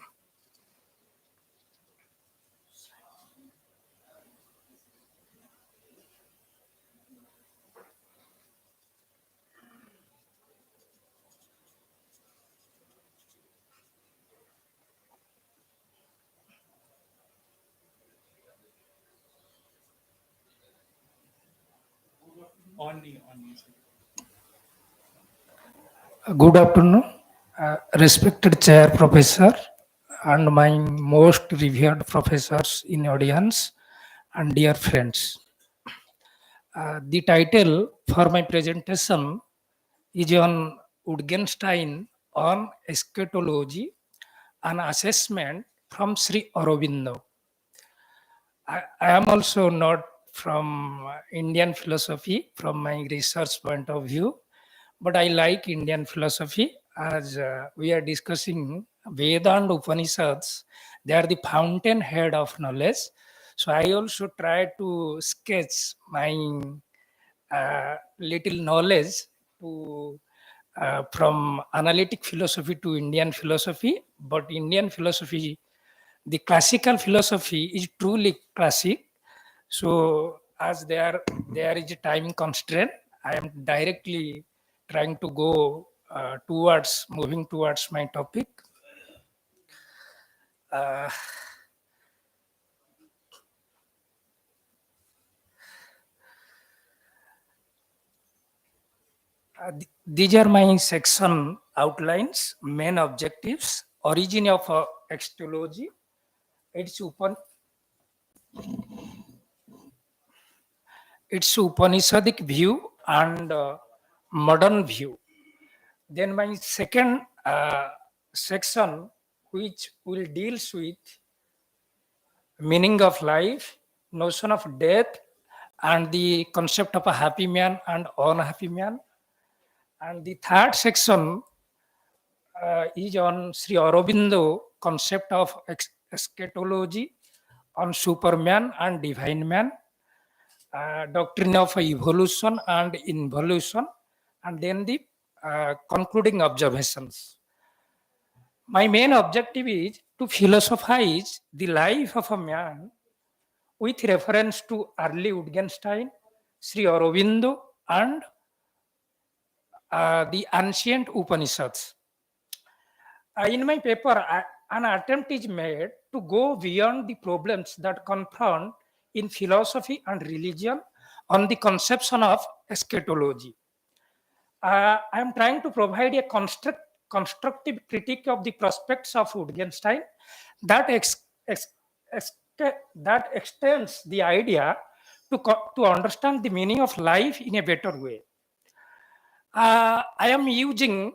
Good afternoon, respected chair professor and my most revered professors in audience and dear friends. The title for my presentation is on Wittgenstein on eschatology, an assessment from Sri Aurobindo. I am also not from Indian philosophy from my research point of view, but I like Indian philosophy as we are discussing Veda and Upanishads. They are the fountainhead of knowledge. So I also try to sketch my little knowledge to from analytic philosophy to Indian philosophy. But Indian philosophy, the classical philosophy is truly classic. So as there is a time constraint, I am directly trying to go moving towards my topic. These are my section outlines, main objectives, origin of eschatology, its Upanishadic view and modern view. Then my second section, which will deals with meaning of life, notion of death, and the concept of a happy man and unhappy man. And the third section is on Sri Aurobindo concept of eschatology, on Superman and divine man, doctrine of evolution and involution, and then the concluding observations. My main objective is to philosophize the life of a man with reference to early Wittgenstein, Sri Aurobindo, and the ancient Upanishads. In my paper, an attempt is made to go beyond the problems that confront in philosophy and religion on the conception of eschatology. I am trying to provide a constructive critique of the prospects of Wittgenstein that that extends the idea to understand the meaning of life in a better way. I am using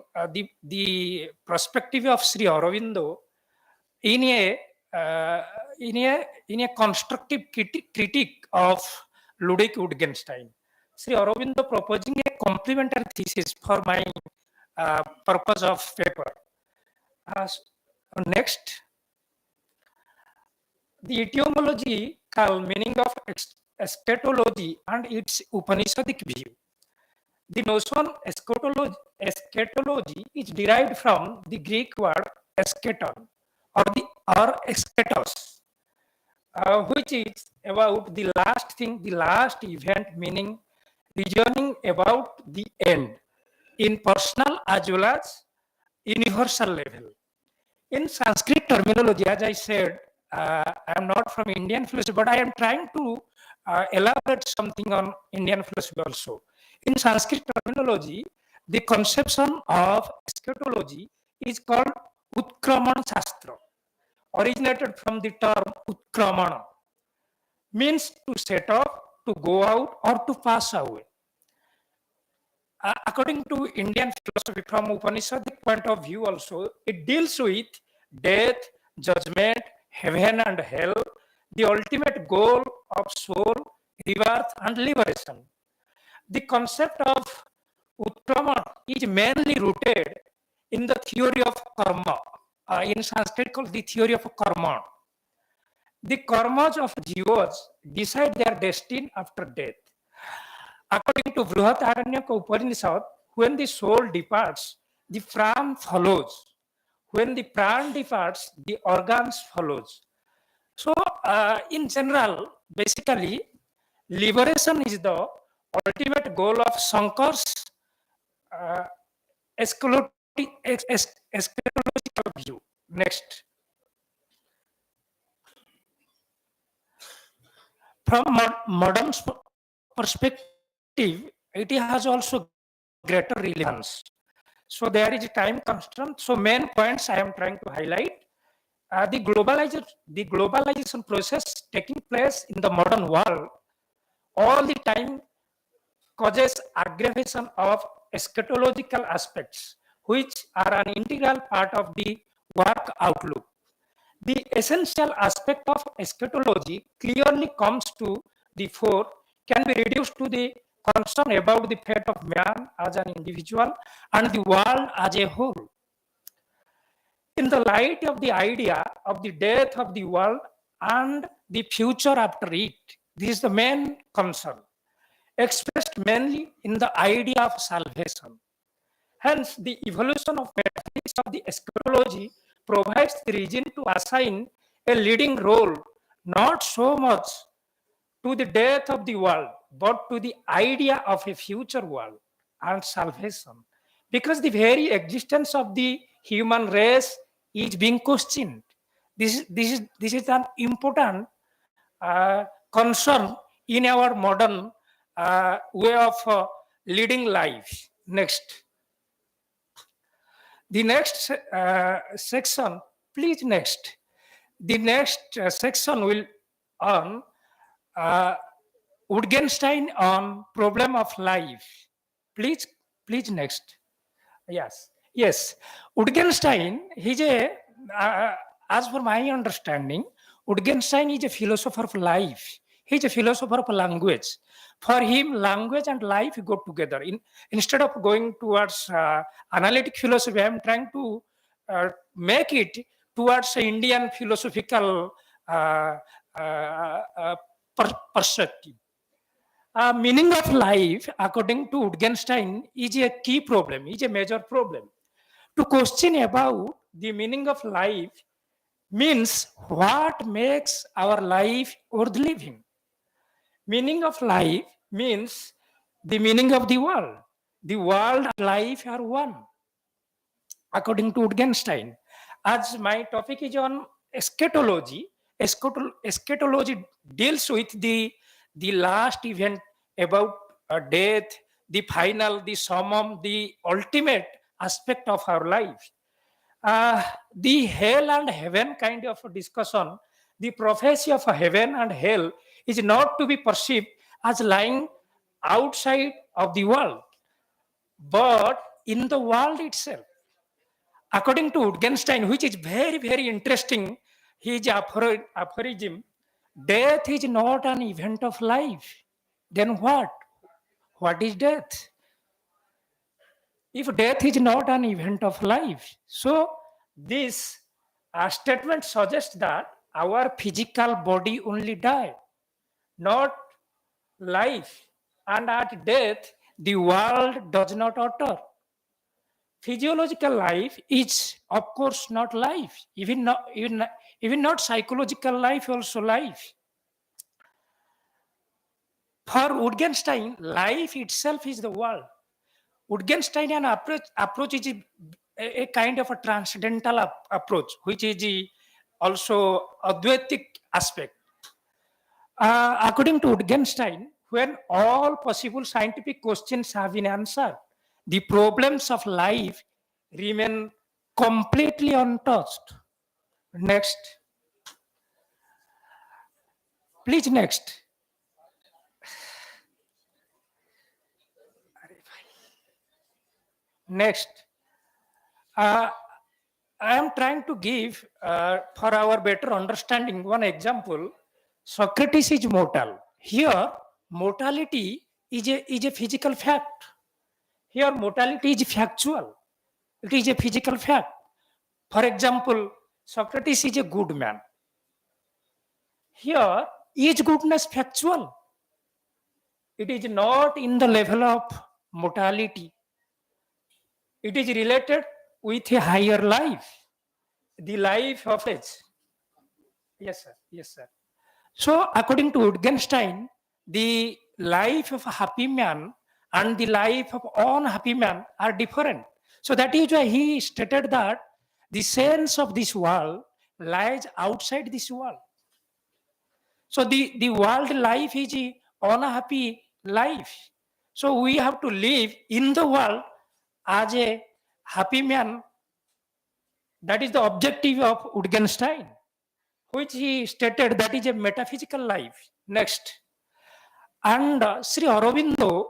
the perspective of Sri Aurobindo in a constructive critique of Ludwig Wittgenstein. Sri Aurobindo proposing a complementary thesis for my purpose of paper. Next, the etymological meaning of eschatology and its Upanishadic view. The notion eschatology is derived from the Greek word eschaton or eschatos, which is about the last thing, the last event, meaning reasoning about the end in personal as well as universal level. In Sanskrit terminology, as I said, I am not from Indian philosophy, but I am trying to elaborate something on Indian philosophy also. In Sanskrit terminology, the conception of eschatology is called Utkramana Shastra, originated from the term Utkramana, means to set off, to go out, or to pass away. According to Indian philosophy, from Upanishadic point of view also, it deals with death, judgment, heaven and hell, the ultimate goal of soul, rebirth and liberation. The concept of Utkrama is mainly rooted in the theory of karma, in Sanskrit called the theory of karma. The karmas of jivas decide their destiny after death. According to Brihadaranyaka Upanishad, when the soul departs, the pran follows. When the pran departs, the organs follows. So, in general, basically, liberation is the ultimate goal of Shankar's eschatological view. Next. From modern perspective, it has also greater relevance. So there is a time constraint. So main points I am trying to highlight. The globalization process taking place in the modern world all the time causes aggravation of eschatological aspects, which are an integral part of the work outlook. The essential aspect of eschatology clearly comes to the fore, can be reduced to the concern about the fate of man as an individual and the world as a whole. In the light of the idea of the death of the world and the future after it, this is the main concern, expressed mainly in the idea of salvation. Hence, the evolution of metaphysics of the eschatology provides the reason to assign a leading role, not so much to the death of the world, but to the idea of a future world and salvation. Because the very existence of the human race is being questioned. This is an important concern in our modern way of leading life. Next. The next section, please next. The next section will on Wittgenstein on problem of life. Please next. Yes. Wittgenstein, he's as per my understanding, Wittgenstein is a philosopher of life. He's a philosopher of language. For him, language and life go together. Instead of going towards analytic philosophy, I'm trying to make it towards Indian philosophical perspective. Meaning of life, according to Wittgenstein, is a key problem, is a major problem. To question about the meaning of life means what makes our life worth living. Meaning of life means the meaning of the world. The world and life are one, according to Wittgenstein. As my topic is on eschatology, eschatology deals with the last event about death, the final, the summum, the ultimate aspect of our life. The hell and heaven kind of discussion, the prophecy of heaven and hell is not to be perceived as lying outside of the world, but in the world itself. According to Wittgenstein, which is very, very interesting, his aphorism, death is not an event of life. Then what? What is death? If death is not an event of life. So this statement suggests that our physical body only die, not life. And at death, the world does not alter. Physiological life is, of course, not life. Even not psychological life, also life. For Wittgenstein, life itself is the world. Wittgensteinian approach is a kind of a transcendental approach, which is also Advaitic aspect. According to Wittgenstein, when all possible scientific questions have been answered, the problems of life remain completely untouched. Next. Please, next. Next. I am trying to give, for our better understanding, one example. Socrates is mortal. Here, mortality is a physical fact. Here, mortality is factual. It is a physical fact. For example, Socrates is a good man. Here, is goodness factual? It is not in the level of mortality. It is related with a higher life, the life of age. Yes, sir. Yes, sir. So, according to Wittgenstein, the life of a happy man and the life of unhappy man are different. So, that is why he stated that the sense of this world lies outside this world. So, the world life is an unhappy life. So, we have to live in the world as a happy man. That is the objective of Wittgenstein, which he stated that is a metaphysical life. Next. And Sri Aurobindo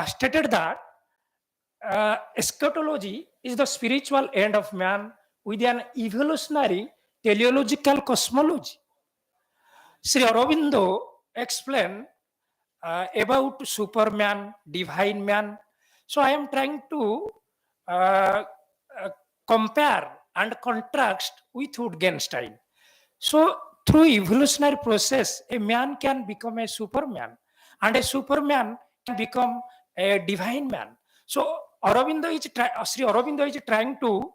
stated that eschatology is the spiritual end of man with an evolutionary teleological cosmology. Sri Aurobindo explained about Superman, divine man. So I am trying to uh, compare and contrast with Wittgenstein. So through evolutionary process, a man can become a Superman, and a Superman can become a divine man. So Sri Aurobindo is trying to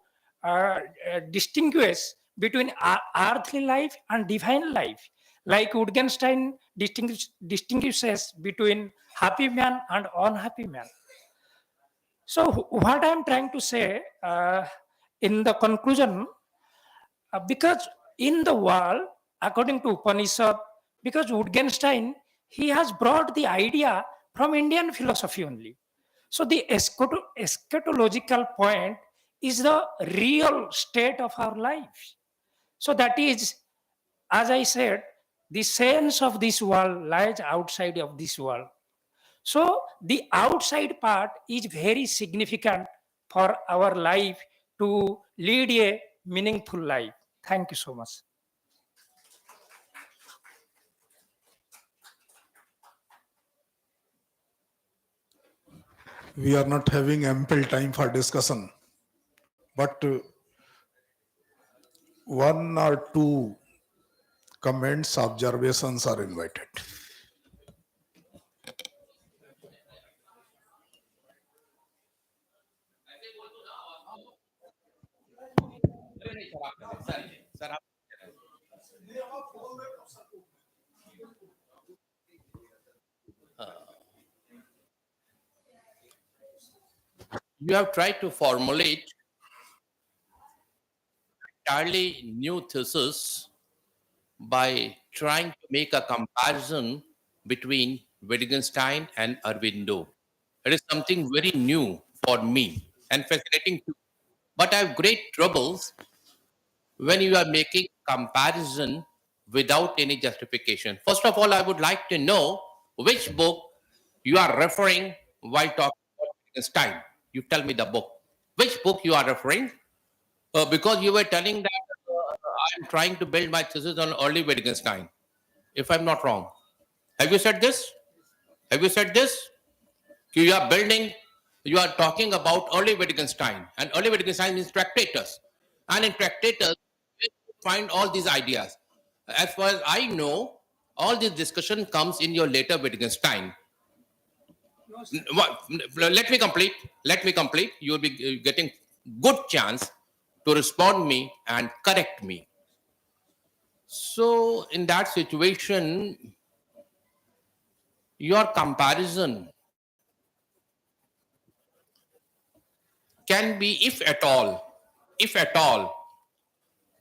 distinguish between earthly life and divine life, like Wittgenstein distinguishes between happy man and unhappy man. So what I am trying to say in the conclusion, because in the world, according to Upanishad, because Wittgenstein, he has brought the idea from Indian philosophy only. So the eschatological point is the real state of our life. So that is, as I said, the sense of this world lies outside of this world. So the outside part is very significant for our life to lead a meaningful life. Thank you so much. We are not having ample time for discussion, but one or two comments, observations are invited. You have tried to formulate entirely new thesis by trying to make a comparison between Wittgenstein and Aurobindo. It is something very new for me and fascinating too. But I have great troubles when you are making comparison without any justification. First of all, I would like to know which book you are referring while talking about Wittgenstein. You tell me the book. Which book you are referring? Because you were telling that I'm trying to build my thesis on early Wittgenstein, if I'm not wrong. Have you said this? Have you said this? You are building, you are talking about early Wittgenstein, and early Wittgenstein means Tractatus. and in Tractatus, you find all these ideas. As far as I know, all this discussion comes in your later Wittgenstein. Let me complete. Let me complete. You will be getting good chance to respond me and correct me. So in that situation, your comparison can be, if at all,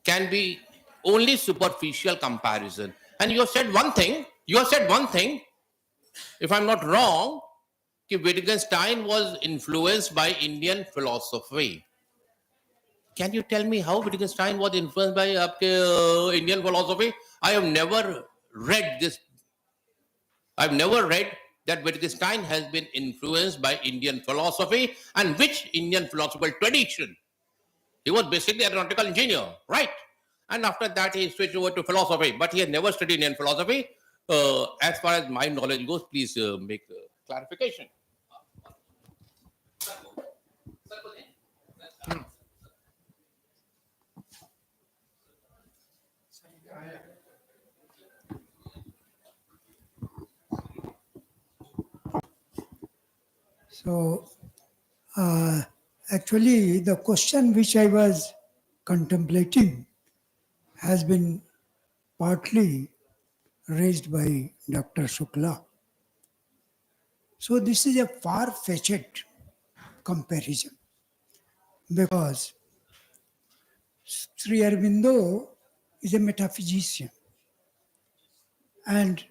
can be only superficial comparison. And you have said one thing, if I'm not wrong, that Wittgenstein was influenced by Indian philosophy. Can you tell me how Wittgenstein was influenced by Indian philosophy? I have never read this. I've never read that Wittgenstein has been influenced by Indian philosophy, and which Indian philosophical tradition. He was basically an aeronautical engineer, right? And after that, he switched over to philosophy, but he had never studied Indian philosophy. As far as my knowledge goes, please make clarification. So, actually, the question which I was contemplating has been partly raised by Dr. Shukla. So, this is a far-fetched comparison because Sri Aurobindo is a metaphysician and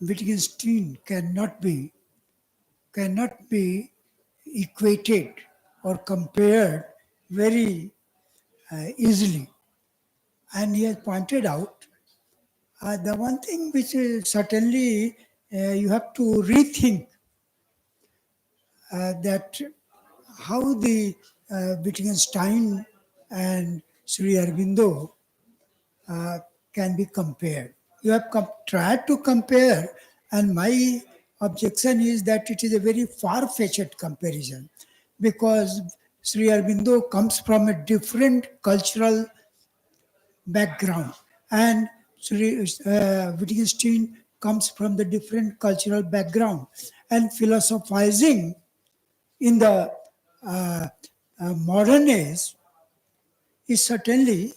Wittgenstein cannot be equated or compared very easily. And he has pointed out the one thing which certainly you have to rethink that how the Wittgenstein and Sri Aurobindo can be compared. You have tried to compare, and my objection is that it is a very far-fetched comparison because Sri Aurobindo comes from a different cultural background and Wittgenstein comes from the different cultural background, and philosophizing in the modern age is certainly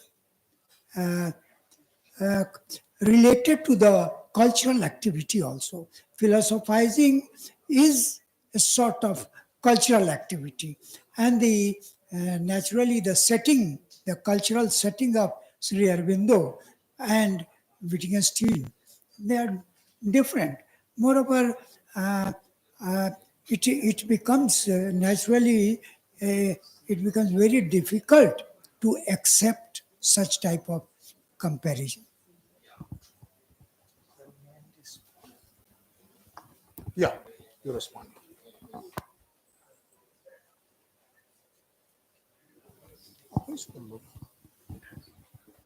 related to the cultural activity also. Philosophizing is a sort of cultural activity, and the naturally the cultural setting of Sri Aurobindo and Wittgenstein, they are different. Moreover, it becomes naturally it becomes very difficult to accept such type of comparison. Yeah, you respond.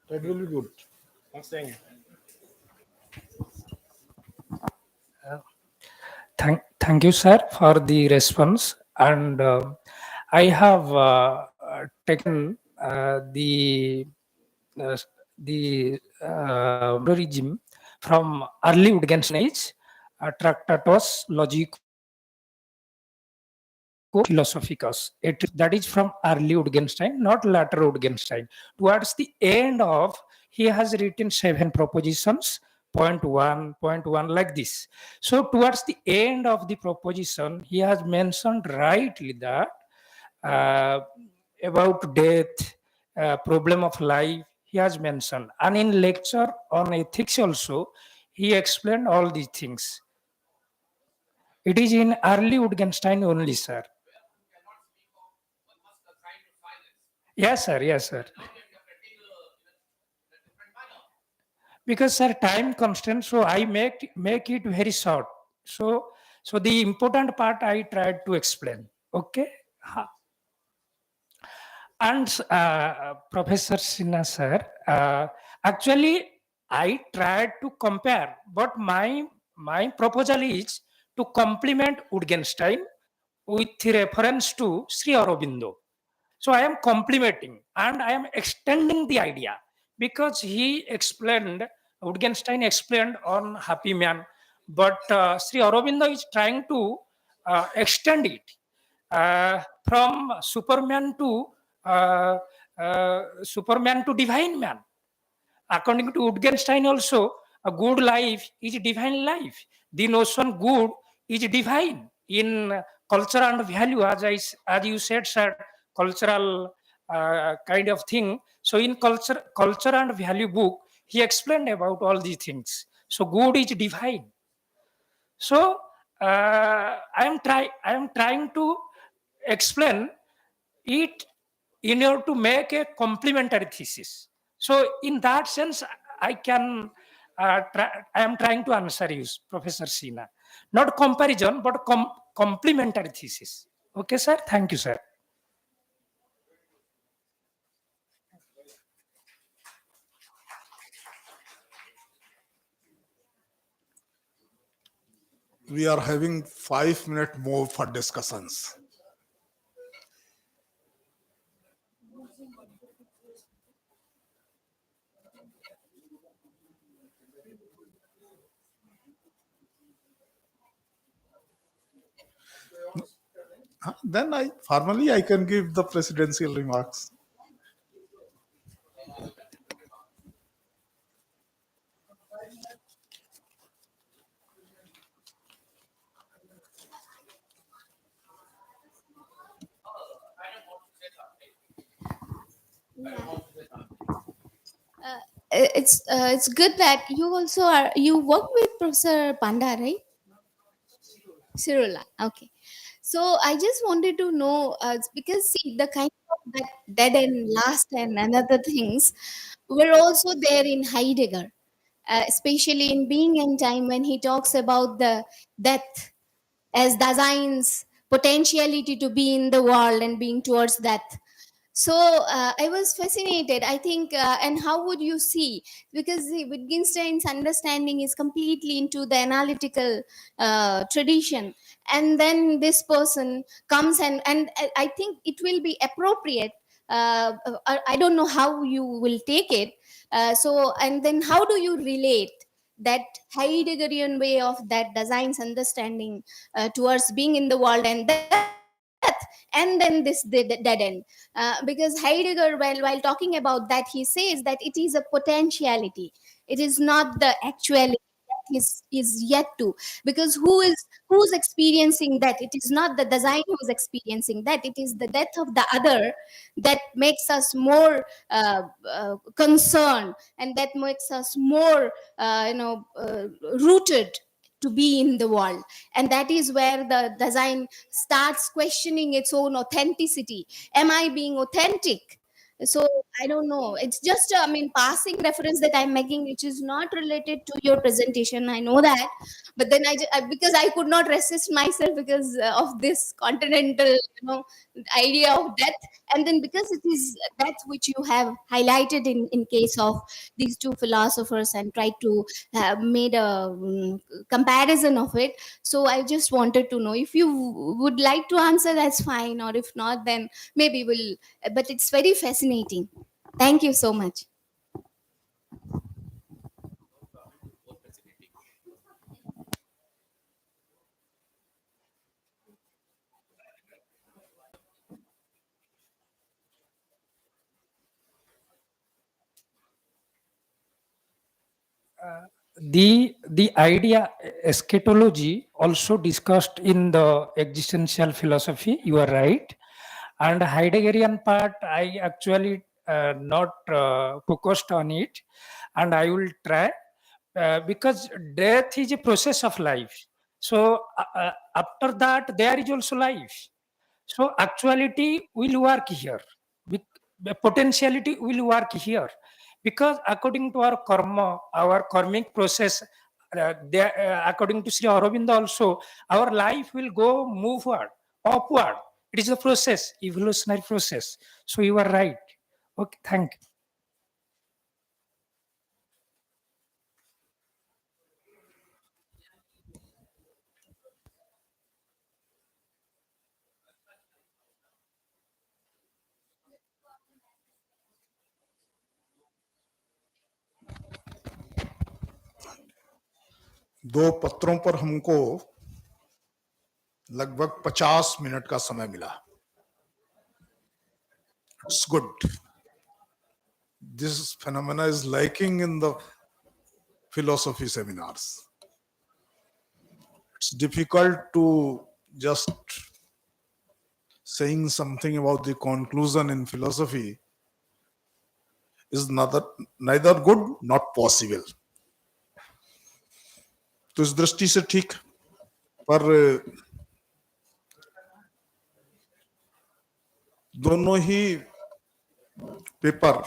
That will be good. Thank you, sir, for the response. And I have taken the regime from early Wittgenstein age, Tractatus Logico Philosophicus. That is from early Wittgenstein, not later Wittgenstein. Towards the end of, he has written 7 propositions, point one, like this. So towards the end of the proposition, he has mentioned rightly that about death, problem of life, he has mentioned. And in lecture on ethics also, he explained all these things. It is in early Wittgenstein only, sir. Yes, sir. Yes, sir. Because, sir, time constant, so I make it very short. So the important part I tried to explain. Okay. And Professor Sinha, sir, actually I tried to compare, but my proposal is to complement Wittgenstein with reference to Sri Aurobindo. So I am complimenting and I am extending the idea because he explained, Wittgenstein explained on happy man, but Sri Aurobindo is trying to extend it from uh, Superman to divine man. According to Wittgenstein also, a good life is divine life. The notion good is divine in culture and value, as you said, sir, cultural kind of thing. So in culture and value book, he explained about all these things. So good is divine. So I am trying to explain it in order to make a complementary thesis. So in that sense, I can I am trying to answer you, Professor Sina. Not comparison, but complementary thesis. Okay, sir. Thank you, sir. We are having 5 minutes more for discussions. Then I can give the presidential remarks. It's good that you also are you work with Professor Panda, right? Cirula. Okay. So I just wanted to know because see the kind of that dead and last and another things were also there in Heidegger, especially in Being and Time when he talks about the death as Dasein's potentiality to be in the world and being towards death. So I was fascinated, I think, and how would you see, because the Wittgenstein's understanding is completely into the analytical tradition, and then this person comes and I think it will be appropriate. I don't know how you will take it. So and then how do you relate that Heideggerian way of that Dasein's understanding towards being in the world and death, and then this dead end? Because Heidegger, while talking about that, he says that it is a potentiality, it is not the actuality that is yet to, because who's experiencing that? It is not the design who's experiencing that, it is the death of the other that makes us more concerned, and that makes us more rooted to be in the world. And that is where the design starts questioning its own authenticity. Am I being authentic? So I don't know, it's just I mean passing reference that I'm making, which is not related to your presentation, I know that. But then because I could not resist myself because of this continental idea of death, and then because it is that which you have highlighted in case of these two philosophers and tried to have made a comparison of it. So I just wanted to know if you would like to answer, that's fine, or if not, then maybe we'll, but it's very fascinating. Thank you so much. The idea eschatology also discussed in the existential philosophy, you are right. And Heideggerian part I actually not focused on it, and I will try because death is a process of life. So after that there is also life. So actuality will work here. The potentiality will work here because according to our karma, our karmic process, according to Sri Aurobindo also, our life will go move forward, upward. It is a process, evolutionary process. So you are right. Okay, thank you. दो पत्रों पर हमको लगभग 50 minute का समय मिला. It's good. This phenomena is lacking in the philosophy seminars. It's difficult to just saying something about the conclusion in philosophy is neither good not possible. तो इस दृष्टि से ठीक, पर दोनों ही पेपर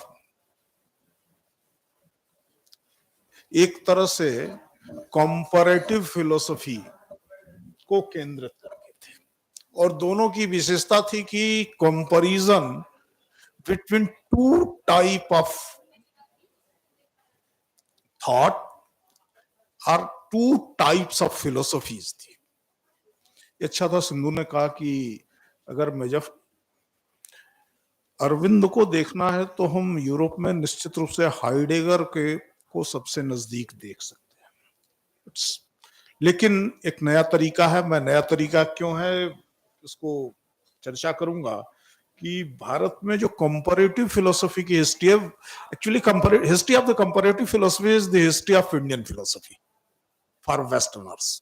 एक तरह से कंपैरेटिव फिलोसफी को केंद्रित करके थे, और दोनों की विशेषता थी कि comparison between two type of thought और टू टाइप्स ऑफ फिलोसफीज थी. अच्छा था सिंधु ने कहा कि अगर मेजर अरविंद को देखना है तो हम यूरोप में निश्चित रूप से हाइडेगर के को सबसे नजदीक देख सकते हैं. लेकिन एक नया तरीका है. मैं नया तरीका क्यों है इसको चर्चा करूंगा कि भारत में जो कंपैरेटिव फिलोसफी की हिस्ट्री है, actually history of the comparative philosophy is the history of Indian philosophy for westerners.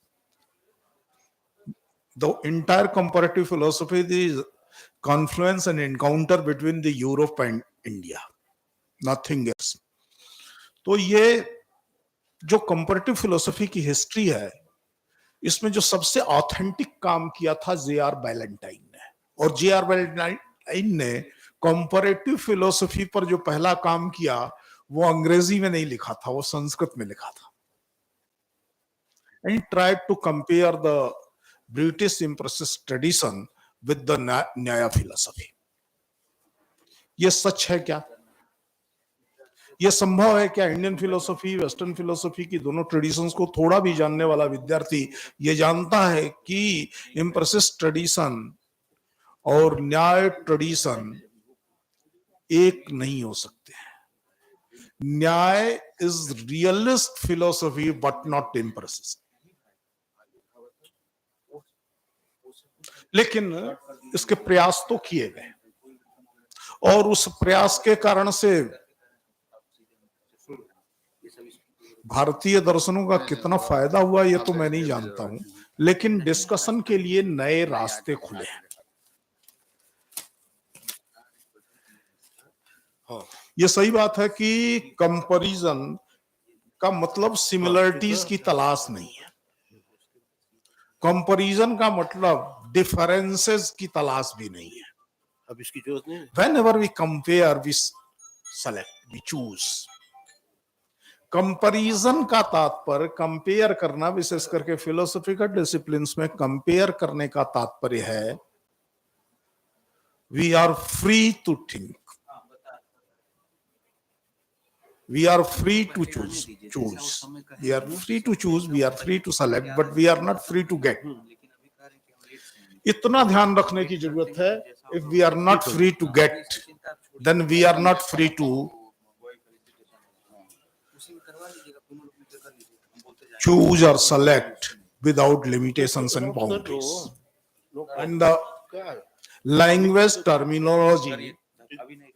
The entire comparative philosophy is confluence and encounter between the Europe and India, nothing else. तो ये जो comparative philosophy की history है, इसमें जो सबसे authentic काम किया था जे.आर. बैलेंटाइन ने, और जे.आर. बैलेंटाइन ने कंपैरेटिव फिलोसफी पर जो पहला काम किया वो अंग्रेजी में नहीं लिखा था, वो संस्कृत में लिखा था. And tried to compare the British empiricist tradition with the Nyaya philosophy. ये सच है क्या? ये संभव है क्या? इंडियन फिलोसफी वेस्टर्न फिलोसफी की दोनों ट्रेडिशंस को थोड़ा भी जानने वाला विद्यार्थी ये जानता है कि एम्पिरिसिस्ट ट्रेडिशन और न्याय ट्रेडिशन एक नहीं हो सकते हैं. Nyaya is realist philosophy but not empiricist. लेकिन इसके प्रयास तो किए गए, और उस प्रयास के कारण से भारतीय दर्शनों का कितना फायदा हुआ ये तो मैं नहीं जानता हूं, लेकिन डिस्कशन के लिए नए रास्ते खुले हैं. ये सही बात है कि कंपैरिजन का मतलब सिमिलरिटीज की तलाश नहीं है. कंपैरिजन का मतलब डिफरेंसेस की तलाश भी नहीं है. अब इसकी जरूरत नहीं. Whenever we compare, we select, we choose. Comparison का तात्पर्य कंपेयर करना, विशेष करके फिलोसॉफिकल डिसिप्लिन्स में कंपेयर करने का तात्पर्य है we are free to think, we are free to choose, we are free to choose, we are free to select, but we are not free to get. इतना ध्यान रखने की जरूरत है. if we are not free to get, then we are not free to choose or select without limitations and boundaries. And the language terminology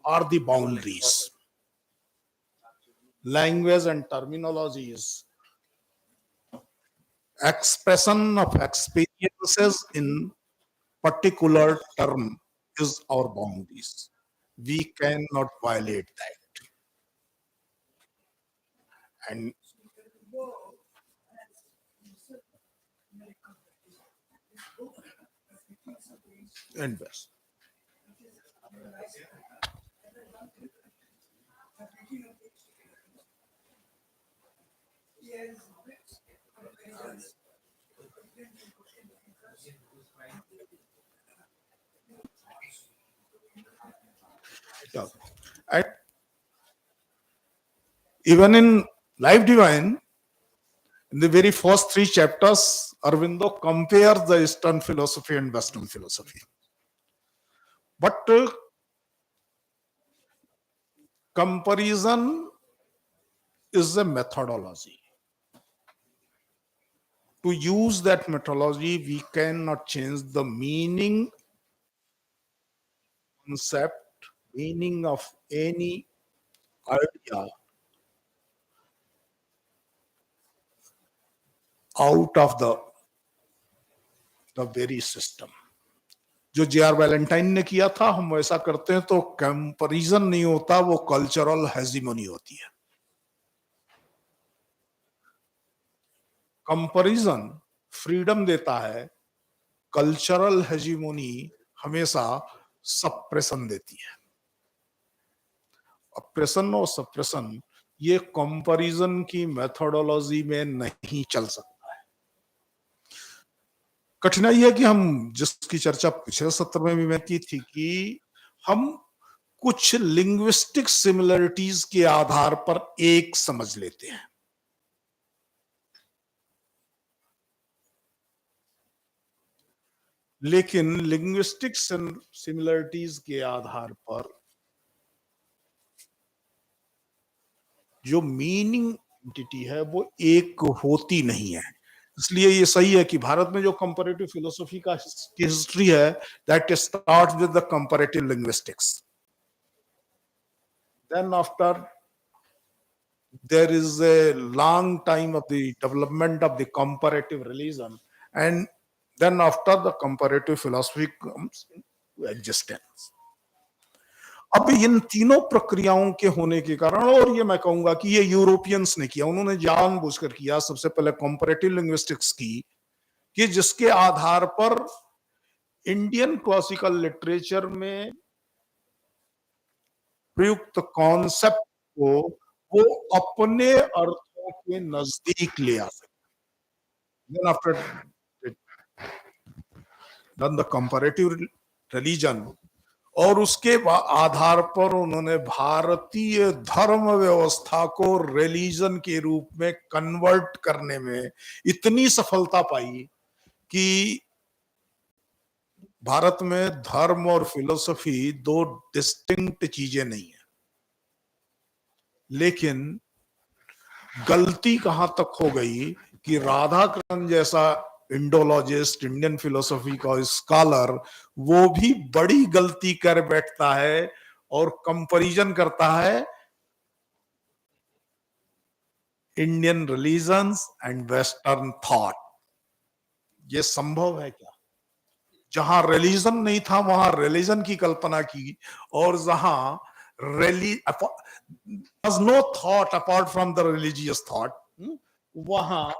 are the boundaries. Language and terminology is expression of experiences in particular term is our boundaries. We cannot violate that. And best. Yeah. And even in Life Divine, in the very first 3 chapters, Aurobindo compares the Eastern philosophy and Western philosophy. But comparison is a methodology. To use that methodology, we cannot change the meaning, concept, meaning of any idea out of the very system. जो JR. Valentine ने किया था, हम वैसा करते हैं तो comparison नहीं होता, वो कल्चरल हेजिमोनी होती है। कंपैरिजन फ्रीडम देता है, कल्चरल हेजिमोनी हमेशा सप्रेशन देती है। अप्रेशन और सप्रेशन ये कंपैरिजन की मेथोडोलॉजी में नहीं चल सकता है। कठिनाई है कि हम जिसकी चर्चा पिछले सत्र में भी मैं की थी कि हम कुछ लिंग्विस्टिक सिमिलरिटीज के आधार पर एक समझ लेते हैं, लेकिन लिंग्विस्टिक सिमिलरिटीज के आधार पर जो मीनिंग एंटिटी है वो एक होती नहीं है। इसलिए ये सही है कि भारत में जो कंपैरेटिव फिलोसफी का हिस्ट्री है, that start with the comparative linguistics, then after there is a long time of the development of the comparative religion, and then after the comparative philosophy comes into existence. अब इन तीनों प्रक्रियाओं के होने के कारण, और ये मैं कहूंगा कि ये यूरोपियंस ने किया, उन्होंने जानबूझकर किया, सबसे पहले कंपैरेटिव लिंग्विस्टिक्स की, कि जिसके आधार पर इंडियन क्लासिकल लिटरेचर में प्रयुक्त कॉन्सेप्ट को वो अपने अर्थों के नजदीक ले आ सकते। Then after done the comparative religion, और उसके आधार पर उन्होंने भारतीय धर्म व्यवस्था को रिलीजन के रूप में कन्वर्ट करने में इतनी सफलता पाई कि भारत में धर्म और फिलोसफी दो डिस्टिंक्ट चीजें नहीं है। लेकिन गलती कहां तक हो गई कि राधाकृष्णन जैसा इंडोलॉजिस्ट, इंडियन फिलोसफी का स्कॉलर, वो भी बड़ी गलती कर बैठता है और कंपैरिजन करता है Indian religions and western thought. ये संभव है क्या? जहां रिलीजन नहीं था वहां रिलीजन की कल्पना की, और जहां no thought apart from the religious thought, वहां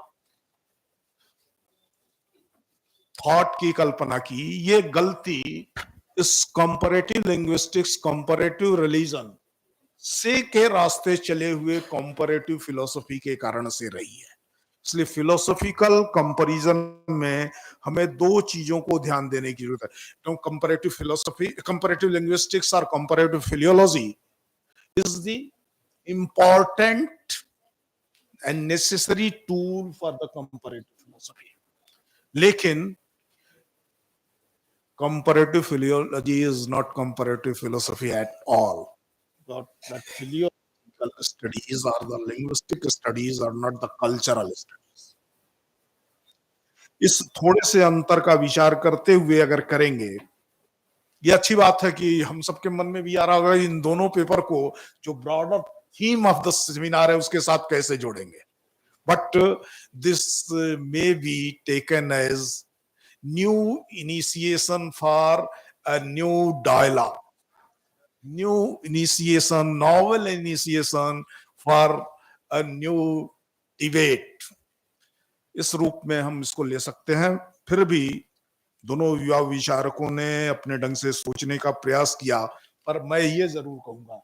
थॉट की कल्पना की। ये गलती इस कंपैरेटिव लिंग्विस्टिक्स, कंपैरेटिव रिलीजन से के रास्ते चले हुए कंपैरेटिव फिलोसफी के कारण से रही है। इसलिए फिलोसॉफिकल कंपैरिजन में हमें दो चीजों को ध्यान देने की जरूरत है। तो कंपैरेटिव फिलोसफी, कंपैरेटिव लिंग्विस्टिक्स और comparative philology is the important and necessary tool for the comparative philosophy. लेकिन comparative philology is not comparative philosophy at all. That philological studies or the linguistic studies are not the cultural studies. इस थोड़े से अंतर का विचार करते हुए अगर करेंगे, ये अच्छी बात है कि हम सबके मन में भी आ रहा होगा इन दोनों पेपर को जो broader theme of the seminar है उसके साथ कैसे जोड़ेंगे। But this may be taken as new initiation for a new dialogue, new initiation, novel initiation for a new debate। इस रूप में हम इसको ले सकते हैं। फिर भी दोनों युवा विचारकों ने अपने ढंग से सोचने का प्रयास किया, पर मैं ये जरूर कहूंगा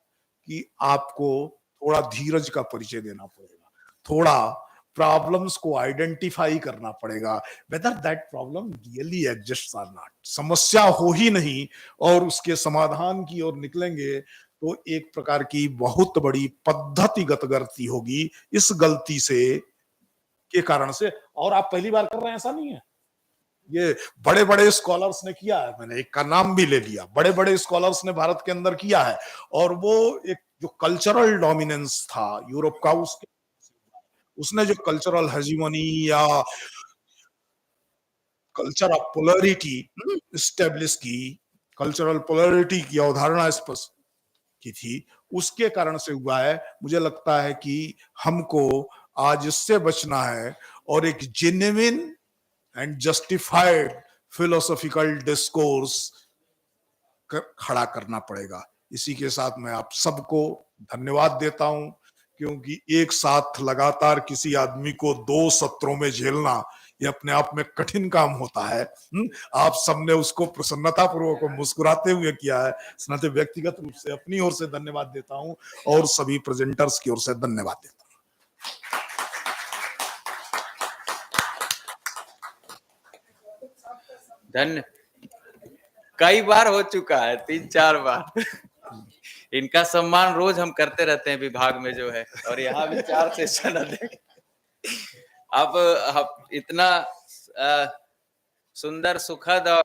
कि आपको थोड़ा धीरज का परिचय देना पड़ेगा, थोड़ा प्रॉब्लम्स को आइडेंटिफाई करना पड़ेगा, whether that problem really exists or not. समस्या हो ही नहीं और उसके समाधान की ओर निकलेंगे तो एक प्रकार की बहुत बड़ी पद्धतिगत गलती होगी। इस गलती से के कारण से, और आप पहली बार कर रहे हैं ऐसा नहीं है, ये बड़े बड़े स्कॉलर्स ने किया है, मैंने एक का नाम भी ले लिया, बड़े बड़े स्कॉलर्स ने भारत के अंदर किया है। और वो एक जो कल्चरल डोमिनेंस था यूरोप का, उसने जो कल्चरल हेजिमोनी या कल्चर ऑफ पोलरिटी स्टेब्लिश की, कल्चरल पोलरिटी की अवधारणा स्पष्ट की थी, उसके कारण से हुआ है। मुझे लगता है कि हमको आज इससे बचना है और एक genuine and justified philosophical discourse खड़ा करना पड़ेगा। इसी के साथ मैं आप सबको धन्यवाद देता हूं, क्योंकि एक साथ लगातार किसी आदमी को 2 सत्रों में झेलना ये अपने आप में कठिन काम होता है। आप सबने उसको प्रसन्नता पूर्वक मुस्कुराते हुए किया है। इस नाते व्यक्तिगत रूप से अपनी ओर से धन्यवाद देता हूं और सभी प्रेजेंटर्स की ओर से धन्यवाद देता हूं। धन्य कई बार हो चुका है, 3-4 बार। इनका सम्मान रोज हम करते रहते हैं विभाग में जो है, और यहाँ भी 4 सेशन अधिक। अब इतना सुंदर, सुखद और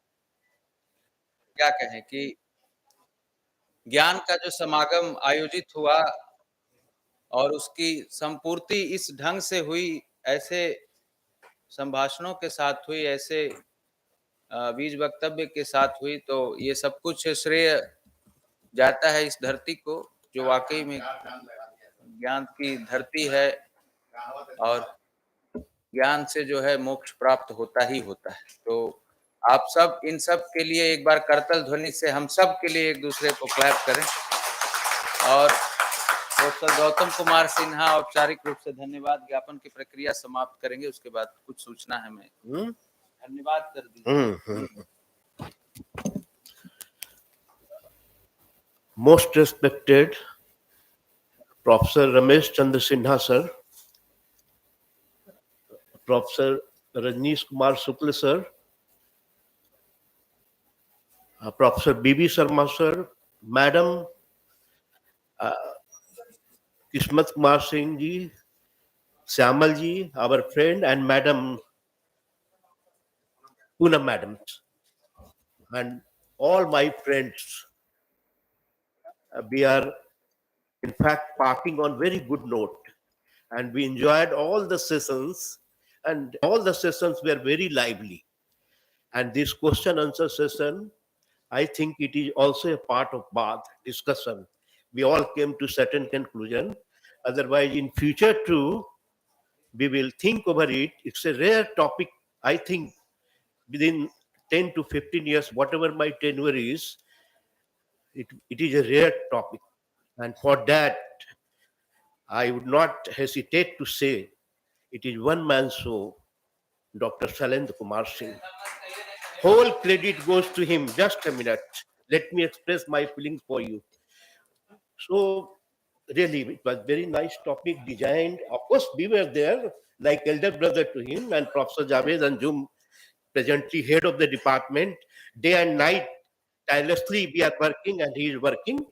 क्या कहें कि ज्ञान का जो समागम आयोजित हुआ और उसकी संपूर्ति इस ढंग से हुई, ऐसे संभाषणों के साथ हुई, ऐसे बीज वक्तव्य के साथ हुई, तो ये सब कुछ श्रेय जाता है इस धरती को, जो वाकई में ज्ञान की धरती है और ज्ञान से जो है मोक्ष प्राप्त होता ही होता है। तो आप सब इन सब के लिए एक बार करतल ध्वनि से हम सब के लिए एक दूसरे को क्लैप करें। और प्रोफेसर गौतम कुमार सिन्हा औपचारिक रूप से धन्यवाद ज्ञापन की प्रक्रिया समाप्त करेंगे, उसके बाद कुछ सूचना है। मैं धन्यवाद कर दीजिए। Most respected Professor Ramesh Chandra Sinha sir, Professor Rajneesh Kumar Shukla sir, Professor B.B. Sharma sir, Madam Kismat Kumar Singh ji, Syamal ji, our friend, and Madam Poonam madam, and all my friends. We are in fact parking on very good note, and we enjoyed all the sessions, and all the sessions were very lively. And this question answer session, I think it is also a part of bath discussion. We all came to certain conclusion. Otherwise, in future too, we will think over it. It's a rare topic. I think within 10 to 15 years, whatever my tenure is, it is a rare topic. And for that, I would not hesitate to say it is one man's show, Dr. Shalendra Kumar Singh. Whole credit goes to him. Just a minute. Let me express my feelings for you. So, really, it was very nice topic designed. Of course, we were there, like elder brother to him, and Professor Javed Anjum, presently head of the department. Day and night, tirelessly, we are working, and he is working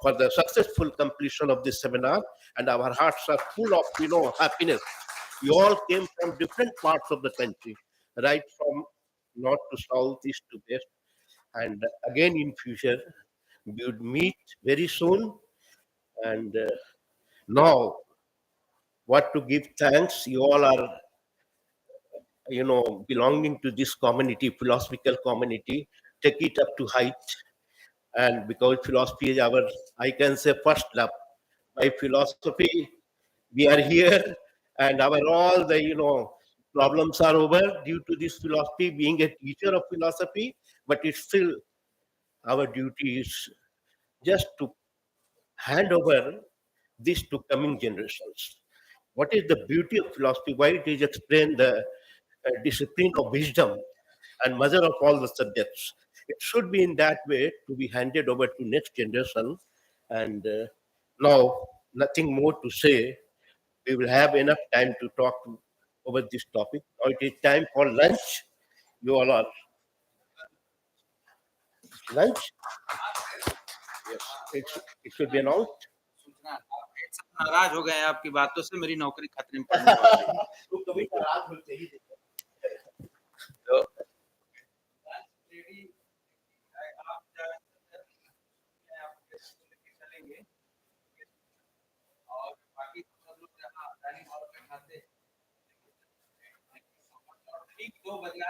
for the successful completion of this seminar. And our hearts are full of, happiness. You all came from different parts of the country, right from north to south, east to west. And again, in future, we would meet very soon. And now, what to give thanks? You all are, belonging to this community, philosophical community. Take it up to height. And because philosophy is our, I can say, first love. By philosophy, we are here, and our all the problems are over due to this philosophy. Being a teacher of philosophy, but it's still our duty is just to hand over this to coming generations. What is the beauty of philosophy? Why it is explained the discipline of wisdom and mother of all the subjects. It should be in that way to be handed over to next generation. And now, nothing more to say. We will have enough time to talk over this topic. Now it is time for lunch. You all are lunch. Yes, it should be announced. नाराज हो गए हैं आपकी बातों से, मेरी नौकरी खतरे में पड़ने वाली है। तो चलेंगे और बाकी सब लोग जहाँ डाइनिंग हॉल में खाते हैं, ठीक 2 बजे